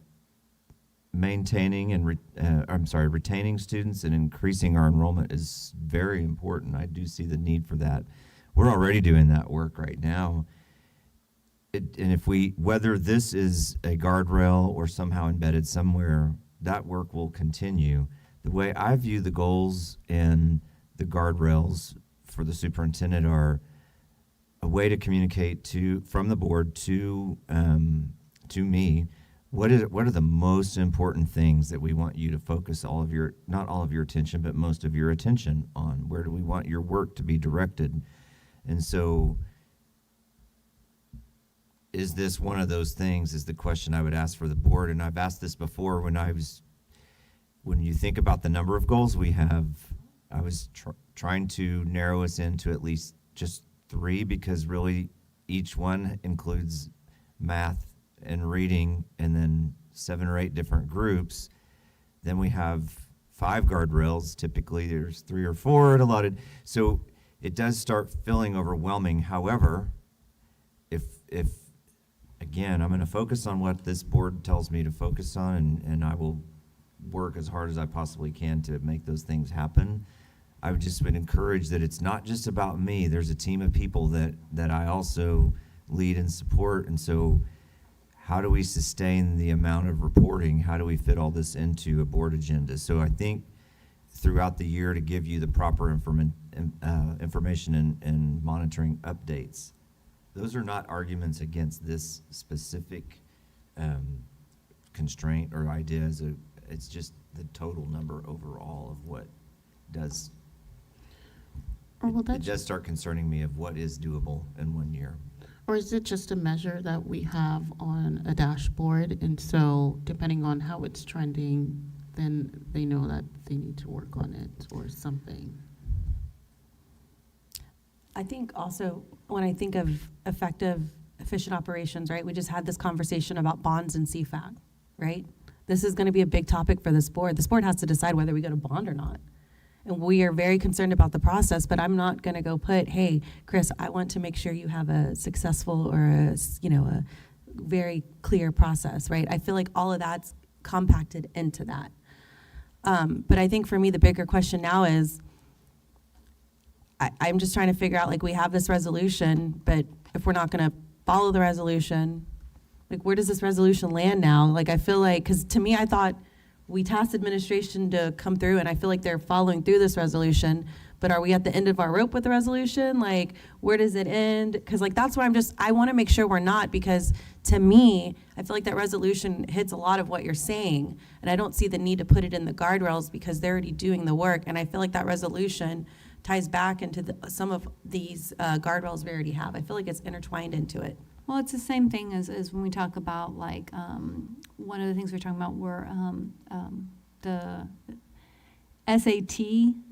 maintaining and retaining students and increasing our enrollment is very important. I do see the need for that. We're already doing that work right now. And if whether this is a guardrail or somehow embedded somewhere, that work will continue. The way I view the goals and the guardrails for the superintendent are a way to communicate from the board to me what are the most important things that we want you to focus not all of your attention, but most of your attention on? Where do we want your work to be directed? And so, is this one of those things, is the question I would ask for the board. And I've asked this before when you think about the number of goals we have, I was trying to narrow us into at least just 3, because really each one includes math and reading, and then 7 or 8 different groups. Then we have 5 guardrails. Typically there's 3 or 4 allotted. So it does start feeling overwhelming. However, if again, I'm going to focus on what this board tells me to focus on, and I will work as hard as I possibly can to make those things happen. I would just encourage that it's not just about me. There's a team of people that I also lead and support. And so how do we sustain the amount of reporting? How do we fit all this into a board agenda? So I think throughout the year, to give you the proper information and monitoring updates. Those are not arguments against this specific constraint or idea. It's just the total number overall of what does. It does start concerning me of what is doable in 1 year. Or is it just a measure that we have on a dashboard, and so depending on how it's trending, then they know that they need to work on it or something? I think also when I think of effective, efficient operations, right? We just had this conversation about bonds and CFAC, right? This is going to be a big topic for this board. This board has to decide whether we go to bond or not. And we are very concerned about the process, but I'm not going to go put, hey, Chris, I want to make sure you have a successful or a very clear process, right? I feel like all of that's compacted into that. But I think for me, the bigger question now is, I'm just trying to figure out, like, we have this resolution, but if we're not going to follow the resolution, like, where does this resolution land now? Like, I feel like, because to me, I thought we tasked administration to come through, and I feel like they're following through this resolution, but are we at the end of our rope with the resolution? Like, where does it end? Because, like, that's why I want to make sure we're not, because to me, I feel like that resolution hits a lot of what you're saying, and I don't see the need to put it in the guardrails because they're already doing the work, and I feel like that resolution ties back into some of these guardrails we already have. I feel like it's intertwined into it. Well, it's the same thing as when we talk about, like, one of the things we're talking about were the SAT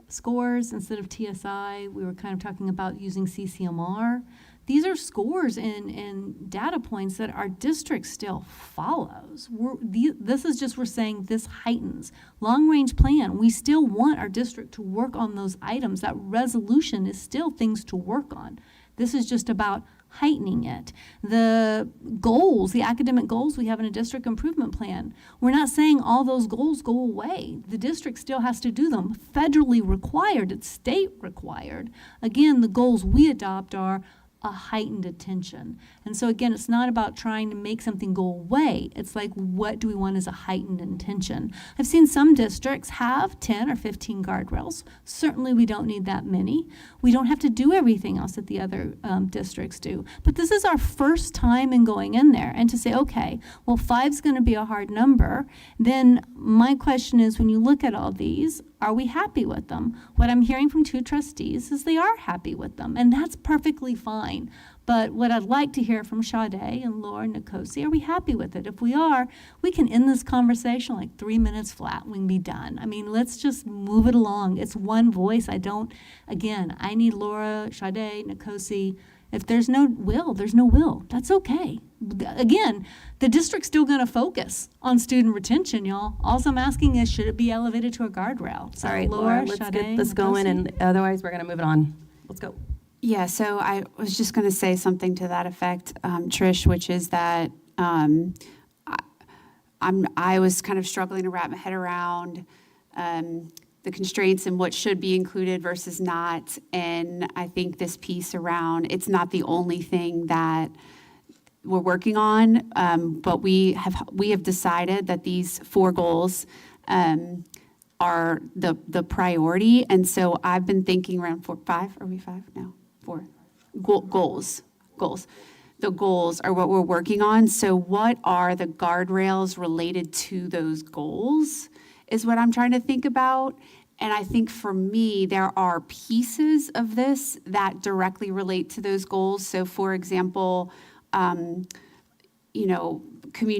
scores instead of TSI. We were kind of talking about using CCMR. These are scores and data points that our district still follows. This is just, we're saying this heightens. Long-range plan, we still want our district to work on those items. That resolution is still things to work on. This is just about heightening it. The goals, the academic goals we have in a district improvement plan, we're not saying all those goals go away. The district still has to do them. Federally required, it's state required. Again, the goals we adopt are a heightened attention. And so again, it's not about trying to make something go away. It's like, what do we want as a heightened intention? I've seen some districts have 10 or 15 guardrails. Certainly we don't need that many. We don't have to do everything else that the other districts do. But this is our first time in going in there, and to say, okay, well, 5's going to be a hard number. Then my question is, when you look at all these, are we happy with them? What I'm hearing from 2 trustees is they are happy with them, and that's perfectly fine. But what I'd like to hear from Sade and Laura and Nkosi, are we happy with it? If we are, we can end this conversation like 3 minutes flat. We can be done. I mean, let's just move it along. It's one voice. I need Laura, Sade, Nkosi. If there's no will, there's no will. That's okay. Again, the district's still going to focus on student retention, y'all. All I'm asking is, should it be elevated to a guardrail? So, all right, Laura, let's Sade, get this going, and otherwise we're going to move it on. Let's go. Yeah, so I was just going to say something to that effect, Trish, which is that I was kind of struggling to wrap my head around the constraints and what should be included versus not. And I think this piece around, it's not the only thing that we're working on, but we have decided that these 4 goals are the priority. And so I've been thinking around 4, 5. Are we 5? No, 4. Goals. the goals are what we're working on. So what are the guardrails related to those goals is what I'm trying to think about. And I think for me, there are pieces of this that directly relate to those goals. So for example, community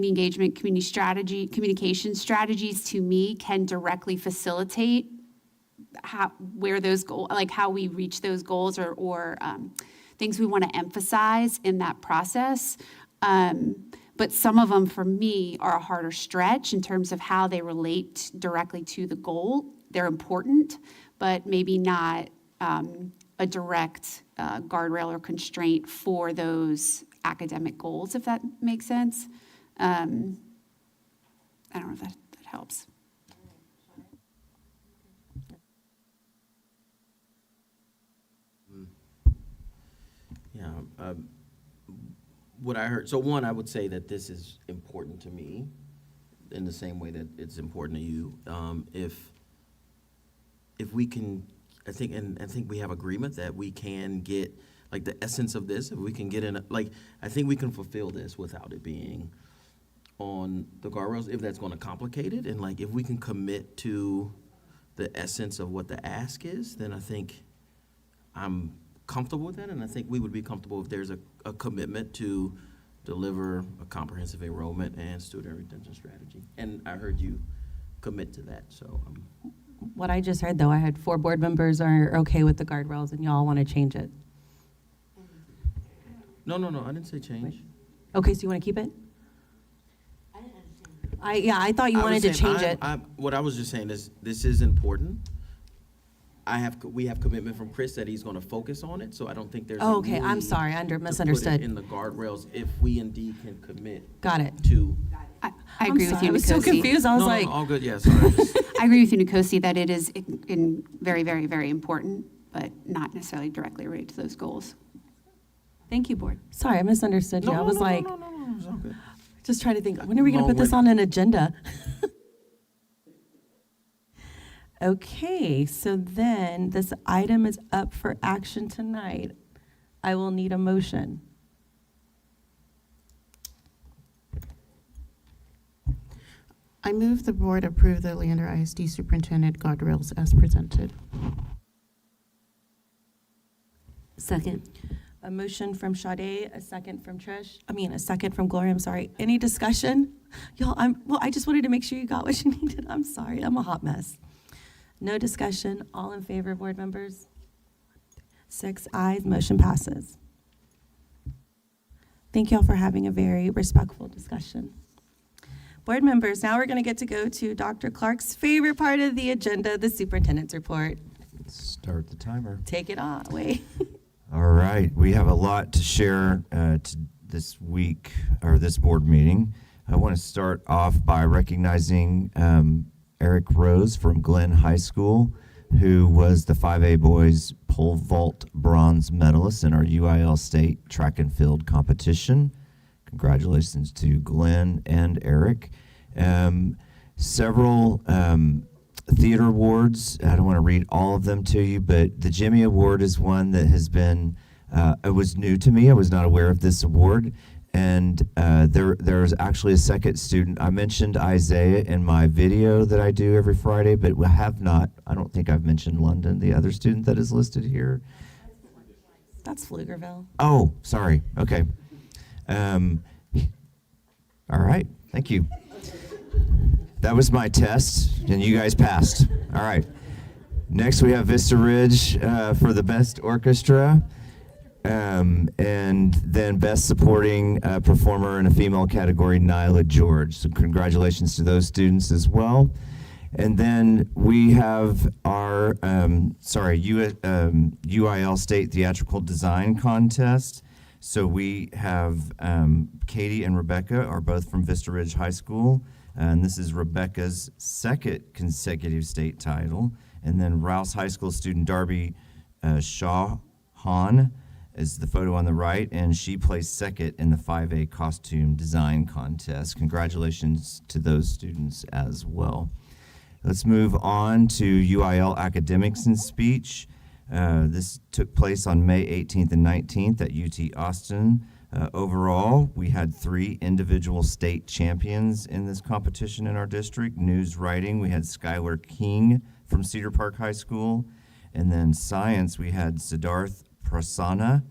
engagement, communication strategies to me can directly facilitate how we reach those goals or things we want to emphasize in that process. But some of them for me are a harder stretch in terms of how they relate directly to the goal. They're important, but maybe not a direct guardrail or constraint for those academic goals, if that makes sense. I don't know if that helps. Yeah, what I heard, so one, I would say that this is important to me in the same way that it's important to you. If we can, I think we have agreement that we can get, like, the essence of this, if we can get in, I think we can fulfill this without it being on the guardrails, if that's going to complicate it. And, like, if we can commit to the essence of what the ask is, then I think I'm comfortable with that. And I think we would be comfortable if there's a commitment to deliver a comprehensive enrollment and student retention strategy. And I heard you commit to that, so. What I just heard, though, I had 4 board members are okay with the guardrails, and y'all want to change it. No, I didn't say change. Okay, so you want to keep it? I thought you wanted to change it. What I was just saying is, this is important. We have commitment from Chris that he's going to focus on it, so I don't think there's Oh, okay, I'm sorry, I misunderstood. To put it in the guardrails if we indeed can commit. Got it. To. I agree with you, I was Nkosi. so confused. I was like, all good. Yeah, sorry. I agree with you, Nkosi, that it is very, very, very important, but not necessarily directly related to those goals. Thank you, board. sorry, I misunderstood you. I was like, No, it's all good. just trying to think, when are we going to put this on an agenda? Okay, so then this item is up for action tonight. I will need a motion. I move the board approve the Leander ISD Superintendent guardrails as presented. Second. A motion from Sade, a second from a second from Gloria, I'm sorry. Any discussion? Y'all, I just wanted to make sure you got what you needed. I'm sorry, I'm a hot mess. No discussion, all in favor, board members? 6 ayes, motion passes. Thank y'all for having a very respectful discussion. Board members, now we're going to get to go to Dr. Clark's favorite part of the agenda, the superintendent's report. Start the timer. Take it away. All right, we have a lot to share this week, or this board meeting. I want to start off by recognizing Eric Rose from Glenn High School, who was the 5A boys pole vault bronze medalist in our UIL state track and field competition. Congratulations to Glenn and Eric. Several theater awards. I don't want to read all of them to you, but the Jimmy Award is one that has been, it was new to me. I was not aware of this award. And there's actually a second student. I mentioned Isaiah in my video that I do every Friday, but we have not, I don't think I've mentioned London, the other student that is listed here. That's Pflugerville. Oh, sorry. Okay. All right. Thank you. That was my test, and you guys passed. All right. Next, we have Vista Ridge for the best orchestra. And then best supporting performer in a female category, Nyla George. So congratulations to those students as well. And then we have our, UIL State Theatrical Design Contest. So we have Katie and Rebecca are both from Vista Ridge High School. And this is Rebecca's second consecutive state title. And then Rouse High School student Darby Shaw-Han is the photo on the right, and she placed second in the 5A costume design contest. Congratulations to those students as well. Let's move on to UIL Academics and Speech. This took place on May 18th and 19th at UT Austin. Overall, we had 3 individual state champions in this competition in our district. News writing, we had Skylar King from Cedar Park High School. And then science, we had Siddharth Prasanna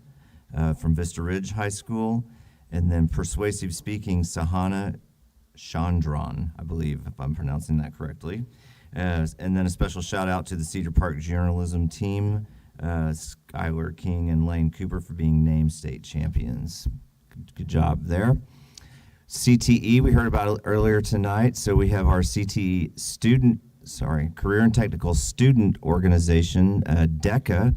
from Vista Ridge High School. And then persuasive speaking, Sahana Chandran, I believe, if I'm pronouncing that correctly. And then a special shout out to the Cedar Park journalism team, Skylar King and Lane Cooper, for being named state champions. Good job there. CTE, we heard about it earlier tonight. So we have our CTE Career and Technical Student Organization, DECA,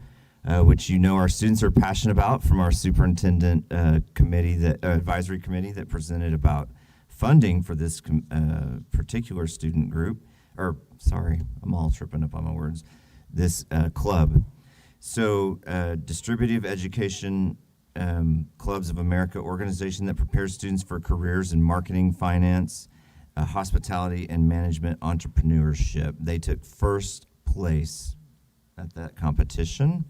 which you know our students are passionate about, from our superintendent advisory committee that presented about funding for this particular student group. I'm all tripping up on my words. This club. So, Distributive Education Clubs of America organization that prepares students for careers in marketing, finance, hospitality, and management entrepreneurship. They took first place at that competition.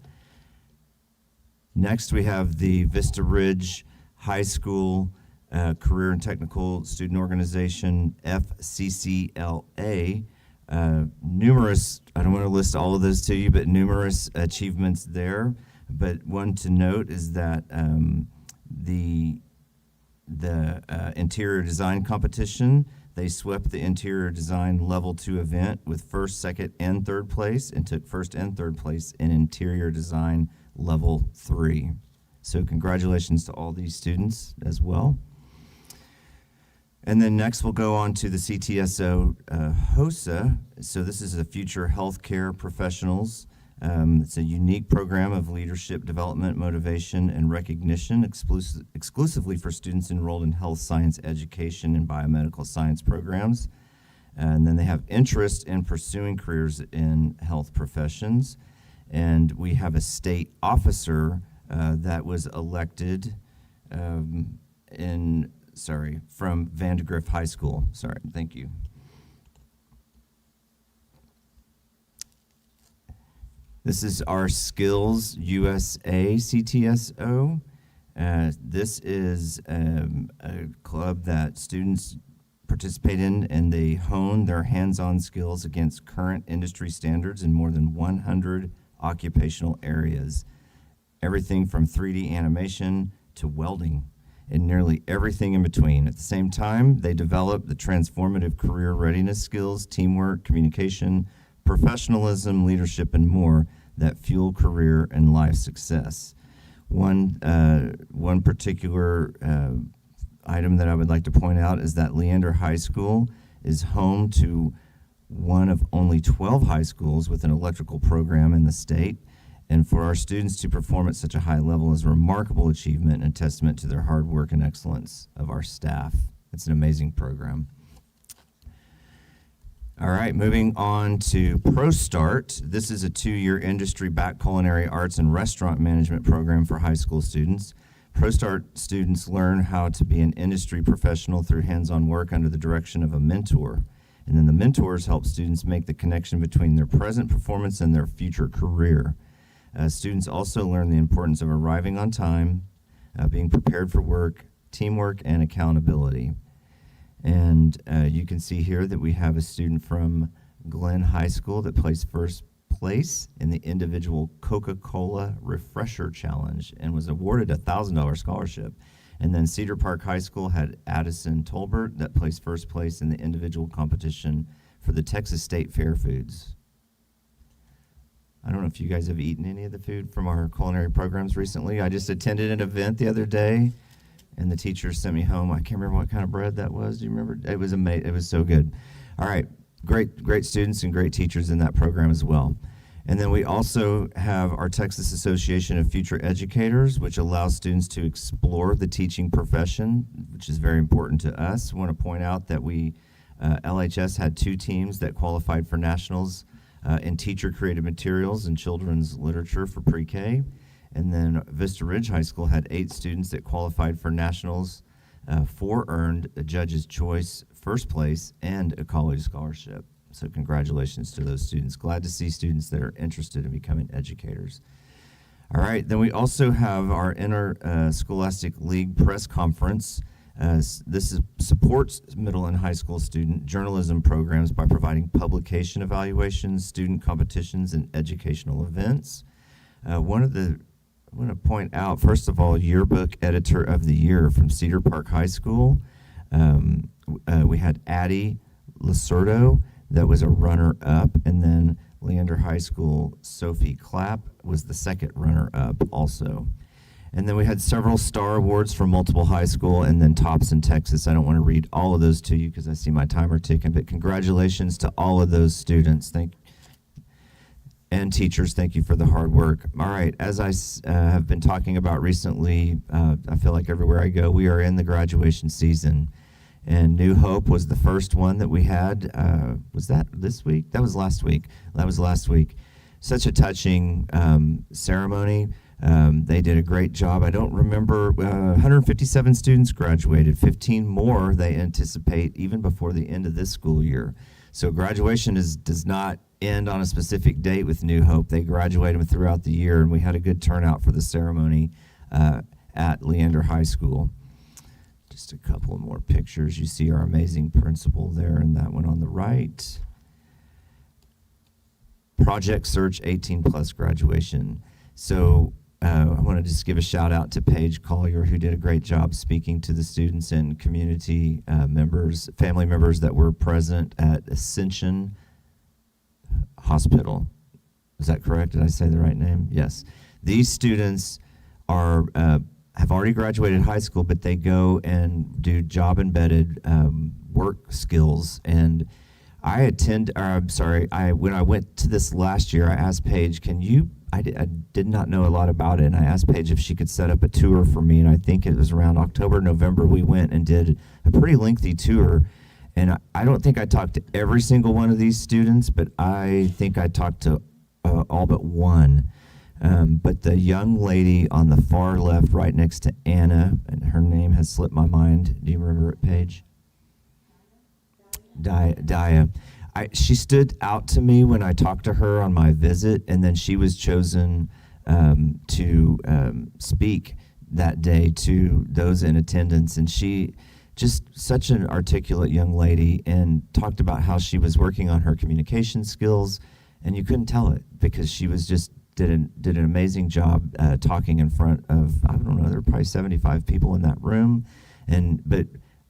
Next, we have the Vista Ridge High School Career and Technical Student Organization, FCCLA. Numerous, I don't want to list all of those to you, but numerous achievements there. But one to note is that the interior design competition, they swept the interior design level 2 event with first, second, and third place, and took first and third place in interior design level 3. So congratulations to all these students as well. And then next we'll go on to the CTSO HOSA. So this is a Future Healthcare Professionals. It's a unique program of leadership development, motivation, and recognition exclusively for students enrolled in health science education and biomedical science programs. And then they have interest in pursuing careers in health professions. And we have a state officer that was elected from Vandegrift High School. Thank you. This is our Skills USA CTSO. This is a club that students participate in, and they hone their hands-on skills against current industry standards in more than 100 occupational areas. Everything from 3D animation to welding, and nearly everything in between. At the same time, they develop the transformative career readiness skills, teamwork, communication, professionalism, leadership, and more that fuel career and life success. One particular item that I would like to point out is that Leander High School is home to one of only 12 high schools with an electrical program in the state. And for our students to perform at such a high level is a remarkable achievement and a testament to their hard work and excellence of our staff. It's an amazing program. All right, moving on to ProStart. This is a 2-year industry-backed culinary arts and restaurant management program for high school students. ProStart students learn how to be an industry professional through hands-on work under the direction of a mentor. And then the mentors help students make the connection between their present performance and their future career. Students also learn the importance of arriving on time, being prepared for work, teamwork, and accountability. And you can see here that we have a student from Glenn High School that placed first place in the individual Coca-Cola Refresher Challenge and was awarded a $1,000 scholarship. And then Cedar Park High School had Addison Tolbert that placed first place in the individual competition for the Texas State Fair Foods. I don't know if you guys have eaten any of the food from our culinary programs recently. I just attended an event the other day, and the teacher sent me home. I can't remember what kind of bread that was. Do you remember? It was amazing. It was so good. All right, great students and great teachers in that program as well. And then we also have our Texas Association of Future Educators, which allows students to explore the teaching profession, which is very important to us. I want to point out that LHS had 2 teams that qualified for nationals in teacher-created materials and children's literature for pre-K. And then Vista Ridge High School had 8 students that qualified for nationals. 4 earned a Judge's Choice first place and a college scholarship. So congratulations to those students. Glad to see students that are interested in becoming educators. All right, then we also have our Interscholastic League press conference. Supports middle and high school student journalism programs by providing publication evaluations, student competitions, and educational events. I want to point out, first of all, Yearbook Editor of the Year from Cedar Park High School. We had Addie Lacerdo that was a runner-up, and then Leander High School Sophie Clapp was the second runner-up also. And then we had several star awards from multiple high school, and then tops in Texas. I don't want to read all of those to you because I see my timer ticking, but congratulations to all of those students. And teachers, thank you for the hard work. All right, as I have been talking about recently, I feel like everywhere I go, we are in the graduation season. And New Hope was the first one that we had. Was that this week? That was last week. Such a touching ceremony. They did a great job. I don't remember, 157 students graduated, 15 more they anticipate even before the end of this school year. So graduation does not end on a specific date with New Hope. They graduate them throughout the year, and we had a good turnout for the ceremony at Leander High School. Just a couple of more pictures. You see our amazing principal there, and that one on the right. Project Search 18 Plus graduation. So I want to just give a shout out to Paige Collier, who did a great job speaking to the students and community members, family members that were present at Ascension Hospital. Is that correct? Did I say the right name? Yes. These students have already graduated high school, but they go and do job-embedded work skills. And when I went to this last year, I asked Paige, I did not know a lot about it, and I asked Paige if she could set up a tour for me, and I think it was around October, November, we went and did a pretty lengthy tour. And I don't think I talked to every single one of these students, but I think I talked to all but one. But the young lady on the far left, right next to Anna, and her name has slipped my mind. Do you remember it, Paige? Dia. She stood out to me when I talked to her on my visit, and then she was chosen to speak that day to those in attendance. And she, just such an articulate young lady, and talked about how she was working on her communication skills, and you couldn't tell it because she was just did an amazing job talking in front of, I don't know, there were probably 75 people in that room, but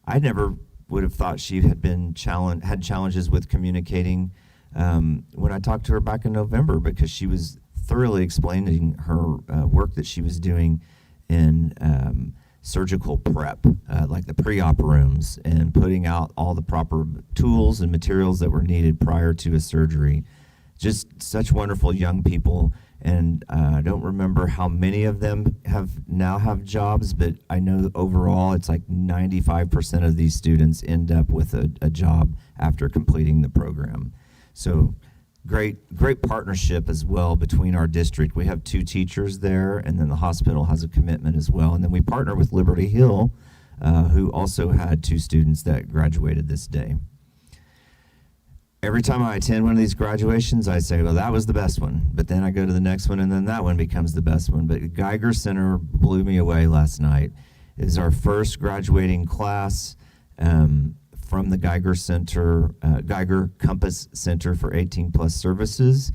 I never would have thought she had had challenges with communicating when I talked to her back in November, because she was thoroughly explaining her work that she was doing in surgical prep, like the pre-op rooms, and putting out all the proper tools and materials that were needed prior to a surgery. Just such wonderful young people. And I don't remember how many of them now have jobs, but I know overall it's like 95% of these students end up with a job after completing the program. So great partnership as well between our district. We have 2 teachers there, and then the hospital has a commitment as well. And then we partner with Liberty Hill, who also had 2 students that graduated this day. Every time I attend one of these graduations, I say, well, that was the best one. But then I go to the next one, and then that one becomes the best one. But Geiger Center blew me away last night. It is our first graduating class from the Geiger Center, Geiger Compass Center for 18 Plus Services.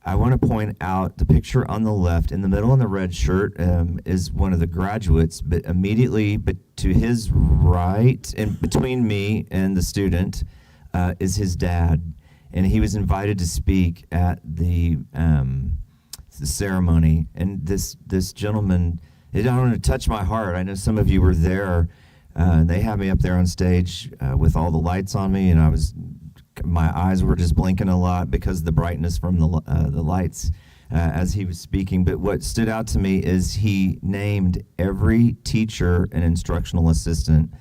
I want to point out the picture on the left, in the middle in the red shirt, is one of the graduates, but immediately to his right, and between me and the student, is his dad, and he was invited to speak at the ceremony. And this gentleman, it don't want to touch my heart. I know some of you were there. They had me up there on stage with all the lights on me, and my eyes were just blinking a lot because of the brightness from the lights as he was speaking. But what stood out to me is he named every teacher and instructional assistant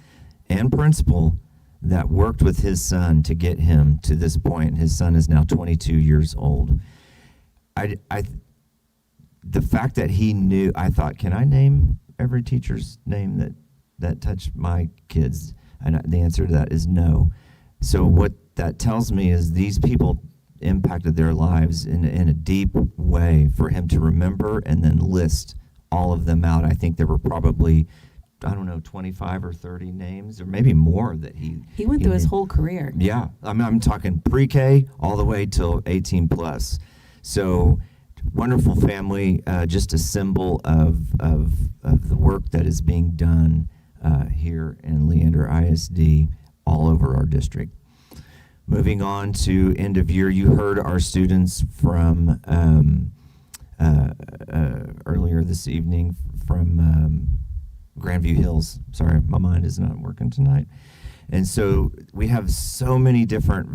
and principal that worked with his son to get him to this point. His son is now 22 years old. The fact that he knew, I thought, can I name every teacher's name that touched my kids? And the answer to that is no. So what that tells me is these people impacted their lives in a deep way for him to remember and then list all of them out. I think there were probably, I don't know, 25 or 30 names, or maybe more that he He went through his knew. whole career. Yeah, I'm talking pre-K all the way till 18 plus. So wonderful family, just a symbol of the work that is being done here in Leander ISD all over our district. Moving on to end of year, you heard our students from earlier this evening from Grandview Hills. Sorry, my mind is not working tonight. And so we have so many different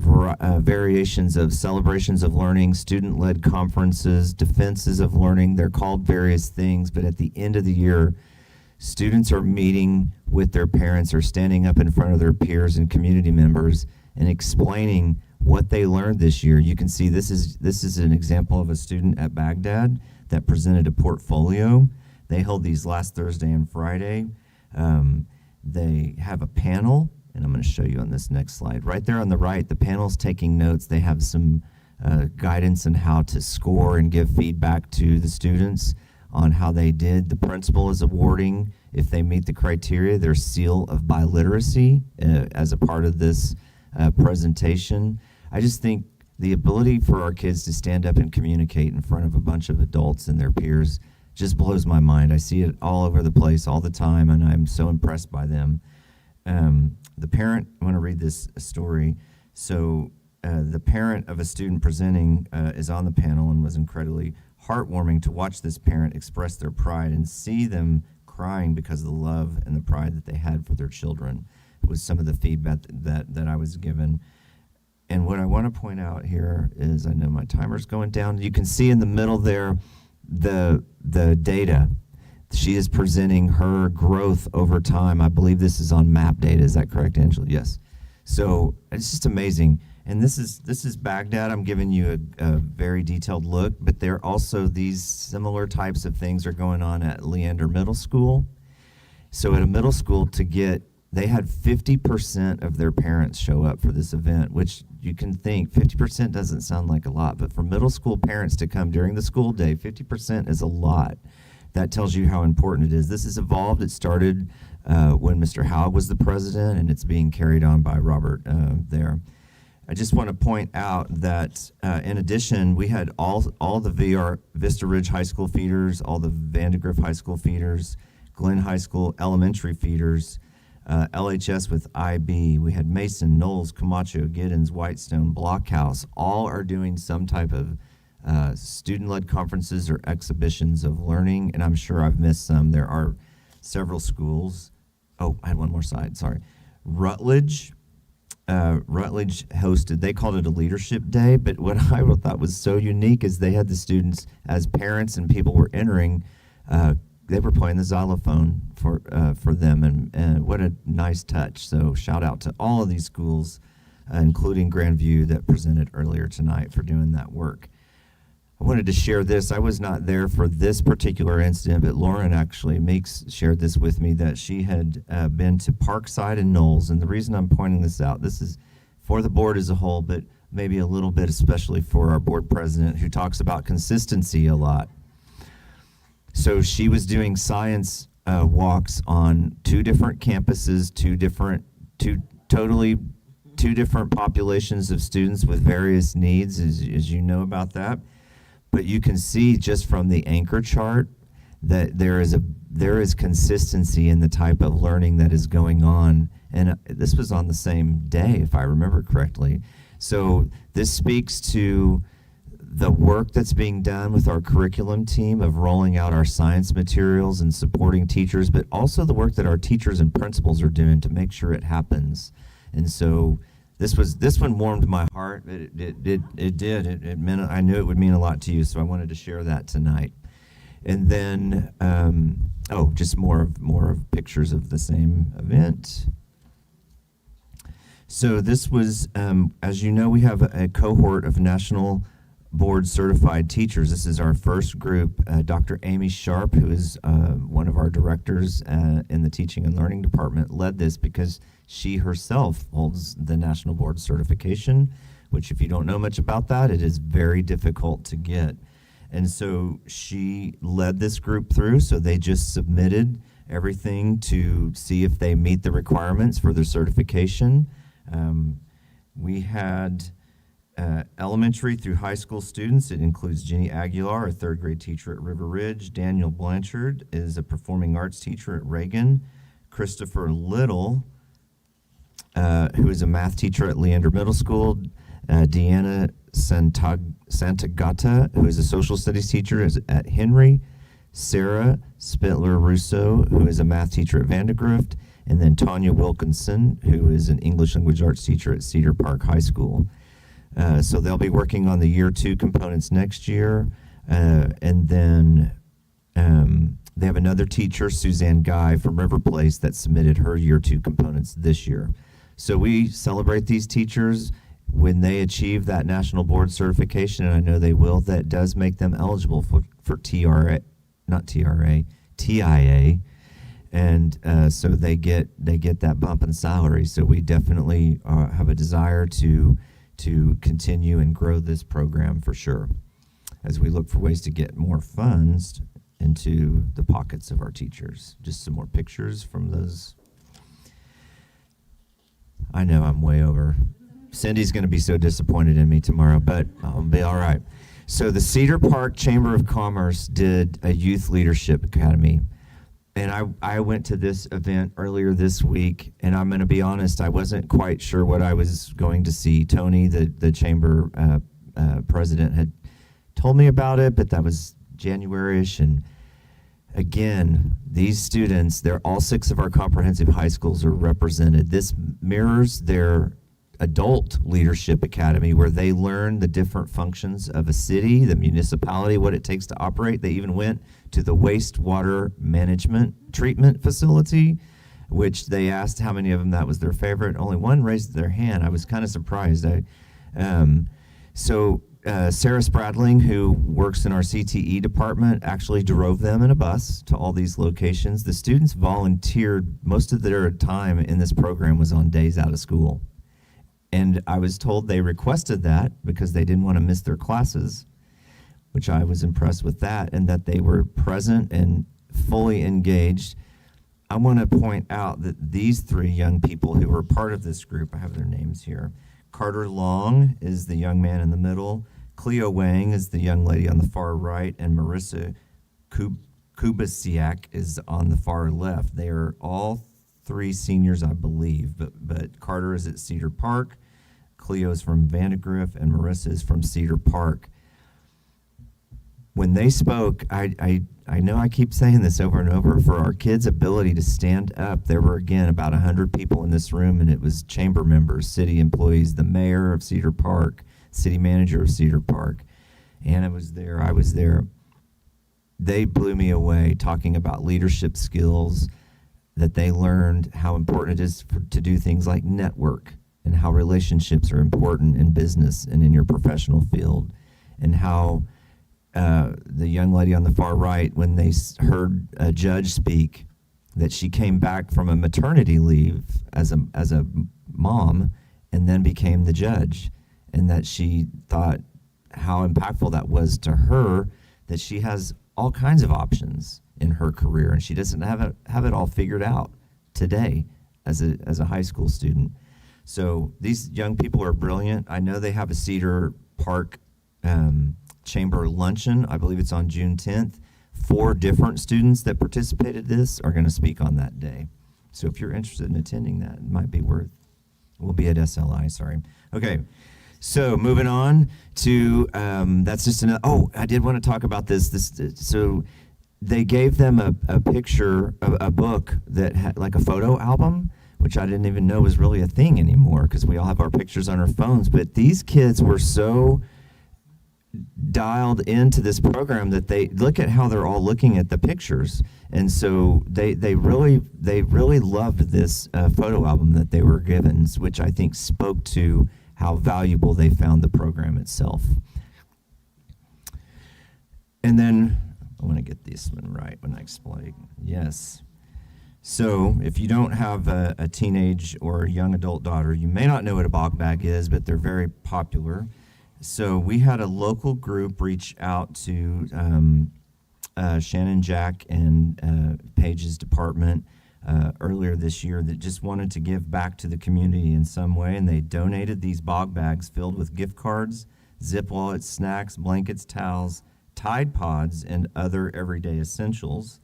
variations of celebrations of learning, student-led conferences, defenses of learning. They're called various things, but at the end of the year, students are meeting with their parents or standing up in front of their peers and community members and explaining what they learned this year. You can see this is an example of a student at Baghdad that presented a portfolio. They held these last Thursday and Friday. They have a panel, and I'm going to show you on this next slide. Right there on the right, the panel's taking notes. They have some guidance on how to score and give feedback to the students on how they did. The principal is awarding, if they meet the criteria, their seal of biliteracy as a part of this presentation. I just think the ability for our kids to stand up and communicate in front of a bunch of adults and their peers just blows my mind. I see it all over the place all the time, and I'm so impressed by them. The parent, I want to read this story. So the parent of a student presenting is on the panel and was incredibly heartwarming to watch this parent express their pride and see them crying because of the love and the pride that they had for their children. It was some of the feedback that I was given. And what I want to point out here is, I know my timer's going down. You can see in the middle there the data. She is presenting her growth over time. I believe this is on map data. Is that correct, Angela? Yes. So it's just amazing. And this is Baghdad. I'm giving you a very detailed look, but there also these similar types of things are going on at Leander Middle School. So at a middle school, they had 50% of their parents show up for this event, which you can think 50% doesn't sound like a lot, but for middle school parents to come during the school day, 50% is a lot. That tells you how important it is. This has evolved. It started when Mr. Howell was the president, and it's being carried on by Robert there. I just want to point out that in addition, we had all the Vista Ridge High School feeders, all the Vandegrift High School feeders, Glenn High School elementary feeders, LHS with IB. We had Mason, Knowles, Camacho, Giddens, Whitestone, Blockhouse. All are doing some type of student-led conferences or exhibitions of learning, and I'm sure I've missed some. There are several schools. Oh, I had one more slide, sorry. Rutledge hosted, they called it a leadership day, but what I thought was so unique is they had the students, as parents and people were entering, they were playing the xylophone for them, and what a nice touch. So shout out to all of these schools, including Grandview, that presented earlier tonight, for doing that work. I wanted to share this. I was not there for this particular incident, but Lauren actually shared this with me, that she had been to Parkside and Knowles. And the reason I'm pointing this out, this is for the board as a whole, but maybe a little bit especially for our board president, who talks about consistency a lot. So she was doing science walks on two different campuses, two different populations of students with various needs, as you know about that. But you can see just from the anchor chart that there is consistency in the type of learning that is going on. And this was on the same day, if I remember correctly. So this speaks to the work that's being done with our curriculum team of rolling out our science materials and supporting teachers, but also the work that our teachers and principals are doing to make sure it happens. And so this one warmed my heart. It did. It meant, I knew it would mean a lot to you, so I wanted to share that tonight. And then, just more of pictures of the same event. So this was, as you know, we have a cohort of national board certified teachers. This is our first group. Dr. Amy Sharp, who is one of our directors in the teaching and learning department, led this because she herself holds the national board certification. which if you don't know much about that, it is very difficult to get. And so she led this group through, so they just submitted everything to see if they meet the requirements for their certification. We had elementary through high school students. It includes Jenny Aguilar, a third grade teacher at River Ridge. Daniel Blanchard is a performing arts teacher at Reagan. Christopher Little, who is a math teacher at Leander Middle School. Deanna Santagata, who is a social studies teacher at Henry. Sarah Spittler-Russo, who is a math teacher at Vandegrift. And then Tanya Wilkinson, who is an English language arts teacher at Cedar Park High School. So they'll be working on the year 2 components next year. And then they have another teacher, Suzanne Guy from River Place, that submitted her year 2 components this year. So we celebrate these teachers when they achieve that national board certification, and I know they will. That does make them eligible for TIA. And so they get that bump in salary. So we definitely have a desire to continue and grow this program for sure, as we look for ways to get more funds into the pockets of our teachers. Just some more pictures from those. I know I'm way over. Cindy's going to be so disappointed in me tomorrow, but I'll be all right. So the Cedar Park Chamber of Commerce did a youth leadership academy. And I went to this event earlier this week, and I'm going to be honest, I wasn't quite sure what I was going to see. Tony, the chamber president, had told me about it, but that was January-ish. And again, these students, they're all 6 of our comprehensive high schools are represented. This mirrors their adult leadership academy, where they learn the different functions of a city, the municipality, what it takes to operate. They even went to the wastewater management treatment facility, which they asked how many of them that was their favorite. Only one raised their hand. I was kind of surprised. Sarah Spradling, who works in our CTE department, actually drove them in a bus to all these locations. The students volunteered. Most of their time in this program was on days out of school. And I was told they requested that because they didn't want to miss their classes, which I was impressed with that, and that they were present and fully engaged. I want to point out that these 3 young people who were part of this group, I have their names here. Carter Long is the young man in the middle. Cleo Wang is the young lady on the far right, and Marissa Kubasiak is on the far left. They are all 3 seniors, I believe, but Carter is at Cedar Park, Cleo's from Vandegrift, and Marissa is from Cedar Park. When they spoke, I know I keep saying this over and over, for our kids' ability to stand up, there were, again, about 100 people in this room, and it was chamber members, city employees, the mayor of Cedar Park, city manager of Cedar Park. Anna was there, I was there. They blew me away talking about leadership skills, that they learned how important it is to do things like network, and how relationships are important in business and in your professional field, and how the young lady on the far right, when they heard a judge speak, that she came back from a maternity leave as a mom and then became the judge, and that she thought how impactful that was to her, that she has all kinds of options in her career, and she doesn't have it all figured out today as a high school student. So these young people are brilliant. I know they have a Cedar Park Chamber luncheon. I believe it's on June 10th. 4 different students that participated in this are going to speak on that day. So if you're interested in attending that, it might be worth. We'll be at SLI, sorry. Okay, so moving on to, that's just another, I did want to talk about this. So they gave them a picture, a book that had like a photo album, which I didn't even know was really a thing anymore, because we all have our pictures on our phones. But these kids were so dialed into this program that they look at how they're all looking at the pictures, and so they really loved this photo album that they were given, which I think spoke to how valuable they found the program itself. And then I want to get this one right when I explain. Yes. So if you don't have a teenage or a young adult daughter, you may not know what a bog bag is, but they're very popular. So we had a local group reach out to Shannon Jack and Paige's department earlier this year that just wanted to give back to the community in some way, and they donated these bog bags filled with gift cards, zip wallets, snacks, blankets, towels, Tide Pods, and other everyday essentials.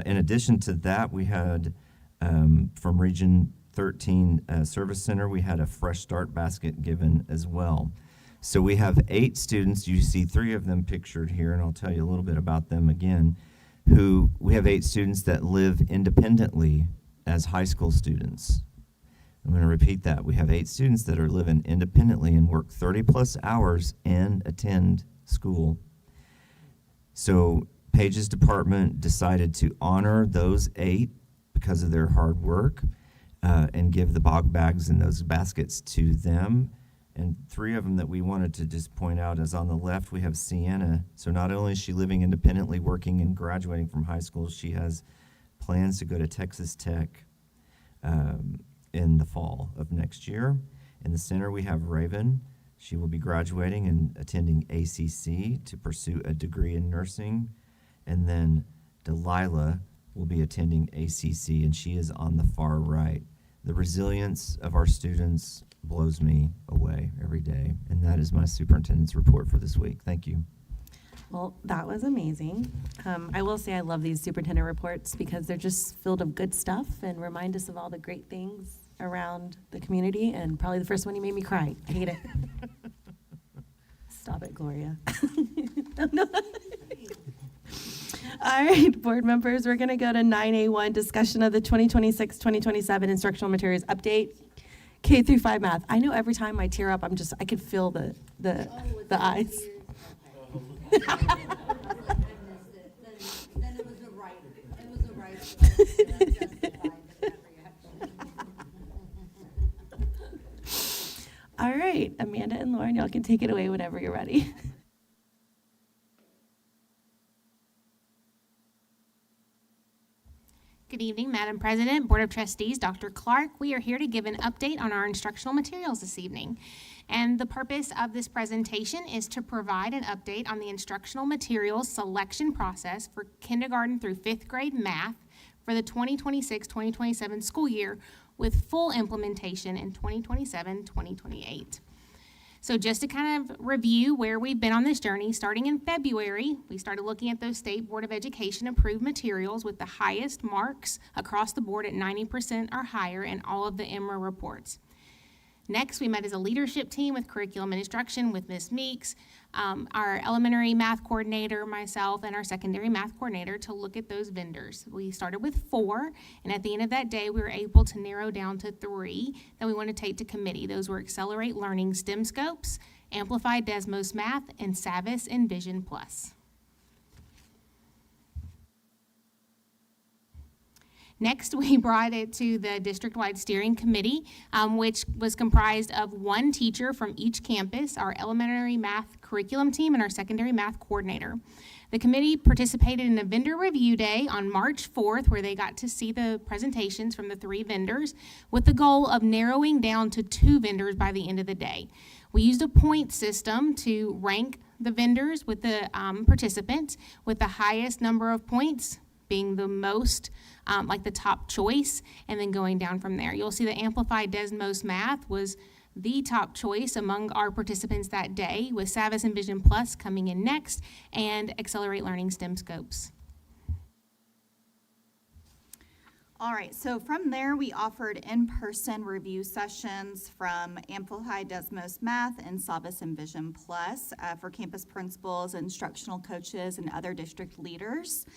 In addition to that, we had from Region 13 Service Center, we had a Fresh Start basket given as well. So we have 8 students. You see 3 of them pictured here, and I'll tell you a little bit about them again. We have 8 students that live independently as high school students. I'm going to repeat that. We have 8 students that are living independently and work 30 plus hours and attend school. So Paige's department decided to honor those 8 because of their hard work and give the bog bags and those baskets to them. And 3 of them that we wanted to just point out is on the left, we have Sienna. So not only is she living independently, working and graduating from high school, she has plans to go to Texas Tech in the fall of next year. In the center, we have Raven. She will be graduating and attending ACC to pursue a degree in nursing. And then Delilah will be attending ACC, and she is on the far right. The resilience of our students blows me away every day, and that is my superintendent's report for this week. Thank you. Well, that was amazing. I will say I love these superintendent reports because they're just filled of good stuff and remind us of all the great things around the community, and probably the first one you made me cry. I hate it. Stop it, Gloria. No. All right, board members, we're going to go to 9A1, discussion of the 2026-2027 instructional materials update, K through 5 math. I know every time I tear up, I could feel the eyes. Then it was a right. It was a right. All right, Amanda and Lauren, y'all can take it away whenever you're ready. Good evening, Madam President, Board of Trustees, Dr. Clark. We are here to give an update on our instructional materials this evening. And the purpose of this presentation is to provide an update on the instructional materials selection process for kindergarten through 5th grade math for the 2026-2027 school year, with full implementation in 2027-2028. So just to kind of review where we've been on this journey, starting in February, we started looking at those State Board of Education approved materials with the highest marks across the board at 90% or higher in all of the EMRA reports. Next, we met as a leadership team with curriculum and instruction with Ms. Meeks, our elementary math coordinator, myself, and our secondary math coordinator to look at those vendors. We started with 4, and at the end of that day, we were able to narrow down to 3 that we want to take to committee. Those were Accelerate Learning STEM Scopes, Amplify Desmos Math, and Savis Envision Plus. Next, we brought it to the district-wide steering committee, which was comprised of 1 teacher from each campus, our elementary math curriculum team, and our secondary math coordinator. The committee participated in a vendor review day on March 4th, where they got to see the presentations from the 3 vendors, with the goal of narrowing down to 2 vendors by the end of the day. We used a point system to rank the vendors with the participants, with the highest number of points being the most, like the top choice, and then going down from there. You'll see that Amplified Desmos Math was the top choice among our participants that day, with Savis Envision Plus coming in next, and Accelerate Learning STEM Scopes. All right, so from there, we offered in-person review sessions from Amplified Desmos Math and Savis Envision Plus for campus principals, instructional coaches, and other district leaders.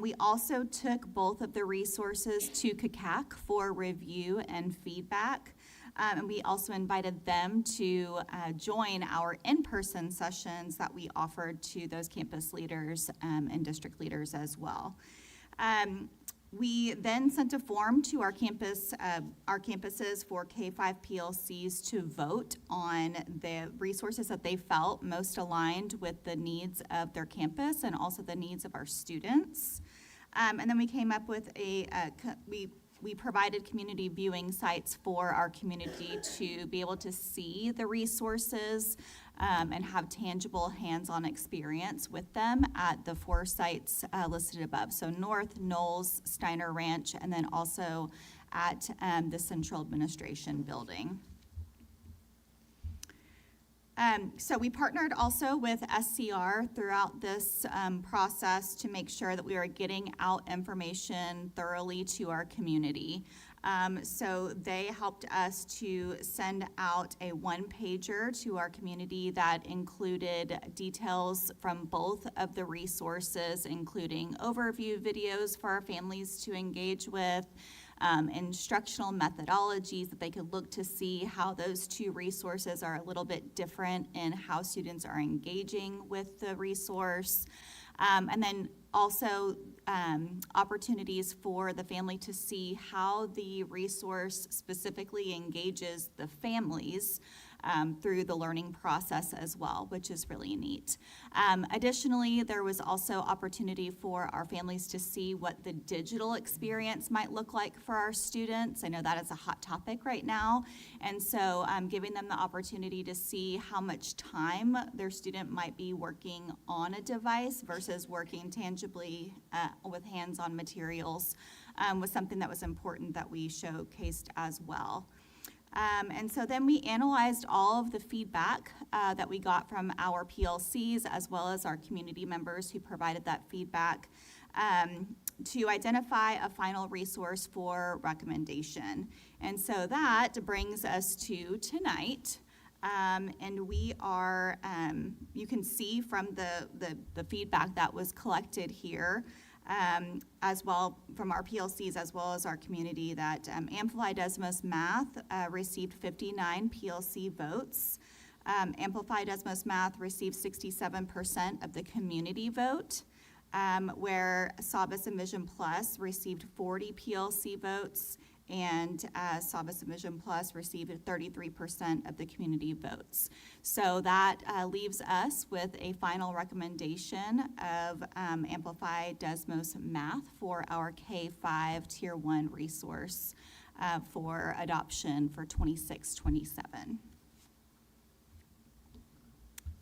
We also took both of the resources to CFAC for review and feedback. And we also invited them to join our in-person sessions that we offered to those campus leaders and district leaders as well. We then sent a form to our campuses for K-5 PLCs to vote on the resources that they felt most aligned with the needs of their campus and also the needs of our students. And then we came up with we provided community viewing sites for our community to be able to see the resources and have tangible hands-on experience with them at the 4 sites listed above. So North, Knowles, Steiner Ranch, and then also at the Central Administration Building. So we partnered also with SCR throughout this process to make sure that we are getting out information thoroughly to our community. So they helped us to send out a 1-pager to our community that included details from both of the resources, including overview videos for our families to engage with, instructional methodologies that they could look to see how those 2 resources are a little bit different in how students are engaging with the resource. And then also opportunities for the family to see how the resource specifically engages the families through the learning process as well, which is really neat. Additionally, there was also opportunity for our families to see what the digital experience might look like for our students. I know that is a hot topic right now, and so giving them the opportunity to see how much time their student might be working on a device versus working tangibly with hands-on materials was something that was important that we showcased as well. And so then we analyzed all of the feedback that we got from our PLCs as well as our community members who provided that feedback to identify a final resource for recommendation. And so that brings us to tonight. And we are, you can see from the feedback that was collected here, as well from our PLCs as well as our community, that Amplify Desmos Math received 59 PLC votes. Amplify Desmos Math received 67% of the community vote, where Sabas and Vision Plus received 40 PLC votes, and Sabas and Vision Plus received 33% of the community votes. So that leaves us with a final recommendation of Amplify Desmos Math for our K-5 Tier 1 resource for adoption for 26-27.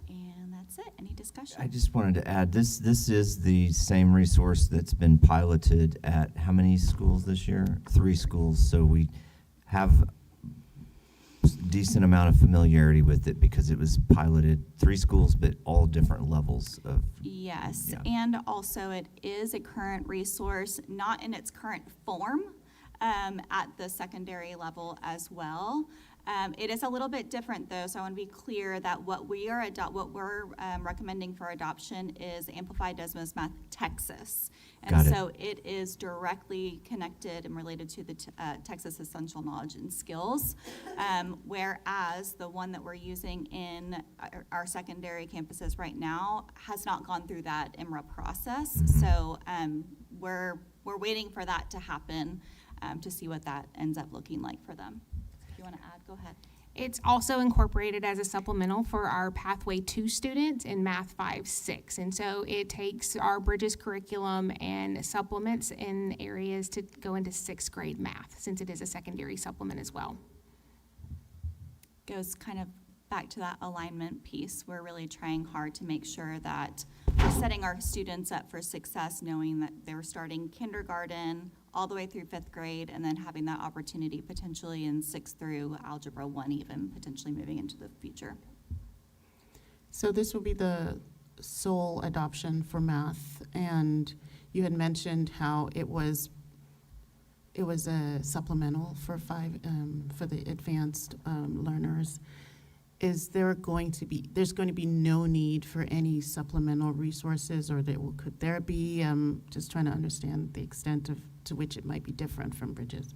And that's it. Any discussion? I just wanted to add, this is the same resource that's been piloted at how many schools this year? 3 schools. So we have a decent amount of familiarity with it because it was piloted 3 schools, but all different levels of. Yes, Yeah. and also it is a current resource, not in its current form, at the secondary level as well. It is a little bit different though, so I want to be clear that what we're recommending for adoption is Amplify Desmos Math Texas. And so it is directly connected and related to the Texas Essential Knowledge and Skills, whereas the one that we're using in our secondary campuses right now has not gone through that IMRA process. So we're waiting for that to happen to see what that ends up looking like for them. If you want to add, go ahead. It's also incorporated as a supplemental for our Pathway 2 students in Math 5-6. And so it takes our Bridges curriculum and supplements in areas to go into 6th grade math, since it is a secondary supplement as well. Goes kind of back to that alignment piece. We're really trying hard to make sure that we're setting our students up for success, knowing that they're starting kindergarten all the way through 5th grade, and then having that opportunity potentially in 6th through Algebra 1, even potentially moving into the future. So this will be the sole adoption for math, and you had mentioned how it was a supplemental for the advanced learners. Is there there's going to be no need for any supplemental resources, or could there be? Just trying to understand the extent to which it might be different from Bridges.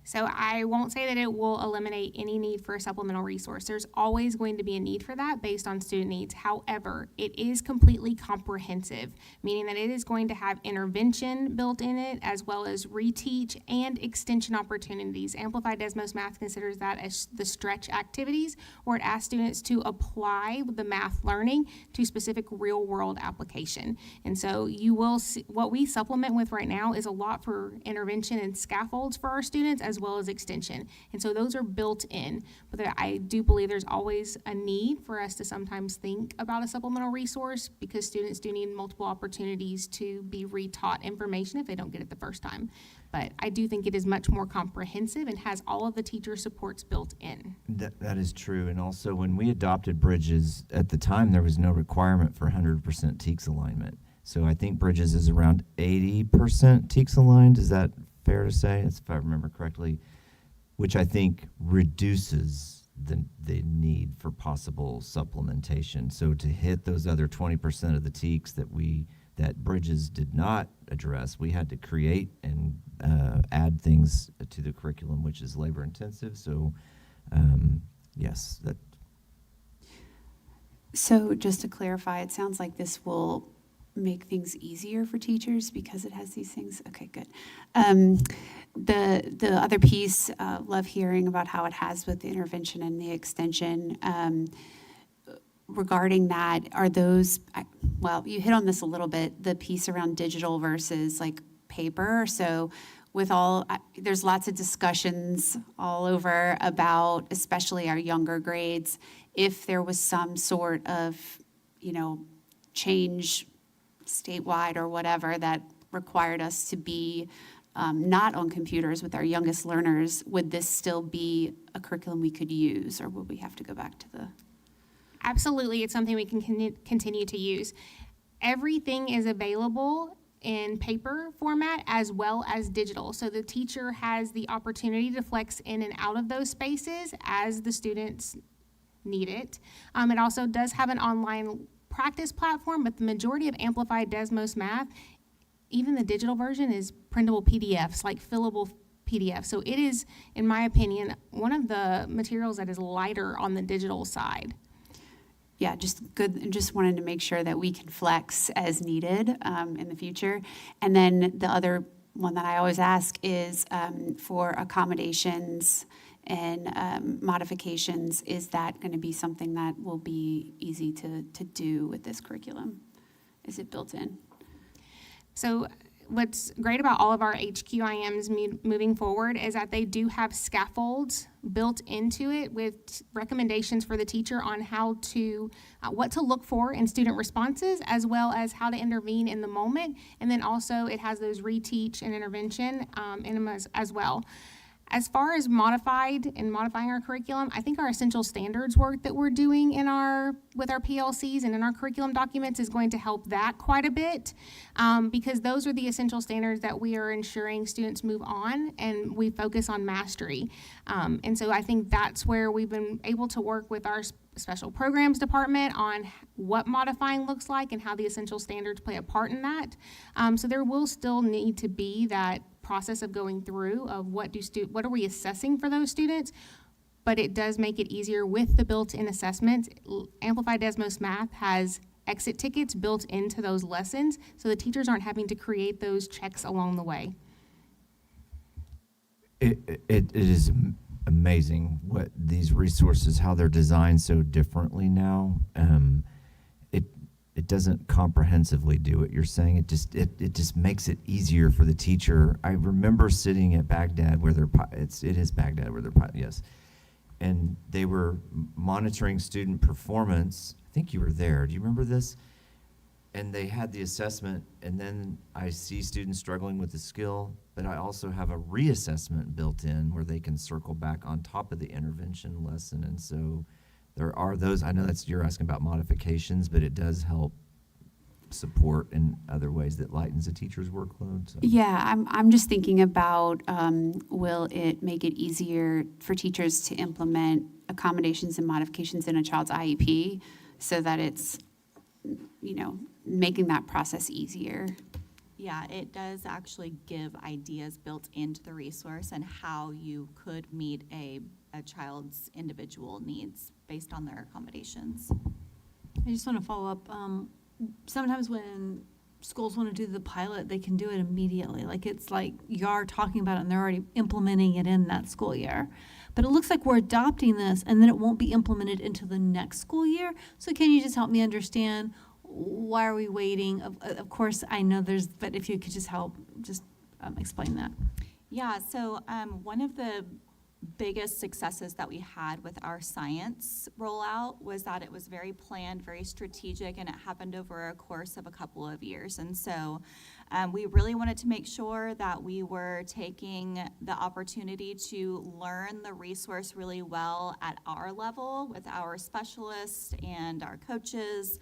So I won't say that it will eliminate any need for a supplemental resource. There's always going to be a need for that based on student needs. However, it is completely comprehensive, meaning that it is going to have intervention built in it, as well as reteach and extension opportunities. Amplified Desmos Math considers that as the stretch activities, where it asks students to apply the math learning to specific real-world application. And so you will see, what we supplement with right now is a lot for intervention and scaffolds for our students, as well as extension. And so those are built in. But I do believe there's always a need for us to sometimes think about a supplemental resource, because students do need multiple opportunities to be retaught information if they don't get it the first time. But I do think it is much more comprehensive and has all of the teacher supports built in. That is true. And also, when we adopted Bridges, at the time, there was no requirement for 100% TEKS alignment. So I think Bridges is around 80% TEKS aligned. Is that fair to say? If I remember correctly, which I think reduces the need for possible supplementation. So to hit those other 20% of the TEKS that Bridges did not address, we had to create and add things to the curriculum, which is labor intensive. So yes, that. So just to clarify, it sounds like this will make things easier for teachers because it has these things. Okay, good. The other piece, love hearing about how it has with the intervention and the extension. Regarding that, are those, well, you hit on this a little bit, the piece around digital versus like paper. So with all, there's lots of discussions all over about, especially our younger grades, if there was some sort of, change statewide or whatever that required us to be not on computers with our youngest learners, would this still be a curriculum we could use, or would we have to go back to the? Absolutely, it's something we can continue to use. Everything is available in paper format as well as digital. So the teacher has the opportunity to flex in and out of those spaces as the students need it. It also does have an online practice platform, but the majority of Amplified Desmos Math, even the digital version, is printable PDFs, like fillable PDFs. So it is, in my opinion, one of the materials that is lighter on the digital side. Yeah, just good. Just wanted to make sure that we can flex as needed in the future. And then the other one that I always ask is for accommodations and modifications. Is that going to be something that will be easy to do with this curriculum? Is it built in? So what's great about all of our HQIMs moving forward is that they do have scaffolds built into it with recommendations for the teacher on how to, what to look for in student responses, as well as how to intervene in the moment. And then also it has those reteach and intervention in them as well. As far as modifying our curriculum, I think our essential standards work that we're doing with our PLCs and in our curriculum documents is going to help that quite a bit, because those are the essential standards that we are ensuring students move on, and we focus on mastery. And so I think that's where we've been able to work with our special programs department on what modifying looks like and how the essential standards play a part in that. So there will still need to be that process of going through of what are we assessing for those students, but it does make it easier with the built-in assessments. Amplified Desmos Math has exit tickets built into those lessons, so the teachers aren't having to create those checks along the way. It is amazing what these resources, how they're designed so differently now. It doesn't comprehensively do what you're saying. It just makes it easier for the teacher. I remember sitting at Baghdad where it is Baghdad where they're yes, and they were monitoring student performance. I think you were there. Do you remember this? And they had the assessment, and then I see students struggling with the skill, but I also have a reassessment built in where they can circle back on top of the intervention lesson. And so there are those. I know you're asking about modifications, but it does help support in other ways that lightens a teacher's workload. So. Yeah, I'm just thinking about will it make it easier for teachers to implement accommodations and modifications in a child's IEP so that it's, making that process easier? Yeah, it does actually give ideas built into the resource and how you could meet a child's individual needs based on their accommodations. I just want to follow up. Sometimes when schools want to do the pilot, they can do it immediately. Like it's like you are talking about it and they're already implementing it in that school year. But it looks like we're adopting this and then it won't be implemented into the next school year. So can you just help me understand why are we waiting? Of course, I know but if you could just help, just explain that. Yeah, so one of the biggest successes that we had with our science rollout was that it was very planned, very strategic, and it happened over a course of a couple of years. And so we really wanted to make sure that we were taking the opportunity to learn the resource really well at our level with our specialists and our coaches.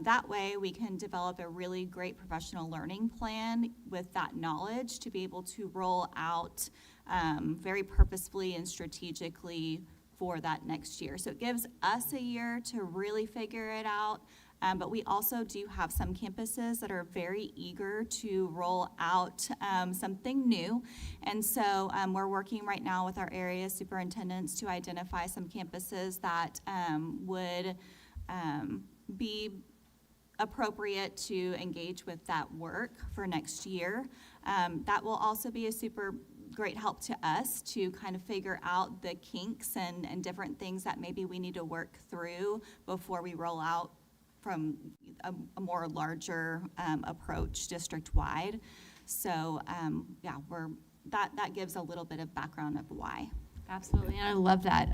That way we can develop a really great professional learning plan with that knowledge to be able to roll out very purposefully and strategically for that next year. So it gives us a year to really figure it out. But we also do have some campuses that are very eager to roll out something new. And so we're working right now with our area superintendents to identify some campuses that would be appropriate to engage with that work for next year. That will also be a super great help to us to kind of figure out the kinks and different things that maybe we need to work through before we roll out from a more larger approach district-wide. So yeah, that gives a little bit of background of why. Absolutely, and I love that.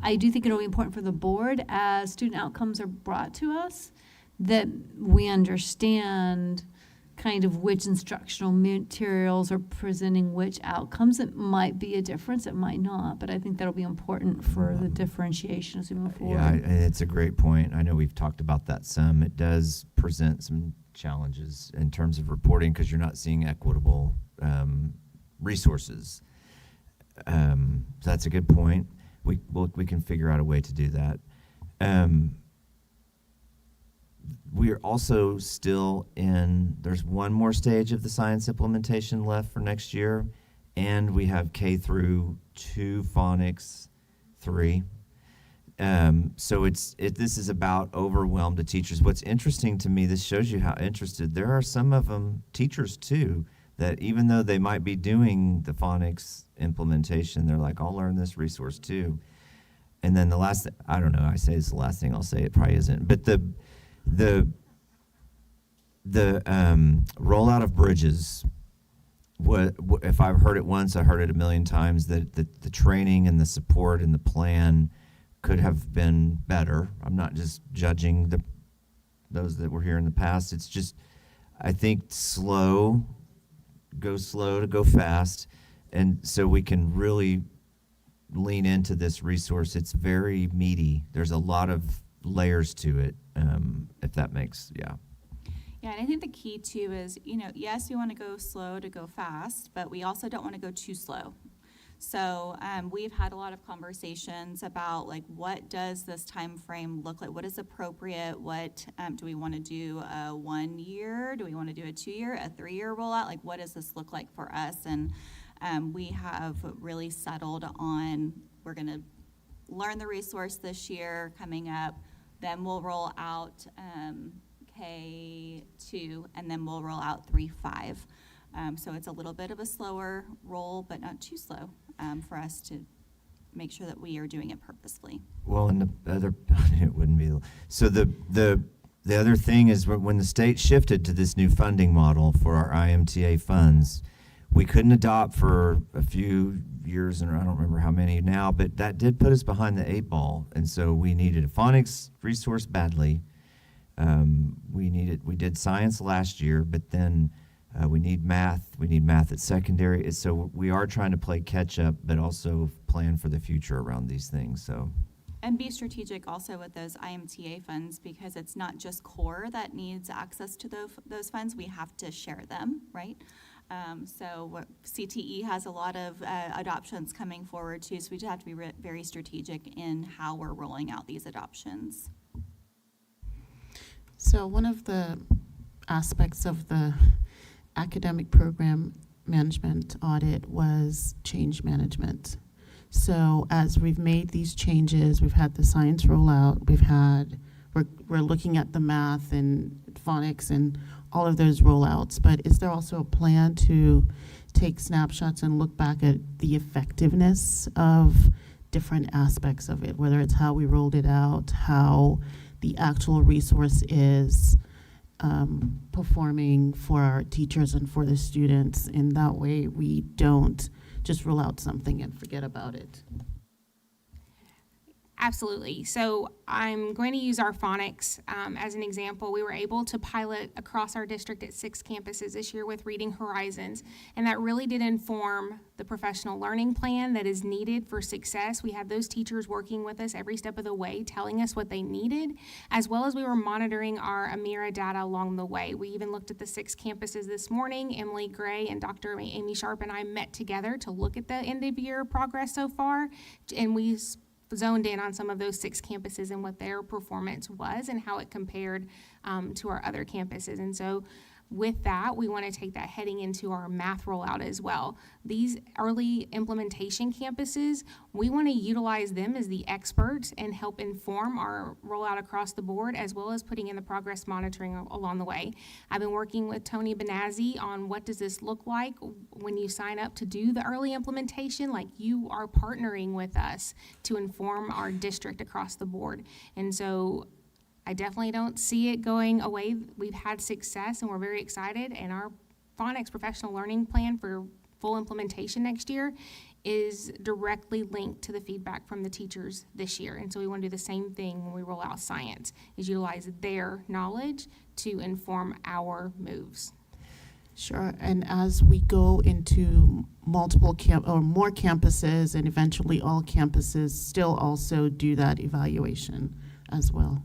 I do think it'll be important for the board as student outcomes are brought to us that we understand kind of which instructional materials are presenting which outcomes. It might be a difference, it might not, but I think that'll be important for the differentiation as we move forward. Yeah, it's a great point. I know we've talked about that some. It does present some challenges in terms of reporting because you're not seeing equitable resources. So that's a good point. We can figure out a way to do that. We are also still there's one more stage of the science implementation left for next year, and we have K through 2 phonics 3. So this is about overwhelmed to teachers. What's interesting to me, this shows you how interested, there are some of them teachers too, that even though they might be doing the phonics implementation, they're like, I'll learn this resource too. And then the last, I don't know, I say it's the last thing I'll say, it probably isn't, but the rollout of bridges, if I've heard it once, I heard it a million times, that the training and the support and the plan could have been better. I'm not just judging those that were here in the past. It's just, I think slow to go fast. And so we can really lean into this resource. It's very meaty. There's a lot of layers to it, if that makes, yeah. Yeah, and I think the key too is, yes, we want to go slow to go fast, but we also don't want to go too slow. So we've had a lot of conversations about what does this time frame look like? What is appropriate? What do we want to do? A 1 year? Do we want to do a 2 year? A 3 year rollout? What does this look like for us? And we have really settled on we're going to learn the resource this year coming up. Then we'll roll out K2, and then we'll roll out 3-5. So it's a little bit of a slower roll, but not too slow for us to make sure that we are doing it purposefully. Well, and the other, it wouldn't be, so the other thing is when the state shifted to this new funding model for our IMTA funds, we couldn't adopt for a few years, and I don't remember how many now, but that did put us behind the 8 ball. And so we needed a phonics resource badly. We did science last year, but then we need math. We need math at secondary. So we are trying to play catch up, but also plan for the future around these things. So. And be strategic also with those IMTA funds, because it's not just core that needs access to those funds. We have to share them, right? So CTE has a lot of adoptions coming forward too, so we just have to be very strategic in how we're rolling out these adoptions. So one of the aspects of the academic program management audit was change management. So as we've made these changes, we've had the science rollout, we're looking at the math and phonics and all of those rollouts, but is there also a plan to take snapshots and look back at the effectiveness of different aspects of it, whether it's how we rolled it out, how the actual resource is performing for our teachers and for the students, and that way we don't just roll out something and forget about it? Absolutely. So I'm going to use our phonics as an example. We were able to pilot across our district at 6 campuses this year with Reading Horizons, and that really did inform the professional learning plan that is needed for success. We had those teachers working with us every step of the way, telling us what they needed, as well as we were monitoring our Amira data along the way. We even looked at the 6 campuses this morning. Emily Gray and Dr. Amy Sharp and I met together to look at the end of year progress so far, and we zoned in on some of those 6 campuses and what their performance was and how it compared to our other campuses. And so with that, we want to take that heading into our math rollout as well. These early implementation campuses, we want to utilize them as the experts and help inform our rollout across the board, as well as putting in the progress monitoring along the way. I've been working with Tony Benazzi on what does this look like when you sign up to do the early implementation. Like, you are partnering with us to inform our district across the board. And so I definitely don't see it going away. We've had success and we're very excited, and our phonics professional learning plan for full implementation next year is directly linked to the feedback from the teachers this year. And so we want to do the same thing when we roll out science, is utilize their knowledge to inform our moves. Sure, and as we go into multiple more campuses, and eventually all campuses still also do that evaluation as well.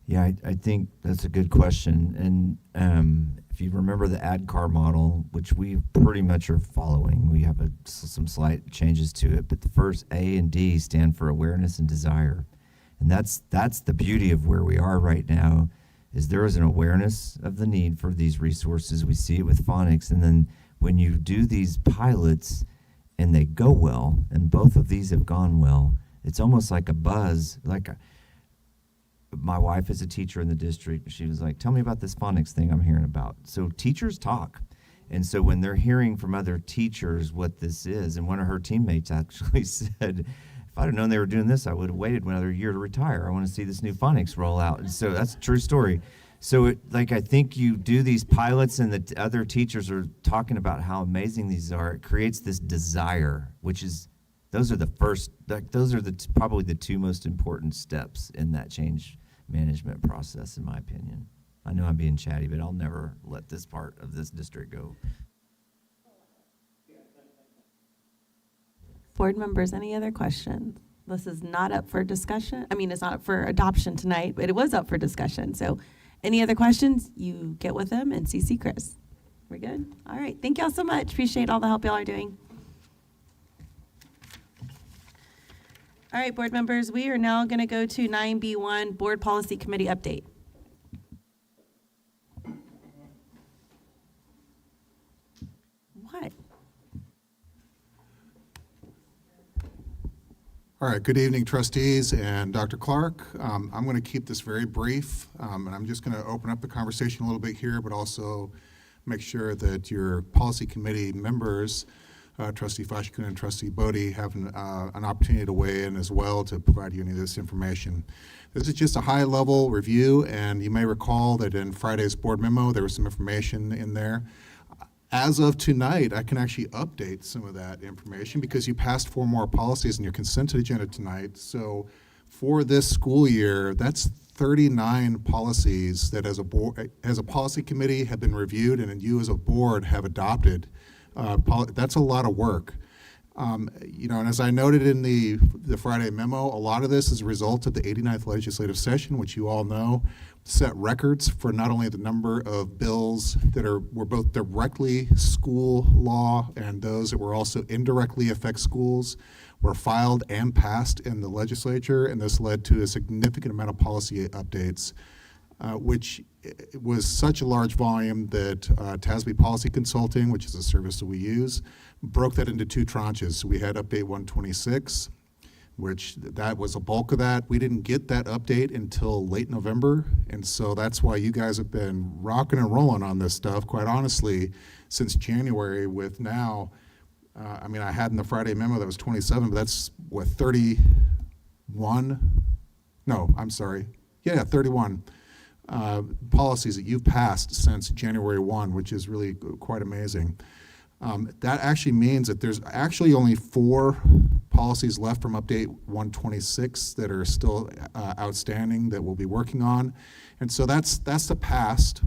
Yeah, I think that's a good question. And if you remember the ADCAR model, which we pretty much are following, we have some slight changes to it, but the first A and D stand for awareness and desire. And that's the beauty of where we are right now, is there is an awareness of the need for these resources. We see it with phonics. And then when you do these pilots and they go well, and both of these have gone well, it's almost like a buzz, my wife is a teacher in the district. She was like, tell me about this phonics thing I'm hearing about. So teachers talk. And so when they're hearing from other teachers what this is, and one of her teammates actually said, if I'd have known they were doing this, I would have waited another year to retire. I want to see this new phonics roll out. And so that's a true story. So I think you do these pilots and the other teachers are talking about how amazing these are. It creates this desire, which is, those are probably the 2 most important steps in that change management process, in my opinion. I know I'm being chatty, but I'll never let this part of this district go. Board members, any other questions? This is not up for discussion. I mean, it's not up for adoption tonight, but it was up for discussion. So any other questions, you get with them and CC Chris. We're good? All right. Thank y'all so much. Appreciate all the help y'all are doing. All right, board members, we are now going to go to 9B1, Board Policy Committee update. What? All right, good evening, trustees and Dr. Clark. I'm going to keep this very brief, and I'm just going to open up the conversation a little bit here, but also make sure that your policy committee members, Trustee Fashkun and Trustee Bodie, have an opportunity to weigh in as well to provide you any of this information. This is just a high-level review, and you may recall that in Friday's board memo, there was some information in there. As of tonight, I can actually update some of that information because you passed 4 more policies in your consent agenda tonight. So for this school year, that's 39 policies that as a board, as a policy committee have been reviewed and you as a board have adopted. That's a lot of work. And as I noted in the Friday memo, a lot of this is a result of the 89th legislative session, which you all know set records for not only the number of bills that were both directly school law and those that were also indirectly affect schools were filed and passed in the legislature, and this led to a significant amount of policy updates. which was such a large volume that TASB Policy Consulting, which is a service that we use, broke that into 2 tranches. So we had update 126, which that was a bulk of that. We didn't get that update until late November, and so that's why you guys have been rocking and rolling on this stuff, quite honestly, since January with now, I mean, I had in the Friday memo that was 27, but that's, what, 31? No, I'm sorry. Yeah, 31 policies that you've passed since January 1, which is really quite amazing. That actually means that there's actually only 4 policies left from update 126 that are still outstanding that we'll be working on. And so that's the past.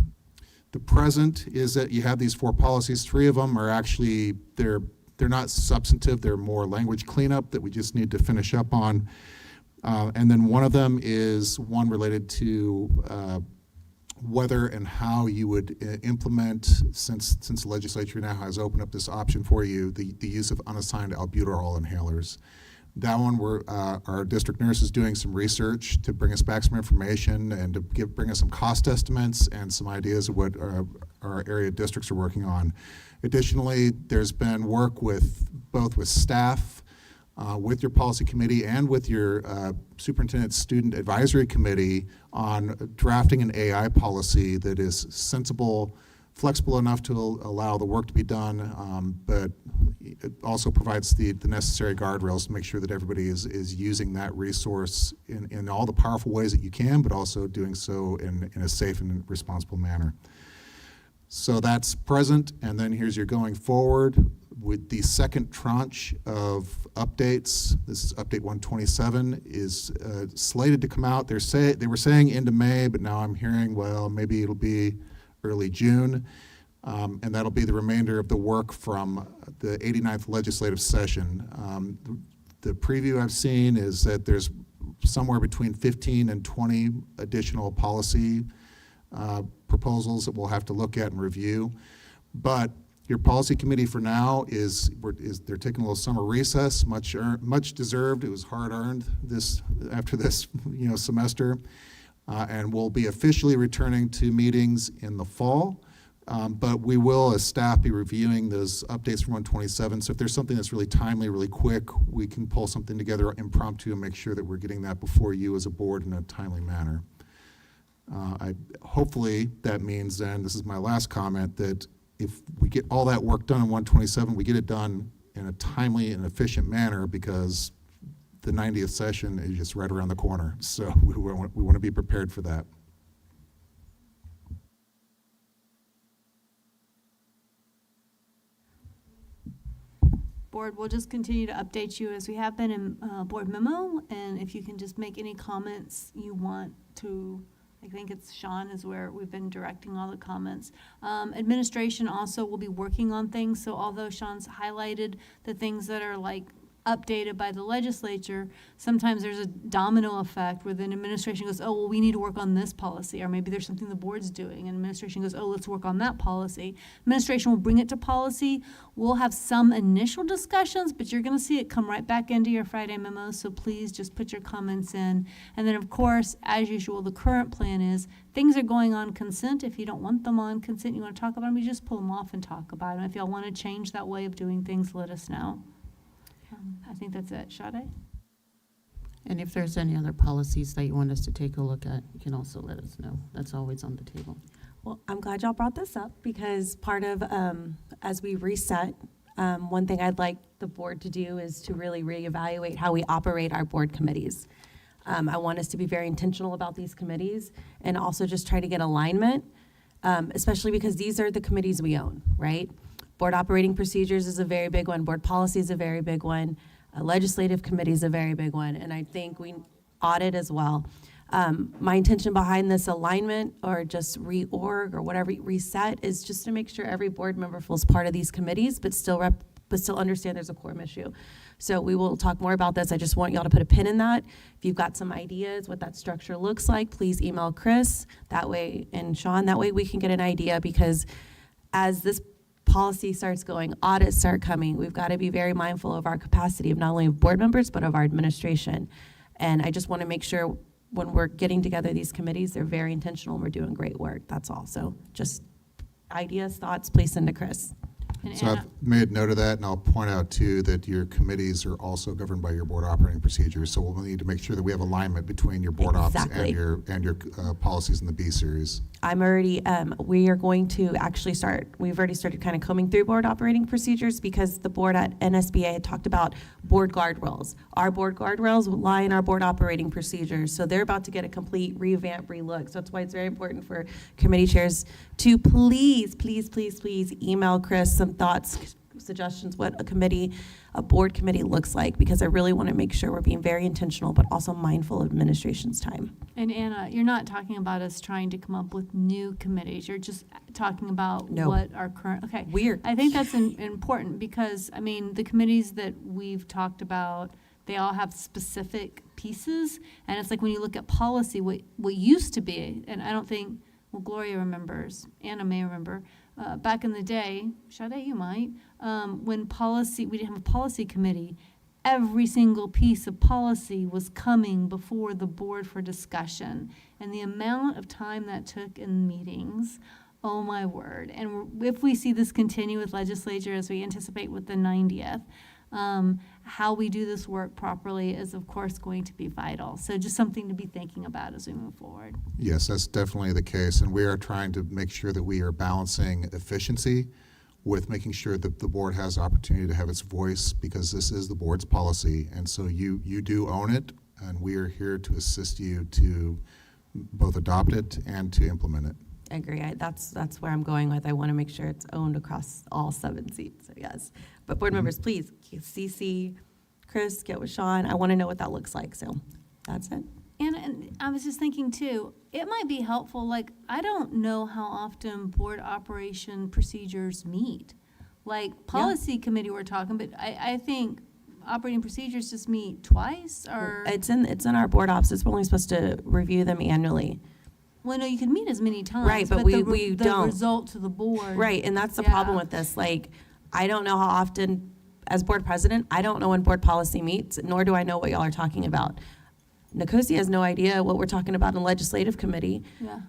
The present is that you have these 4 policies. 3 of them are actually, they're not substantive, they're more language cleanup that we just need to finish up on. And then one of them is one related to whether and how you would implement, since the legislature now has opened up this option for you, the use of unassigned albuterol inhalers. That one, our district nurse is doing some research to bring us back some information and to bring us some cost estimates and some ideas of what our area districts are working on. Additionally, there's been work with both with staff, with your policy committee and with your superintendent student advisory committee on drafting an AI policy that is sensible, flexible enough to allow the work to be done, but it also provides the necessary guardrails to make sure that everybody is using that resource in all the powerful ways that you can, but also doing so in a safe and responsible manner. So that's present, and then here's your going forward with the second tranche of updates. This is update 127 is slated to come out. They were saying into May, but now I'm hearing, well, maybe it'll be early June, and that'll be the remainder of the work from the 89th legislative session. The preview I've seen is that there's somewhere between 15 and 20 additional policy proposals that we'll have to look at and review. But your policy committee for now they're taking a little summer recess, much deserved. It was hard earned after this semester, and we'll be officially returning to meetings in the fall. But we will, as staff, be reviewing those updates from 127. So if there's something that's really timely, really quick, we can pull something together impromptu and make sure that we're getting that before you as a board in a timely manner. Hopefully that means then, this is my last comment, that if we get all that work done in 127, we get it done in a timely and efficient manner, because the 90th session is just right around the corner. So we want to be prepared for that. Board, we'll just continue to update you as we have been in board memo, and if you can just make any comments you want to, I think it's Sean is where we've been directing all the comments. Administration also will be working on things, so although Sean's highlighted the things that are like updated by the legislature, sometimes there's a domino effect where then administration goes, oh, well, we need to work on this policy, or maybe there's something the board's doing, and administration goes, oh, let's work on that policy. Administration will bring it to policy. We'll have some initial discussions, but you're going to see it come right back into your Friday memo, so please just put your comments in. And then, of course, as usual, the current plan is things are going on consent. If you don't want them on consent, you want to talk about them, you just pull them off and talk about them. If y'all want to change that way of doing things, let us know. I think that's it. Sade? And if there's any other policies that you want us to take a look at, you can also let us know. That's always on the table. Well, I'm glad y'all brought this up, because part of, as we reset, one thing I'd like the board to do is to really reevaluate how we operate our board committees. I want us to be very intentional about these committees and also just try to get alignment, especially because these are the committees we own, right? Board operating procedures is a very big one. Board policy is a very big one. Legislative committee is a very big one. And I think we audit as well. My intention behind this alignment or just reorg or whatever, reset, is just to make sure every board member feels part of these committees, but still understand there's a quorum issue. So we will talk more about this. I just want y'all to put a pin in that. If you've got some ideas what that structure looks like, please email Chris that way and Sean. That way we can get an idea, because as this policy starts going, audits start coming, we've got to be very mindful of our capacity of not only of board members, but of our administration. And I just want to make sure when we're getting together these committees, they're very intentional and we're doing great work. That's all. So just ideas, thoughts, please send to Chris. And So Anna, I've made note of that, and I'll point out too that your committees are also governed by your board operating procedures. So we'll need to make sure that we have alignment between your board ops Exactly. and your policies in the B series. I'm already, we are going to actually we've already started kind of combing through board operating procedures because the board at NSBA had talked about board guardrails. Our board guardrails lie in our board operating procedures. So they're about to get a complete revamp, relook. So that's why it's very important for committee chairs to please email Chris some thoughts, suggestions, what a board committee looks like, because I really want to make sure we're being very intentional, but also mindful of administration's time. and Anna, you're not talking about us trying to come up with new committees. You're just talking about No. what our current, okay. Weird. I think that's important because, I mean, the committees that we've talked about, they all have specific pieces. And it's like when you look at policy, what used to be, and I don't think, well, Gloria remembers, Anna may remember, back in the day, Sade, you might, when we didn't have a policy committee, every single piece of policy was coming before the board for discussion. And the amount of time that took in meetings, oh my word. And if we see this continue with legislature as we anticipate with the 90th, how we do this work properly is of course going to be vital. So just something to be thinking about as we move forward. Yes, that's definitely the case, and we are trying to make sure that we are balancing efficiency with making sure that the board has opportunity to have its voice, because this is the board's policy, and so you do own it, and we are here to assist you to both adopt it and to implement it. I agree. That's where I'm going with. I want to make sure it's owned across all 7 seats, so yes. But board members, please, CC, Chris, get with Sean. I want to know what that looks like, so that's it. And I was just thinking too, it might be helpful, like, I don't know how often board operation procedures meet. Like, policy committee we're talking, but I think operating procedures just meet twice, or? It's in our board ops. We're only supposed to review them annually. Well, no, you can meet as many times. Right, but we the don't. result to the board. Right, and that's the Yeah. problem with this. Like, I don't know how often, as board president, I don't know when board policy meets, nor do I know what y'all are talking about. Nicosia has no idea what we're talking about in legislative committee. Yeah.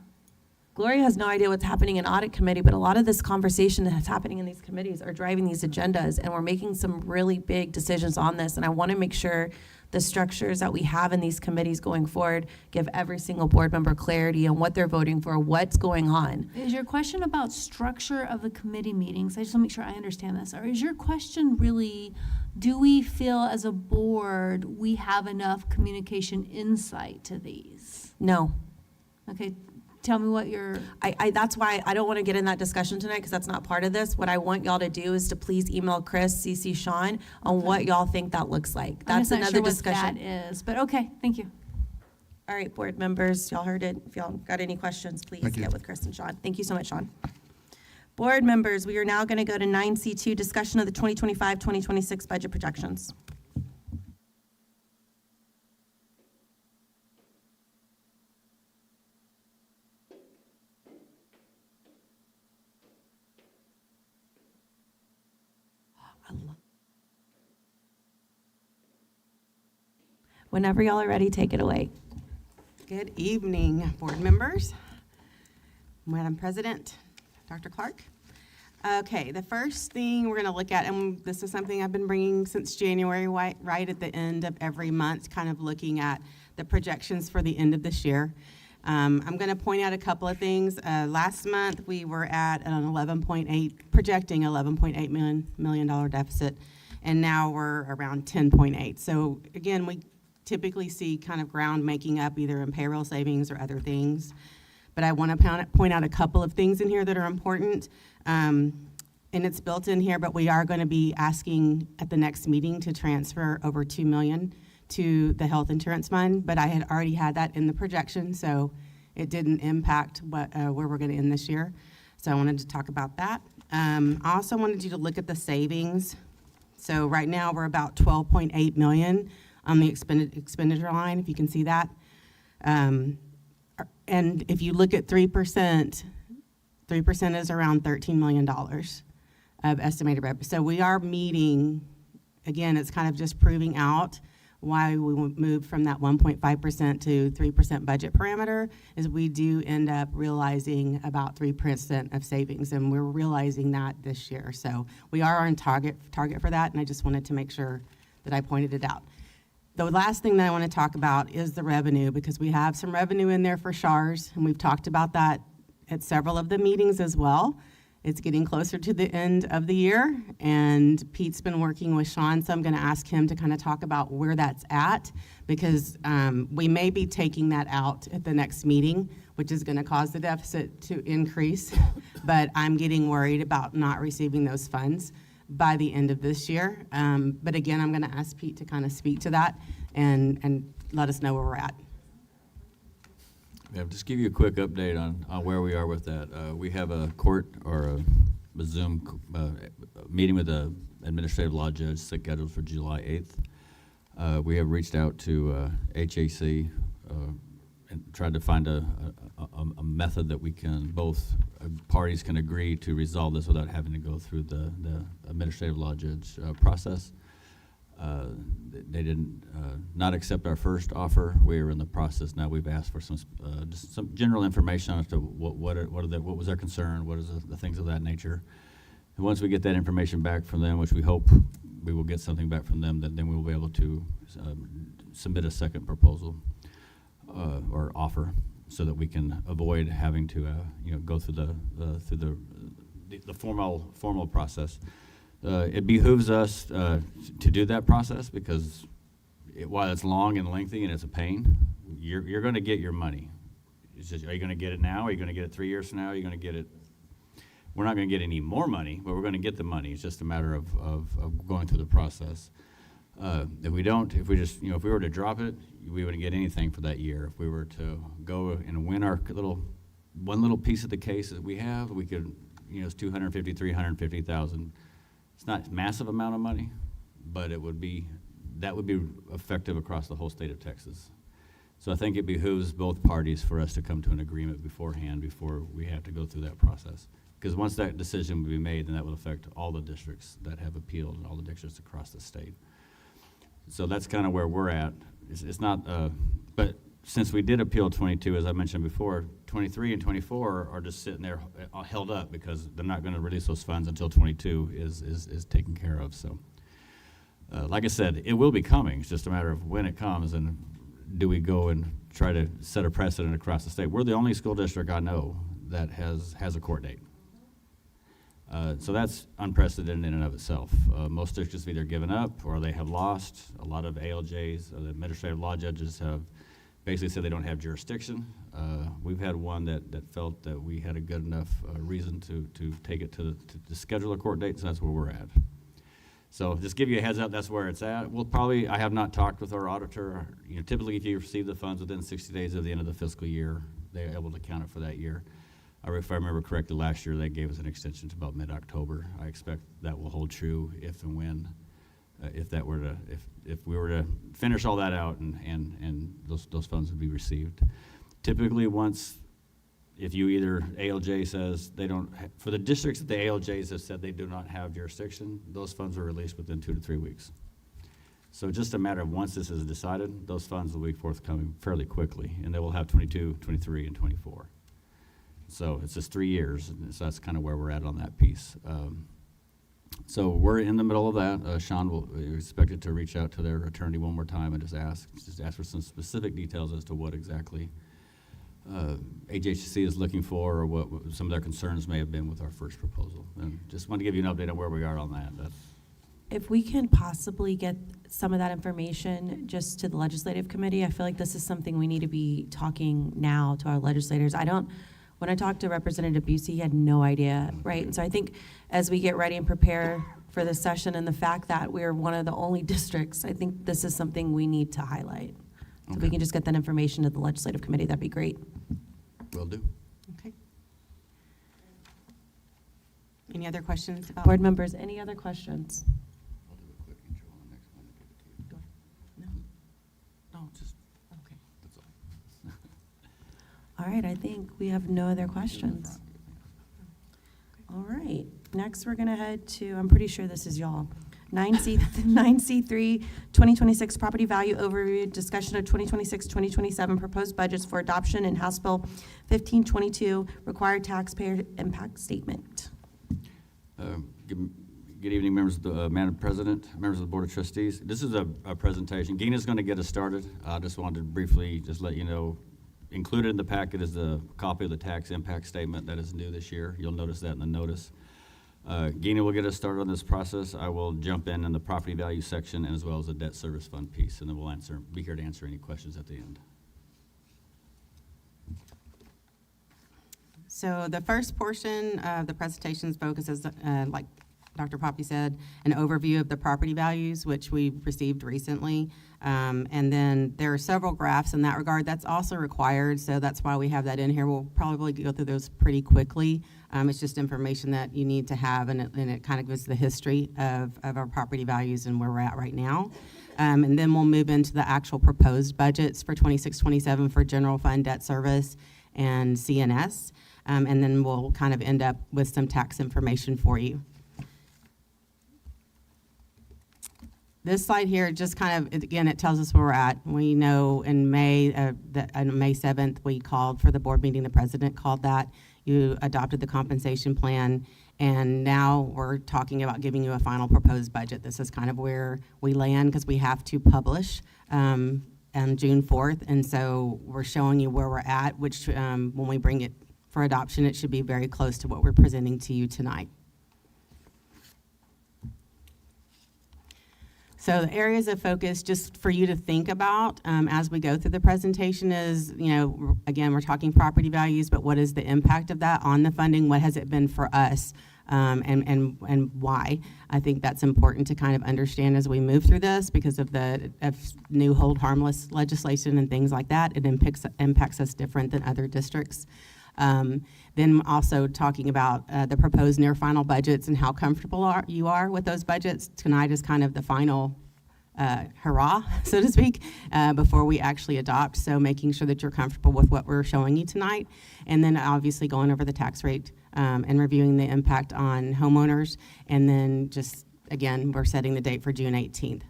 Gloria has no idea what's happening in audit committee, but a lot of this conversation that's happening in these committees are driving these agendas, and we're making some really big decisions on this, and I want to make sure the structures that we have in these committees going forward give every single board member clarity on what they're voting for, what's going on. Is your question about structure of the committee meetings? I just want to make sure I understand this. Or is your question really, do we feel as a board we have enough communication insight to these? No. Okay, tell me what your... That's why I don't want to get in that discussion tonight, because that's not part of this. What I want y'all to do is to please email Chris, CC Sean, on what y'all think that looks like. That's I'm just not another sure discussion. what that is, but okay, thank you. All right, board members, y'all heard it. If y'all got any questions, please Thank you. get with Chris and Sean. Thank you so much, Sean. Board members, we are now going to go to 9C2, discussion of the 2025-2026 budget projections. Whenever y'all are ready, take it away. Good evening, board members, Madam President, Dr. Clark. Okay, the first thing we're going to look at, and this is something I've been bringing since January, right at the end of every month, kind of looking at the projections for the end of this year. I'm going to point out a couple of things. Last month, we were at an projecting $11.8 million deficit, and now we're around 10.8. So again, we typically see kind of ground making up either in payroll savings or other things. But I want to point out a couple of things in here that are important. And it's built in here, but we are going to be asking at the next meeting to transfer over $2 million to the health insurance fund. But I had already had that in the projection, so it didn't impact where we're going to end this year. So I wanted to talk about that. I also wanted you to look at the savings. So right now we're about $12.8 million on the expenditure line, if you can see that. And if you look at 3%, 3% is around $13 million of estimated revenue. So we are meeting, again, it's kind of just proving out why we moved from that 1.5% to 3% budget parameter is we do end up realizing about 3% of savings, and we're realizing that this year. So we are on target for that, and I just wanted to make sure that I pointed it out. The last thing that I want to talk about is the revenue, because we have some revenue in there for SHARs, and we've talked about that at several of the meetings as well. It's getting closer to the end of the year, and Pete's been working with Sean, so I'm going to ask him to kind of talk about where that's at, because we may be taking that out at the next meeting, which is going to cause the deficit to increase, but I'm getting worried about not receiving those funds by the end of this year. But again, I'm going to ask Pete to kind of speak to that and let us know where we're at. Yeah, just give you a quick update on where we are with that. We have a court or a Zoom meeting with the administrative law judge scheduled for July 8th. We have reached out to HAC and tried to find a method that we can, both parties can agree to resolve this without having to go through the administrative law judge process. They didn't not accept our first offer. We are in the process now. We've asked for just some general information as to what was their concern, what is the things of that nature. And once we get that information back from them, which we hope we will get something back from them, then we will be able to submit a second proposal or offer, so that we can avoid having to go through the formal process. It behooves us to do that process, because while it's long and lengthy and it's a pain, you're going to get your money. It's just, are you going to get it now? Are you going to get it 3 years from now? Are you going to get it? We're not going to get any more money, but we're going to get the money. It's just a matter of going through the process. If we were to drop it, we wouldn't get anything for that year. If we were to go and win our one little piece of the case that we have, we could, it's $250,000, $350,000. It's not a massive amount of money, but that would be effective across the whole state of Texas. So I think it behooves both parties for us to come to an agreement beforehand, before we have to go through that process. Because once that decision will be made, then that will affect all the districts that have appealed and all the districts across the state. So that's kind of where we're at. It's not, but since we did appeal 22, as I mentioned before, 23 and 24 are just sitting there held up, because they're not going to release those funds until 22 is taken care of. So, like I said, it will be coming. It's just a matter of when it comes, and do we go and try to set a precedent across the state. We're the only school district I know that has a court date. So that's unprecedented in and of itself. Most districts have either given up or they have lost. A lot of ALJs, the administrative law judges, have basically said they don't have jurisdiction. We've had one that felt that we had a good enough reason to take it to schedule a court date, so that's where we're at. So just give you a heads up, that's where it's at. I have not talked with our auditor. Typically if you receive the funds within 60 days of the end of the fiscal year, they're able to count it for that year. If I remember correctly, last year they gave us an extension to about mid-October. I expect that will hold true if and when, if we were to finish all that out and those funds would be received. Typically, if you either ALJ says they don't, for the districts that the ALJs have said they do not have jurisdiction, those funds are released within 2 to 3 weeks. So just a matter of once this is decided, those funds will be forthcoming fairly quickly, and they will have 22, 23, and 24. So it's just 3 years, and so that's kind of where we're at on that piece. So we're in the middle of that. Sean will expected to reach out to their attorney one more time and just ask for some specific details as to what exactly HHC is looking for, or what some of their concerns may have been with our first proposal. And just want to give you an update on where we are on that. If we can possibly get some of that information just to the legislative committee, I feel like this is something we need to be talking now to our legislators. When I talked to Representative Busey, he had no idea, right? And so I think as we get ready and prepare for this session, and the fact that we're one of the only districts, I think this is something we need to highlight. So if we can just get that information to the legislative committee, that'd be great. Will do. Okay. Any other questions about? Board members, any other questions? I'll do a quick intro on the next one and give it to you. No, just, okay. That's all. All right, I think we have no other questions. All right, next we're gonna head to, I'm pretty sure this is y'all. 9C3, 2026 property value overview, discussion of 2026-2027 proposed budgets for adoption, and House Bill 1522, required taxpayer impact statement. Good evening, members of the, Madam President, members of the Board of Trustees. This is a presentation. Gina's going to get us started. I just wanted to briefly just let you know, included in the packet is a copy of the tax impact statement that is new this year. You'll notice that in the notice. Gina will get us started on this process. I will jump in the property value section as well as the debt service fund piece, and then we'll be here to answer any questions at the end. So the first portion of the presentation focuses, like Dr. Poppy said, an overview of the property values, which we received recently. And then there are several graphs in that regard. That's also required, so that's why we have that in here. We'll probably go through those pretty quickly. It's just information that you need to have, and it kind of gives the history of our property values and where we're at right now. And then we'll move into the actual proposed budgets for 26-27 for general fund, debt service, and CNS. And then we'll kind of end up with some tax information for you. This slide here just kind of, again, it tells us where we're at. We know in May, on May 7th, we called for the board meeting. The president called that. You adopted the compensation plan, and now we're talking about giving you a final proposed budget. This is kind of where we land because we have to publish on June 4th, and so we're showing you where we're at, which when we bring it for adoption, it should be very close to what we're presenting to you tonight. So the areas of focus just for you to think about as we go through the presentation is, again, we're talking property values, but what is the impact of that on the funding? What has it been for us and why? I think that's important to kind of understand as we move through this because of the new hold harmless legislation and things like that. It impacts us different than other districts. Then also talking about the proposed near final budgets and how comfortable you are with those budgets. Tonight is kind of the final hurrah, so to speak, before we actually adopt. So making sure that you're comfortable with what we're showing you tonight. And then obviously going over the tax rate and reviewing the impact on homeowners. And then just, again, we're setting the date for June 18th.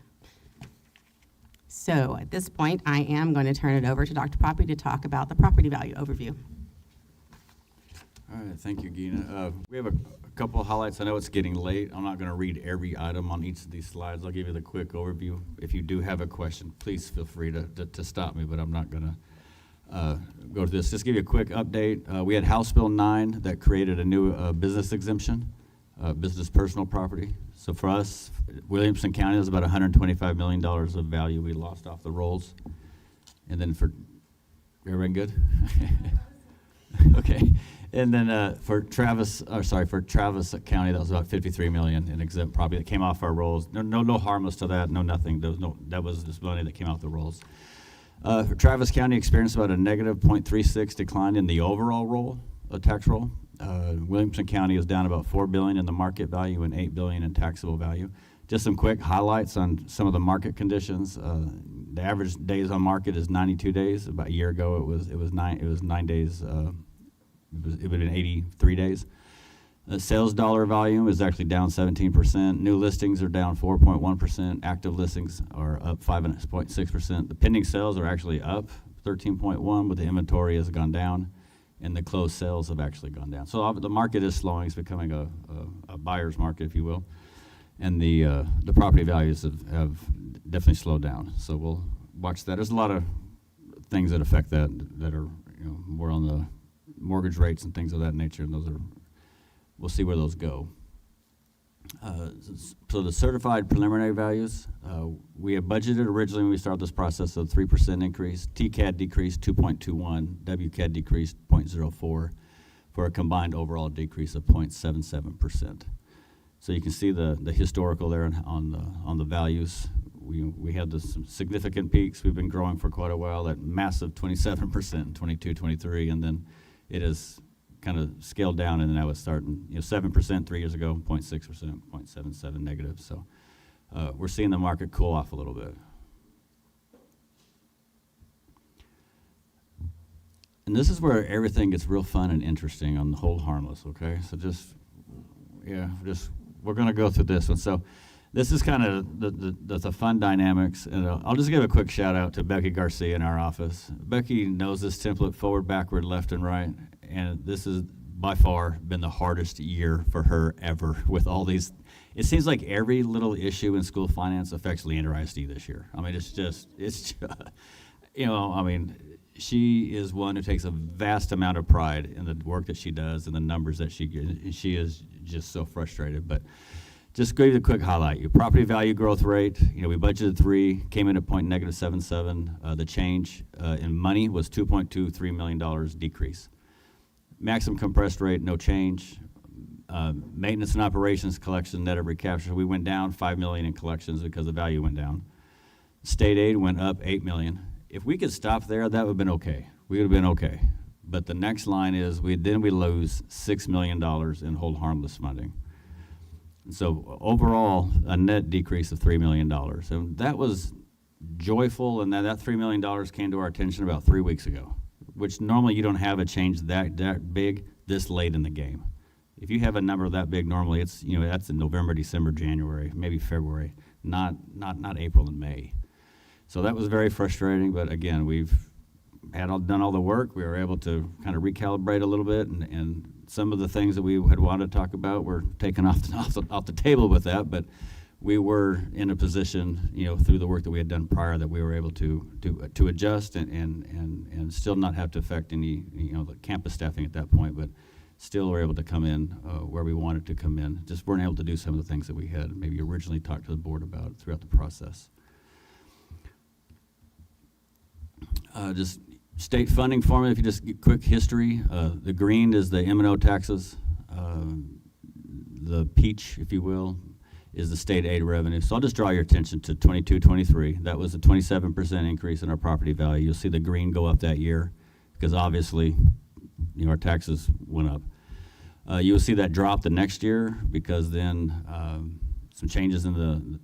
So at this point, I am going to turn it over to Dr. Poppy to talk about the property value overview. All right, thank you, Gina. We have a couple of highlights. I know it's getting late. I'm not going to read every item on each of these slides. I'll give you the quick overview. If you do have a question, please feel free to stop me, but I'm not going to go to this. Just give you a quick update. We had House Bill 9 that created a new business exemption, business personal property. So for us, Williamson County is about $125 million of value we lost off the rolls. And then for, everyone good? Okay. And then for Travis County, that was about $53 million in exempt property that came off our rolls. No harmless to that, no nothing. That was this money that came off the rolls. For Travis County experienced about a negative 0.36 decline in the overall roll, tax roll. Williamson County is down about $4 billion in the market value and $8 billion in taxable value. Just some quick highlights on some of the market conditions. The average days on market is 92 days. About a year ago, it was 9 days. It would have been 83 days. The sales dollar volume is actually down 17%. New listings are down 4.1%. Active listings are up 5.6%. The pending sales are actually up 13.1%, but the inventory has gone down, and the closed sales have actually gone down. So the market is slowing. It's becoming a buyer's market, if you will. And the property values have definitely slowed down. So we'll watch that. There's a lot of things that affect that are more on the mortgage rates and things of that nature, and those are, we'll see where those go. So the certified preliminary values, we had budgeted originally when we started this process of 3% increase. TCAD decreased 2.21, WCAD decreased 0.04 for a combined overall decrease of 0.77%. So you can see the historical there on the values. We had some significant peaks. We've been growing for quite a while at massive 27%, 22, 23, and then it has kind of scaled down, and now it's starting, 7% 3 years ago, 0.6%, 0.77 negative. So we're seeing the market cool off a little bit. And this is where everything gets real fun and interesting on the hold harmless, okay? So we're going to go through this one. So This is kind of the fun dynamics, and I'll just give a quick shout out to Becky Garcia in our office. Becky knows this template forward, backward, left, and right, and this has by far been the hardest year for her ever with all these. It seems like every little issue in school finance affects Leander ISD this year. I mean, it's just you know, I mean, she is one who takes a vast amount of pride in the work that she does and the numbers that she gets, and she is just so frustrated, but. Just give you a quick highlight. Your property value growth rate, you know, we budgeted 3, came in at -0.77. The change in money was $2.23 million decrease. Maximum compressed rate, no change. Maintenance and operations collection net of recapture, we went down $5 million in collections because the value went down. State aid went up $8 million. If we could stop there, that would have been okay. We would have been okay. But the next line is we lose $6 million in hold harmless funding. So overall, a net decrease of $3 million. And that was joyful, and that $3 million came to our attention about 3 weeks ago, which normally you don't have a change that big this late in the game. If you have a number that big, normally it's, you know, that's in November, December, January, maybe February, not April and May. So that was very frustrating, but again, we've done all the work. We were able to kind of recalibrate a little bit, and some of the things that we had wanted to talk about were taken off the table with that, but we were in a position, you know, through the work that we had done prior, that we were able to adjust and still not have to affect any, you know, the campus staffing at that point, but still were able to come in where we wanted to come in. Just weren't able to do some of the things that we had maybe originally talked to the board about throughout the process. Just state funding formula, if you just get quick history, the green is the M&O taxes. The peach, if you will, is the state aid revenue. So I'll just draw your attention to 22-23. That was a 27% increase in our property value. You'll see the green go up that year because obviously, you know, our taxes went up. You'll see that drop the next year because then some changes in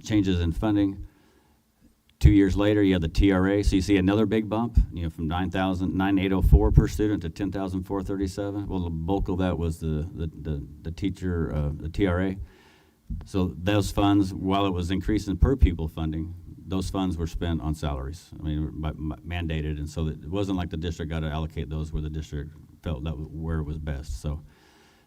changes in funding. 2 years later, you have the TRA, so you see another big bump, you know, from $9,804 per student to $10,437. Well, the bulk of that was the teacher, the TRA. So those funds, while it was increasing per pupil funding, those funds were spent on salaries. I mean, mandated, and so it wasn't like the district got to allocate those where the district felt that where it was best. So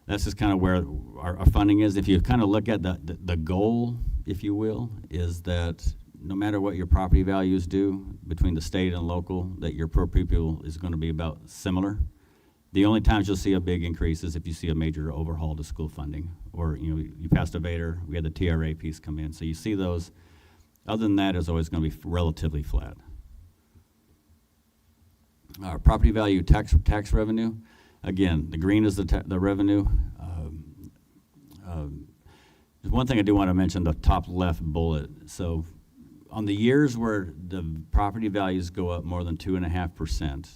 that's just kind of where our funding is. If you kind of look at the goal, if you will, is that no matter what your property values do between the state and local, that your per pupil is going to be about similar. The only times you'll see a big increase is if you see a major overhaul to school funding, or you know, you passed a Vader, we had the TRA piece come in. So you see those. Other than that, it's always going to be relatively flat. Our property value tax revenue, again, the green is the revenue. There's one thing I do want to mention, the top left bullet. So on the years where the property values go up more than 2.5%,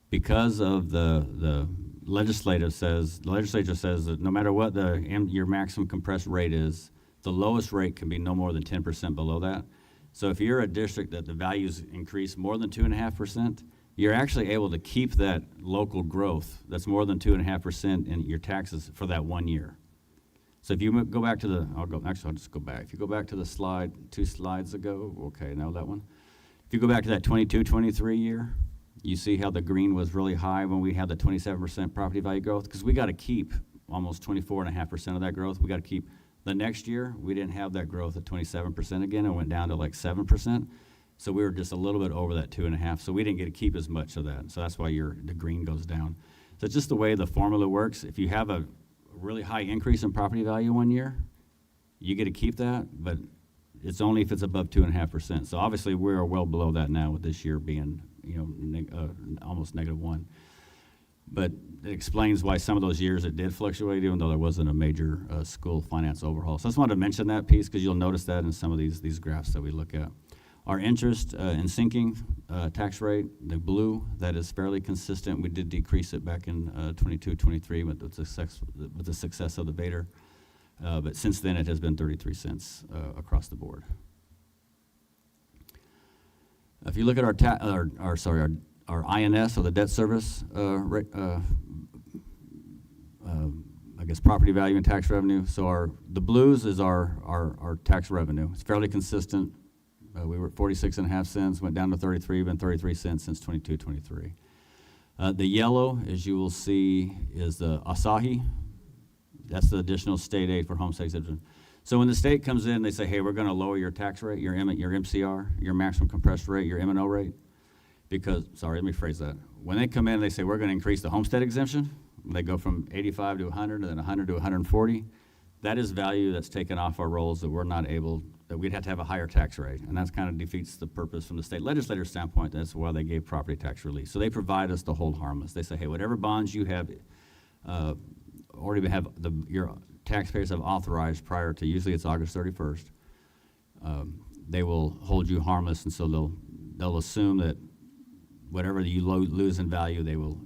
because of the legislature says that no matter what your maximum compressed rate is, the lowest rate can be no more than 10% below that. So if you're a district that the values increase more than 2.5%, you're actually able to keep that local growth that's more than 2.5% in your taxes for that 1 year. So if you go back to I'll just go back. If you go back to the slide, 2 slides ago, okay, now that one. If you go back to that 22-23 year, you see how the green was really high when we had the 27% property value growth, because we got to keep almost 24.5% of that growth. We got to keep the next year. We didn't have that growth at 27% again. It went down to like 7%. So we were just a little bit over that 2.5. So we didn't get to keep as much of that. So that's why the green goes down. So it's just the way the formula works. If you have a really high increase in property value 1 year, you get to keep that, but it's only if it's above 2.5%. So obviously we're well below that now, with this year being, you know, almost -1. But it explains why some of those years it did fluctuate, even though there wasn't a major school finance overhaul. So I just wanted to mention that piece because you'll notice that in some of these graphs that we look at. Our interest in sinking tax rate, the blue, that is fairly consistent. We did decrease it back in 22-23 with the success of the Vader. But since then, it has been 33 cents across the board. If you look at our INS, or the debt service guess, property value and tax revenue. So the blues is our tax revenue. It's fairly consistent. We were at 46.5 cents, went down to 33, been 33 cents since 22-23. The yellow, as you will see, is the Asahi. That's the additional state aid for homestead exemption. So when the state comes in, they say, hey, we're going to lower your tax rate, your MCR, your maximum compressed rate, your M&O rate. Because, sorry, let me phrase that. When they come in, they say, we're going to increase the homestead exemption. They go from 85 to 100 and then 100 to 140. That is value that's taken off our rolls that we're not able, that we'd have to have a higher tax rate. And that kind of defeats the purpose from the state legislator's standpoint. That's why they gave property tax relief. So they provide us to hold harmless. They say, hey, whatever bonds you have already have your taxpayers have authorized prior to, usually it's August 31st, they will hold you harmless, and so they'll assume that whatever you lose in value, they will,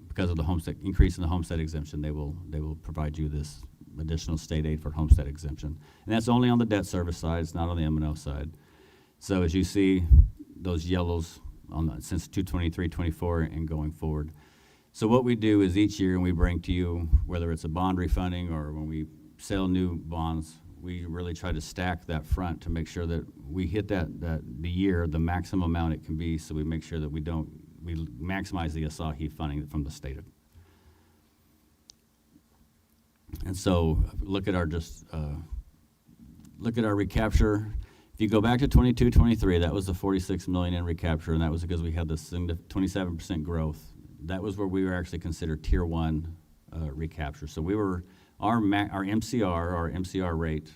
because of the homestead increase in the homestead exemption, they will provide you this additional state aid for homestead exemption. And that's only on the debt service side, it's not on the M&O side. So as you see, those yellows since 2/23/24 and going forward. So what we do is each year, and we bring to you, whether it's a bond refunding or when we sell new bonds, we really try to stack that front to make sure that we hit the year, the maximum amount it can be, so we make sure that we maximize the Asahi funding from the state. And so look at our recapture. If you go back to 22-23, that was the 46 million in recapture, and that was because we had this 27% growth. That was where we were actually considered tier 1 recapture. So we were, our MCR rate,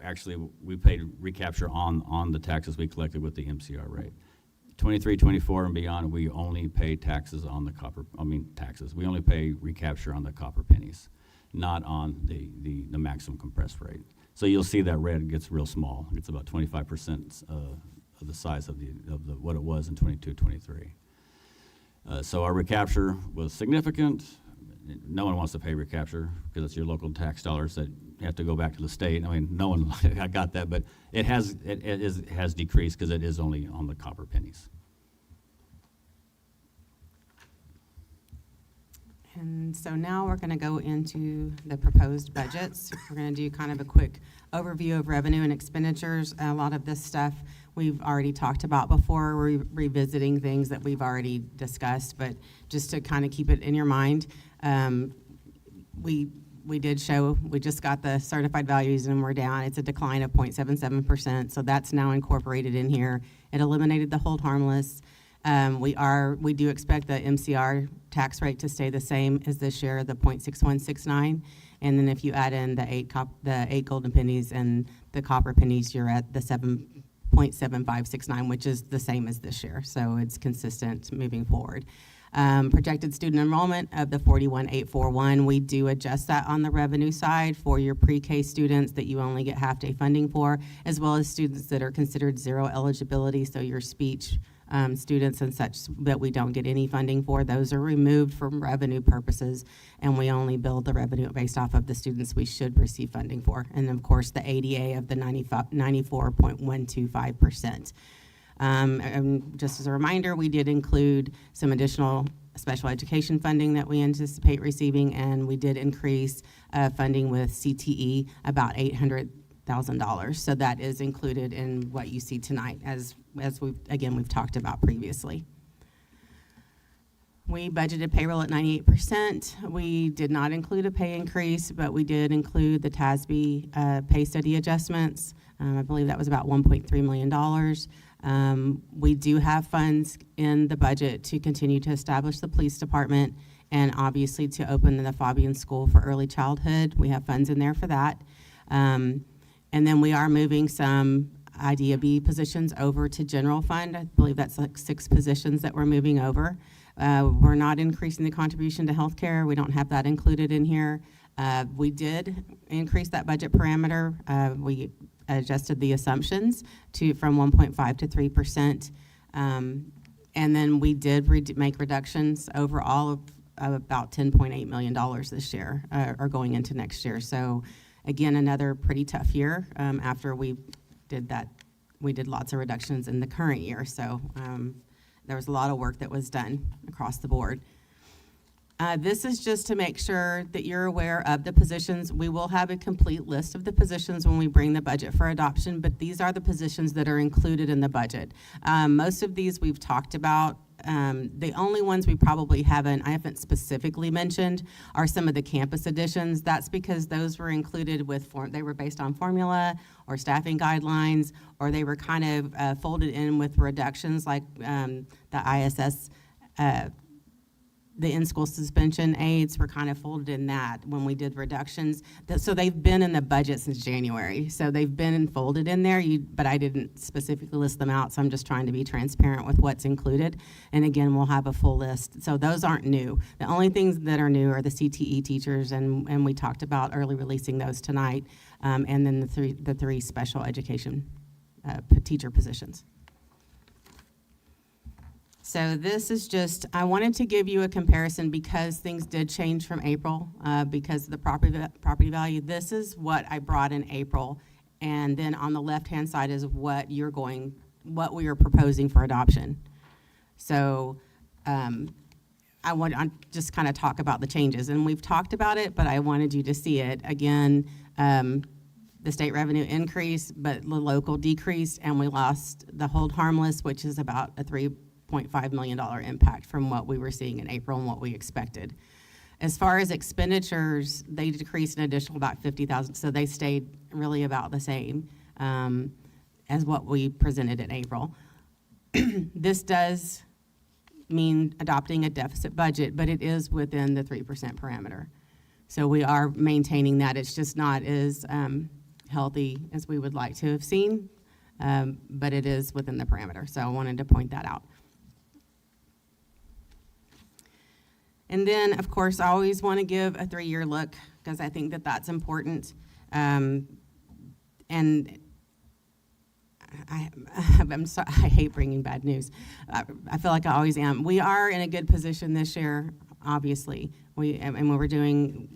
actually we paid recapture on the taxes we collected with the MCR rate. 23-24 and beyond, we only pay taxes on the we only pay recapture on the copper pennies, not on the maximum compressed rate. So you'll see that red gets real small. It's about 25% of the size of what it was in 22-23. So our recapture was significant. No one wants to pay recapture because it's your local tax dollars that have to go back to the state. I mean, no one, I got that, but it has decreased because it is only on the copper pennies. And so now we're going to go into the proposed budgets. We're going to do kind of a quick overview of revenue and expenditures. A lot of this stuff we've already talked about before. We're revisiting things that we've already discussed, but just to kind of keep it in your mind, we just got the certified values and we're down. It's a decline of 0.77%, so that's now incorporated in here. It eliminated the hold harmless. We do expect the MCR tax rate to stay the same as this year, the 0.6169. And then if you add in the eight golden pennies and the copper pennies, you're at the 7.7569, which is the same as this year. So it's consistent moving forward. Projected student enrollment of the 41,841. We do adjust that on the revenue side for your pre-K students that you only get half-day funding for, as well as students that are considered zero eligibility, so your speech students and such that we don't get any funding for. Those are removed from revenue purposes, and we only build the revenue based off of the students we should receive funding for. And of course, the ADA of the 94.125%. And just as a reminder, we did include some additional special education funding that we anticipate receiving, and we did increase funding with CTE about $800,000. So that is included in what you see tonight, as we've talked about previously. We budgeted payroll at 98%. We did not include a pay increase, but we did include the TASB pay study adjustments. I believe that was about $1.3 million. We do have funds in the budget to continue to establish the police department and obviously to open the Fabian School for Early Childhood. We have funds in there for that. And then we are moving some IDEA B positions over to general fund. I believe that's like 6 positions that we're moving over. We're not increasing the contribution to healthcare. We don't have that included in here. We did increase that budget parameter. We adjusted the assumptions from 1.5 to 3%. And then we did make reductions overall of about $10.8 million this year, or going into next year. So again, another pretty tough year after we did that. We did lots of reductions in the current year. So there was a lot of work that was done across the board. This is just to make sure that you're aware of the positions. We will have a complete list of the positions when we bring the budget for adoption, but these are the positions that are included in the budget. Most of these we've talked about. The only ones we probably I haven't specifically mentioned are some of the campus additions. That's because those were included they were based on formula or staffing guidelines, or they were kind of folded in with reductions like the ISS, the in-school suspension aides were kind of folded in that when we did reductions. So they've been in the budget since January. So they've been folded in there, but I didn't specifically list them out, so I'm just trying to be transparent with what's included. And again, we'll have a full list. So those aren't new. The only things that are new are the CTE teachers, and we talked about early releasing those tonight, and then the three special education teacher positions. So this is just, I wanted to give you a comparison because things did change from April because of the property value. This is what I brought in April, and then on the left-hand side is what we are proposing for adoption. So I want to just kind of talk about the changes, and we've talked about it, but I wanted you to see it. Again, the state revenue increased, but the local decreased, and we lost the hold harmless, which is about a $3.5 million impact from what we were seeing in April and what we expected. As far as expenditures, they decreased an additional about $50,000, so they stayed really about the same as what we presented in April. This does mean adopting a deficit budget, but it is within the 3% parameter. So we are maintaining that. It's just not as healthy as we would like to have seen, but it is within the parameter. So I wanted to point that out. And then, of course, I always want to give a 3-year look because I think that that's important. And I'm sorry, I hate bringing bad news. I feel like I always am. We are in a good position this year, obviously. We're within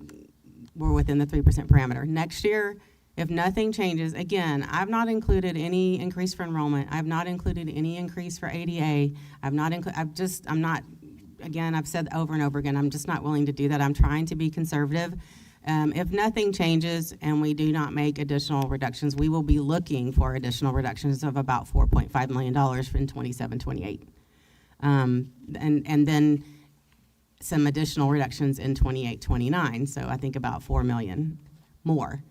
the 3% parameter. Next year, if nothing changes, again, I've not included any increase for enrollment. I've not included any increase for ADA. Again, I've said over and over again, I'm just not willing to do that. I'm trying to be conservative. If nothing changes and we do not make additional reductions, we will be looking for additional reductions of about $4.5 million in 27-28. And then some additional reductions in 28-29, so I think about $4 million more.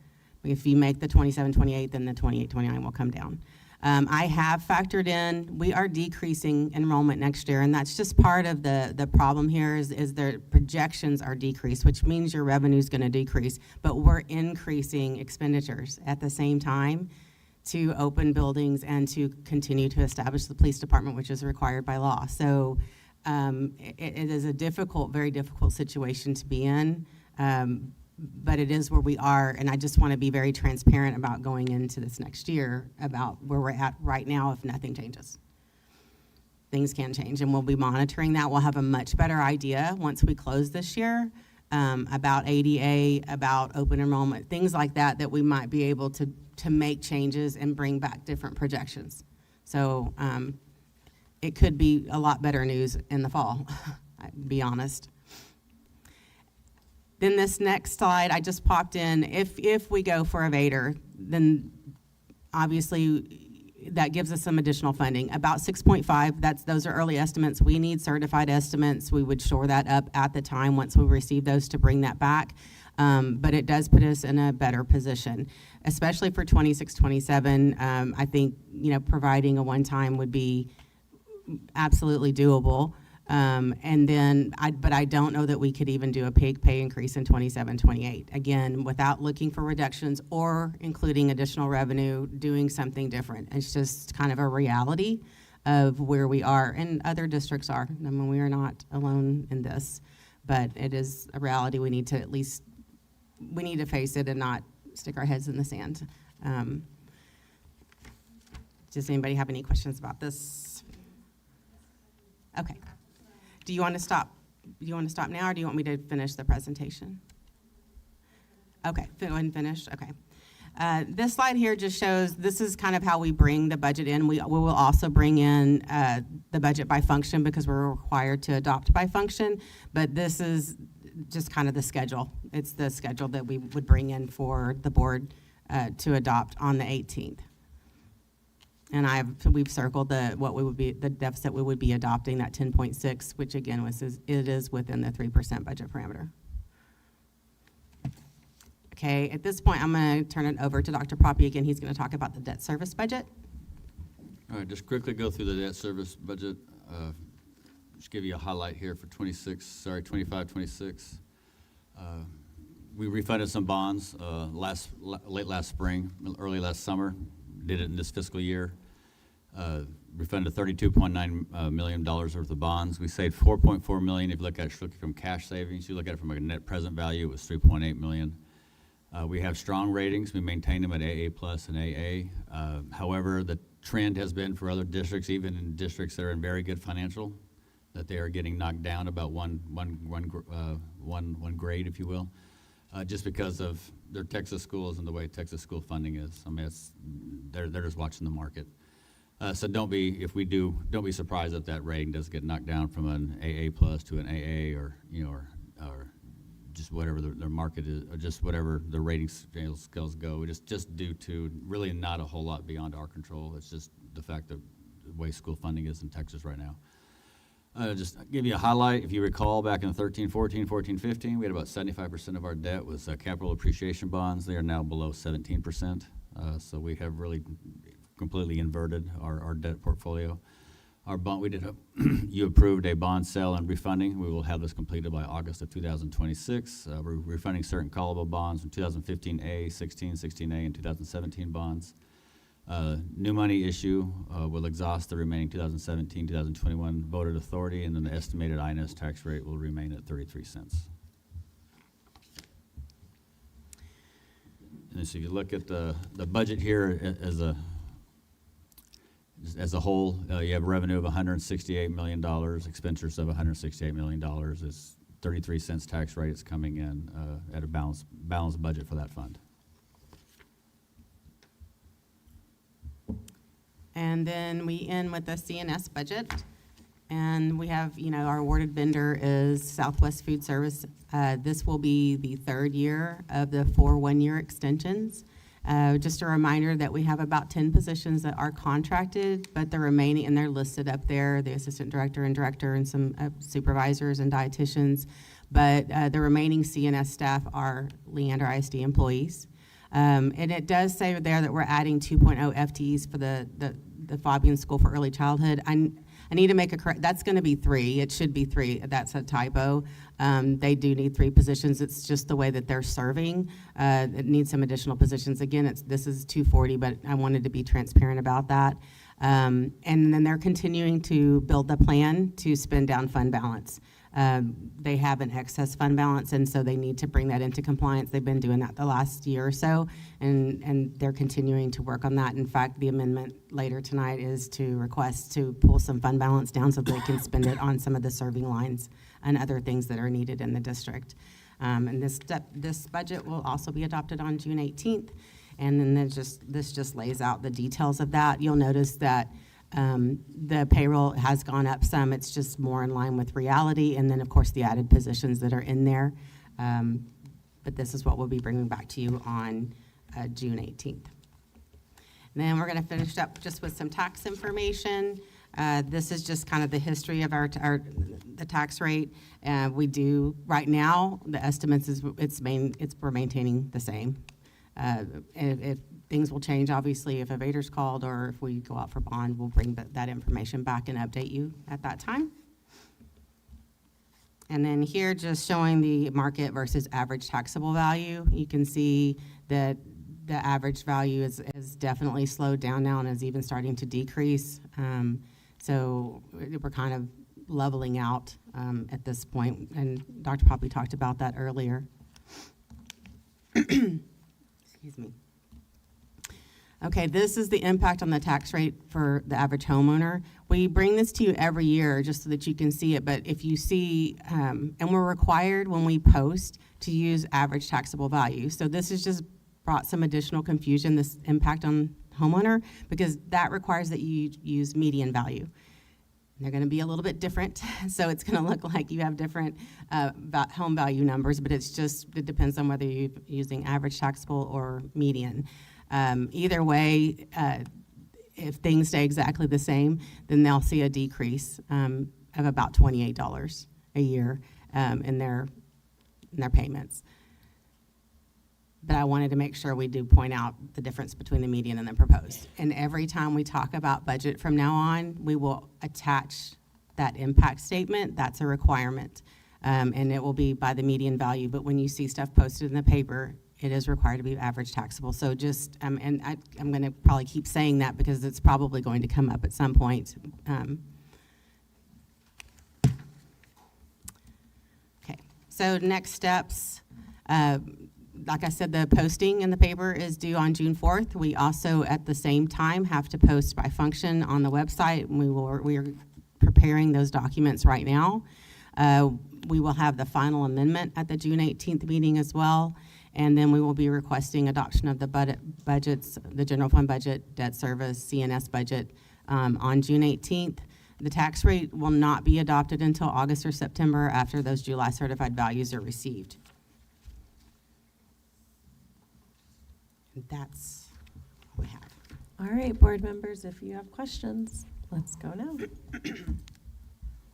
If you make the 27-28, then the 28-29 will come down. I have factored in, we are decreasing enrollment next year, and that's just part of the problem here is their projections are decreased, which means your revenue is going to decrease, but we're increasing expenditures at the same time to open buildings and to continue to establish the police department, which is required by law. So it is a very difficult situation to be in. But it is where we are, and I just want to be very transparent about going into this next year about where we're at right now if nothing changes. Things can change, and we'll be monitoring that. We'll have a much better idea once we close this year about ADA, about open enrollment, things like that we might be able to make changes and bring back different projections. So it could be a lot better news in the fall, I'll be honest. Then this next slide, I just popped in, if we go for a VADR, then obviously that gives us some additional funding. About 6.5, those are early estimates. We need certified estimates. We would shore that up at the time once we receive those to bring that back. But it does put us in a better position, especially for 26-27. I think, providing a one-time would be absolutely doable. But I don't know that we could even do a pay increase in 27-28. Again, without looking for reductions or including additional revenue, doing something different. It's just kind of a reality of where we are, and other districts are. I mean, we are not alone in this, but it is a reality we need to face it and not stick our heads in the sand. Does anybody have any questions about this? Okay. Do you want to stop? Do you want to stop now, or do you want me to finish the presentation? Okay, go ahead and finish. Okay. This slide here just shows, this is kind of how we bring the budget in. We will also bring in the budget by function because we're required to adopt by function, but this is just kind of the schedule. It's the schedule that we would bring in for the board to adopt on the 18th. And we've circled the deficit we would be adopting, that 10.6, which again it is within the 3% budget parameter. Okay, at this point, I'm going to turn it over to Dr. Poppy again. He's going to talk about the debt service budget. All right, just quickly go through the debt service budget. Just give you a highlight here for 25, 26. We refunded some bonds late last spring, early last summer. Did it in this fiscal year. Refunded $32.9 million worth of bonds. We saved $4.4 million. If you look at it from cash savings, you look at it from a net present value, it was $3.8 million. We have strong ratings. We maintain them at AA+ and AA. However, the trend has been for other districts, even in districts that are in very good financial, that they are getting knocked down about one grade, if you will, just because of their Texas schools and the way Texas school funding is. I mean, they're just watching the market. So don't be surprised if that rating does get knocked down from an AA+ to an AA, or just whatever their market is, or just whatever the rating scales go. It's just due to really not a whole lot beyond our control. It's just the fact of the way school funding is in Texas right now. Just give you a highlight. If you recall, back in 13, 14, 15, we had about 75% of our debt was capital appreciation bonds. They are now below 17%. So we have really completely inverted our debt portfolio. Our bond, you approved a bond sale and refunding. We will have this completed by August of 2026. We're refunding certain callable bonds from 2015A, 16A, and 2017 bonds. New money issue will exhaust the remaining 2017, 2021 voted authority, and then the estimated INS tax rate will remain at 33 cents. And so if you look at the budget here as a whole, you have revenue of $168 million, expenditures of $168 million. It's 33 cents tax rate is coming in at a balanced budget for that fund. And then we end with the CNS budget. And we have, our awarded vendor is Southwest Food Service. This will be the third year of the 4 one-year extensions. Just a reminder that we have about 10 positions that are contracted, but the remaining, and they're listed up there, the assistant director and director and some supervisors and dietitians, but the remaining CNS staff are Leander ISD employees. And it does say there that we're adding 2.0 FTEs for the Fabian School for Early Childhood. I need to make a correct, that's going to be 3. It should be 3. That's a typo. They do need 3 positions. It's just the way that they're serving. It needs some additional positions. Again, this is 240, but I wanted to be transparent about that. And then they're continuing to build the plan to spend down fund balance. They have an excess fund balance, and so they need to bring that into compliance. They've been doing that the last year or so, and they're continuing to work on that. In fact, the amendment later tonight is to request to pull some fund balance down so they can spend it on some of the serving lines and other things that are needed in the district. And this budget will also be adopted on June 18th, and then this just lays out the details of that. You'll notice that the payroll has gone up some. It's just more in line with reality. And then, of course, the added positions that are in there. But this is what we'll be bringing back to you on June 18th. And then we're going to finish up just with some tax information. This is just kind of the history of the tax rate. We do, right now, the estimates we're maintaining the same. If things will change, obviously, if evader's called or if we go out for bond, we'll bring that information back and update you at that time. And then here, just showing the market versus average taxable value. You can see that the average value is definitely slowed down now and is even starting to decrease. So we're kind of leveling out at this point, and Dr. Poppy talked about that earlier. Excuse me. Okay, this is the impact on the tax rate for the average homeowner. We bring this to you every year just so that you can see it, but if you see, and we're required when we post to use average taxable value. So this is just brought some additional confusion, this impact on homeowner, because that requires that you use median value. They're going to be a little bit different, so it's going to look like you have different home value numbers, but it depends on whether you're using average taxable or median. Either way, if things stay exactly the same, then they'll see a decrease of about $28 a year in their payments. But I wanted to make sure we do point out the difference between the median and the proposed. And every time we talk about budget from now on, we will attach that impact statement. That's a requirement. And it will be by the median value. But when you see stuff posted in the paper, it is required to be average taxable. So just, and I'm going to probably keep saying that because it's probably going to come up at some point. Okay, so next steps. Like I said, the posting in the paper is due on June 4th. We also, at the same time, have to post by function on the website. We are preparing those documents right now. We will have the final amendment at the June 18th meeting as well. And then we will be requesting adoption of the budgets, the general fund budget, debt service, CNS budget on June 18th. The tax rate will not be adopted until August or September after those July certified values are received. That's all we have. All right, board members, if you have questions, let's go now.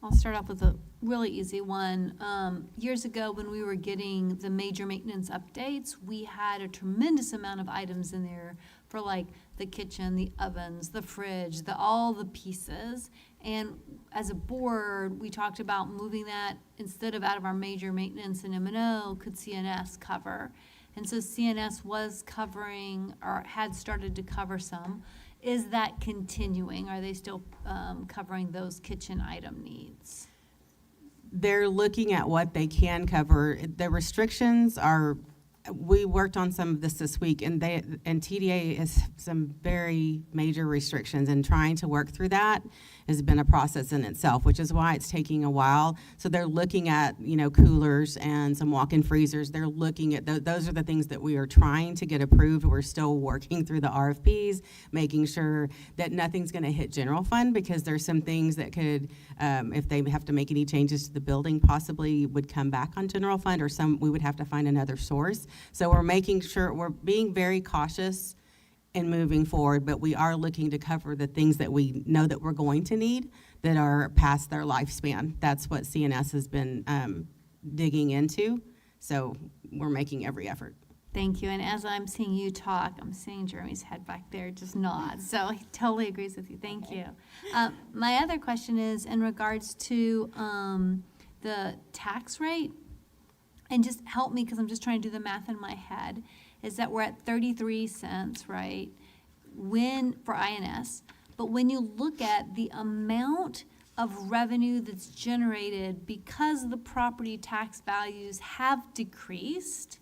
I'll start off with a really easy one. Years ago, when we were getting the major maintenance updates, we had a tremendous amount of items in there for like the kitchen, the ovens, the fridge, all the pieces. And as a board, we talked about moving that instead of out of our major maintenance and M&O, could CNS cover? And so CNS was covering, or had started to cover some. Is that continuing? Are they still covering those kitchen item needs? They're looking at what they can cover. The restrictions are, we worked on some of this week, and TDA has some very major restrictions, and trying to work through that has been a process in itself, which is why it's taking a while. So they're looking at, coolers and some walk-in freezers. They're looking at, those are the things that we are trying to get approved. We're still working through the RFPs, making sure that nothing's gonna hit general fund, because there's some things that could, if they have to make any changes to the building, possibly would come back on general fund, or we would have to find another source. So we're making sure, we're being very cautious in moving forward, but we are looking to cover the things that we know that we're going to need that are past their lifespan. That's what CNS has been digging into. So we're making every effort. Thank you. And as I'm seeing you talk, I'm seeing Jeremy's head back there just nod. So he totally agrees with you. Thank you. My other question is in regards to the tax rate. And just help me, because I'm just trying to do the math in my head, is that we're at 33 cents, right, for INS. But when you look at the amount of revenue that's generated because the property tax values have decreased,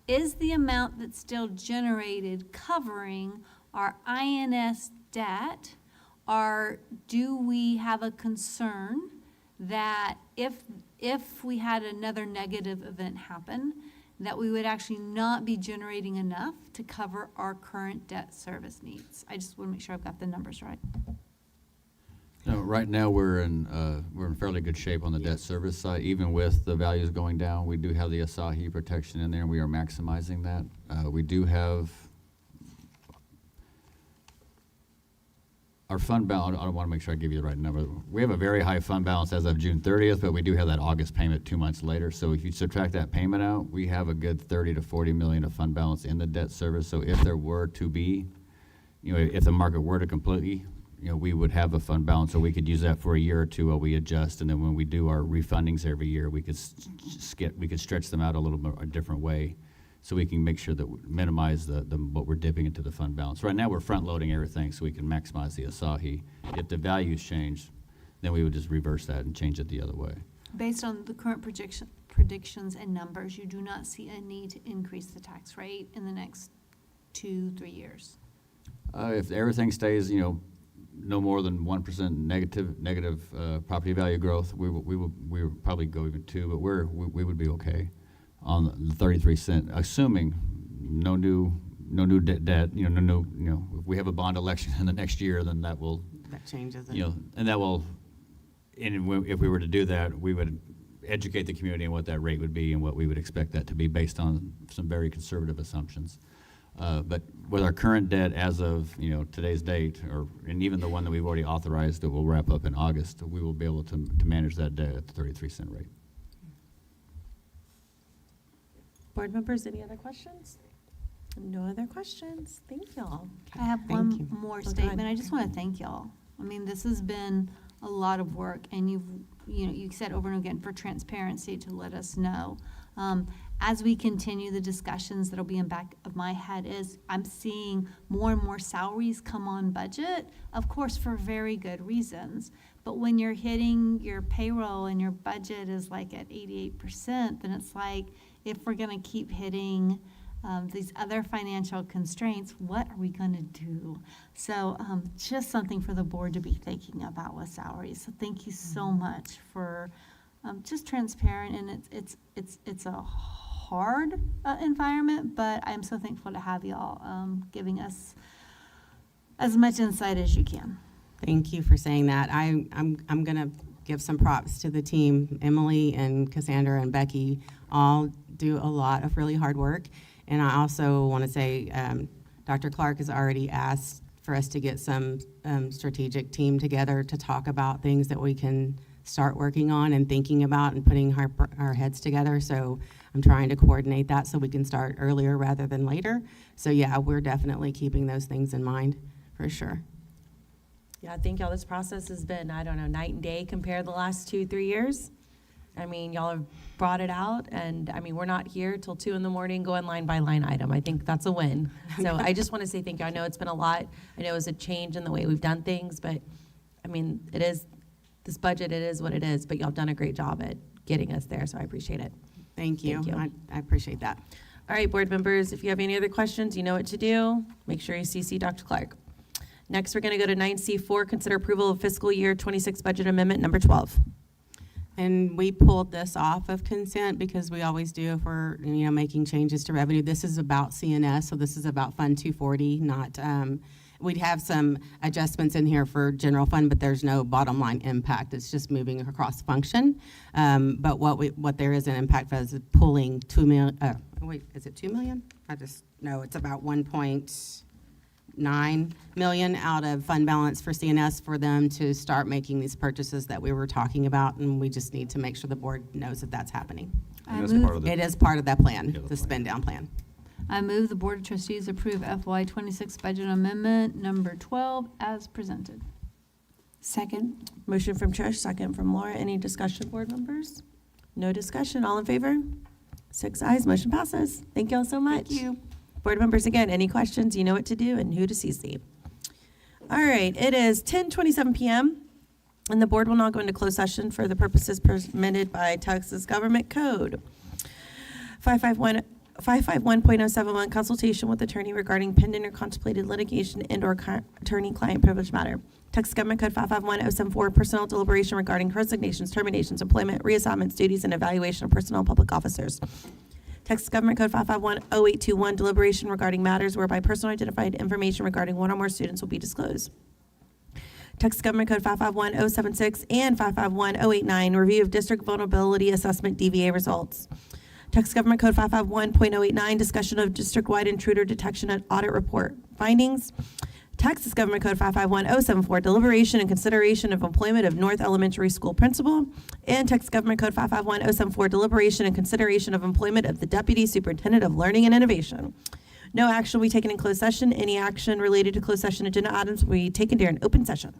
is the amount that's still generated covering our INS debt, or do we have a concern that if we had another negative event happen, that we would actually not be generating enough to cover our current debt service needs? I just want to make sure I've got the numbers right. No, right now we're in fairly good shape on the debt service side. Even with the values going down, we do have the Asahi protection in there, and we are maximizing that. We do have our fund balance. I want to make sure I give you the right number. We have a very high fund balance as of June 30th, but we do have that August payment 2 months later. So if you subtract that payment out, we have a good 30 to 40 million of fund balance in the debt service. So if there were to be, if the market were to completely, we would have a fund balance, so we could use that for a year or two while we adjust, and then when we do our refundings every year, we could stretch them out a little bit a different way, so we can make sure that we minimize what we're dipping into the fund balance. Right now, we're front loading everything so we can maximize the Asahi. If the values change, then we would just reverse that and change it the other way. Based on the current predictions and numbers, you do not see a need to increase the tax rate in the next 2-3 years? If everything stays, no more than 1% negative property value growth, we would probably go even 2, but we would be okay on the 33 cent, assuming no new debt, if we have a bond election in the next year, then that will, That changes it. and that will, and if we were to do that, we would educate the community on what that rate would be and what we would expect that to be based on some very conservative assumptions. But with our current debt as of, today's date, and even the one that we've already authorized that will wrap up in August, we will be able to manage that debt at the 33-cent rate. Board members, any other questions? No other questions. Thank y'all. I have Thank you. one more Oh, go statement. ahead. I just want to thank y'all. I mean, this has been a lot of work, and you said over and again for transparency to let us know. As we continue the discussions, that'll be in back of my head is I'm seeing more and more salaries come on budget, of course, for very good reasons. But when you're hitting your payroll and your budget is like at 88%, then it's like, if we're going to keep hitting these other financial constraints, what are we going to do? So just something for the board to be thinking about with salaries. So thank you so much for just transparent, and it's a hard environment, but I'm so thankful to have y'all giving us as much insight as you can. Thank you for saying that. I'm going to give some props to the team. Emily and Cassandra and Becky all do a lot of really hard work. And I also want to say Dr. Clark has already asked for us to get some strategic team together to talk about things that we can start working on and thinking about and putting our heads together. So I'm trying to coordinate that so we can start earlier rather than later. So yeah, we're definitely keeping those things in mind for sure. Yeah, I think y'all, this process has been, night and day compared to the last 2-3 years. I mean, y'all have brought it out, and I mean, we're not here till 2 a.m. going line by line item. I think that's a win. So I just want to say thank you. I know it's been a lot. I know it's a change in the way we've done things, but I mean, this budget, it is what it is, but y'all have done a great job at getting us there, so I appreciate it. Thank you. I appreciate that. All right, board members, if you have any other questions, you know what to do. Make sure you CC Dr. Clark. Next, we're going to go to 9C4, consider approval of fiscal year 26 budget amendment number 12. And we pulled this off of consent because we always do if we're, making changes to revenue. This is about CNS, so this is about Fund 240, not, we'd have some adjustments in here for general fund, but there's no bottom line impact. It's just moving across function. But what there is an impact for is pulling 2 million, wait, is it 2 million? No, it's about 1.9 million out of fund balance for CNS for them to start making these purchases that we were talking about, and we just need to make sure the board knows that that's happening. It is part of that plan, the spend down plan. I move the Board of Trustees approve FY26 budget amendment number 12 as presented. Second. Motion from Trish, second from Laura. Any discussion, board members? No discussion. All in favor? 6 ayes. Motion passes. Thank you all so much. Thank you. Board members, again, any questions, you know what to do and who to CC. All right, it is 10:27 p.m., and the board will now go into closed session for the purposes permitted by Texas Government Code 551.071, consultation with attorney regarding pending or contemplated litigation and/or attorney-client privilege matter. Texas Government Code 551.074, personnel deliberation regarding resignations, terminations, employment, reassignments, duties, and evaluation of personnel and public officers. Texas Government Code 551.0821, deliberation regarding matters whereby personal identified information regarding one or more students will be disclosed. Texas Government Code 551.076 and 551.089, review of district vulnerability assessment DVA results. Texas Government Code 551.089, discussion of district-wide intruder detection and audit report findings. Texas Government Code 551.074, deliberation and consideration of employment of North Elementary School principal. And Texas Government Code 551.074, deliberation and consideration of employment of the Deputy Superintendent of Learning and Innovation. No action will be taken in closed session. Any action related to closed session agenda items will be taken during open session.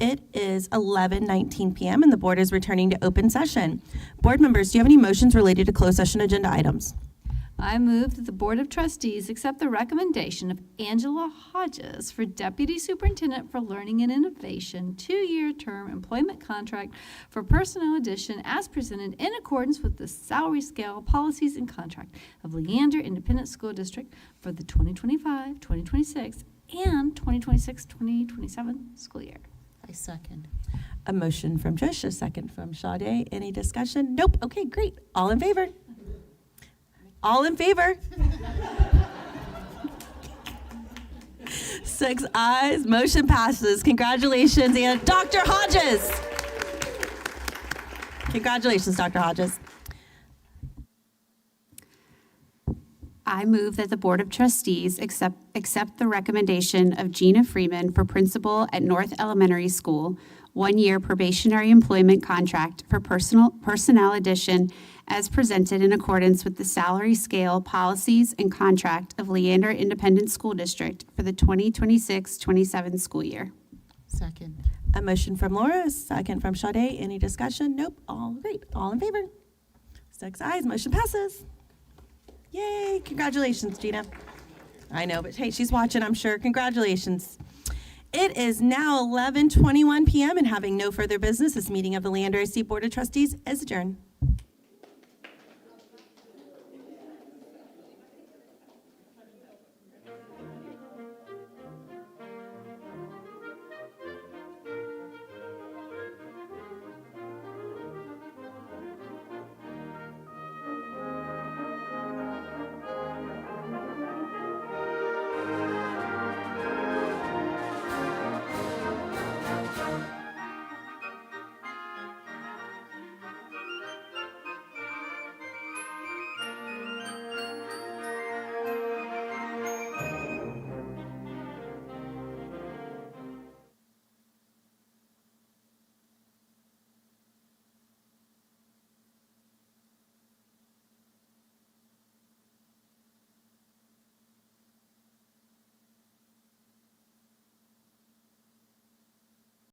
It is 11:19 p.m. and the board is returning to open session. Board members, do you have any motions related to closed session agenda items? I move that the Board of Trustees accept the recommendation of Angela Hodges for Deputy Superintendent for Learning and Innovation, 2-year term employment contract for personnel addition as presented in accordance with the salary scale policies and contract of Leander Independent School District for the 2025, 2026, and 2026-2027 school year. I second. A motion from Trish, a second from Sade. Any discussion? Nope. Okay, great. All in favor? All in favor? 6 ayes, motion passes. Congratulations, and Dr. Hodges. Congratulations, Dr. Hodges. I move that the Board of Trustees accept the recommendation of Gina Freeman for principal at North Elementary School, 1-year probationary employment contract for personnel addition as presented in accordance with the salary scale policies and contract of Leander Independent School District for the 2026-27 school year. Second. A motion from Laura, a second from Sade. Any discussion? Nope. All great. All in favor? 6 ayes, motion passes. Yay, congratulations, Gina. I know, but hey, she's watching, I'm sure. Congratulations. It is now 11:21 p.m. and having no further business, this meeting of the Leander ISD Board of Trustees is adjourned.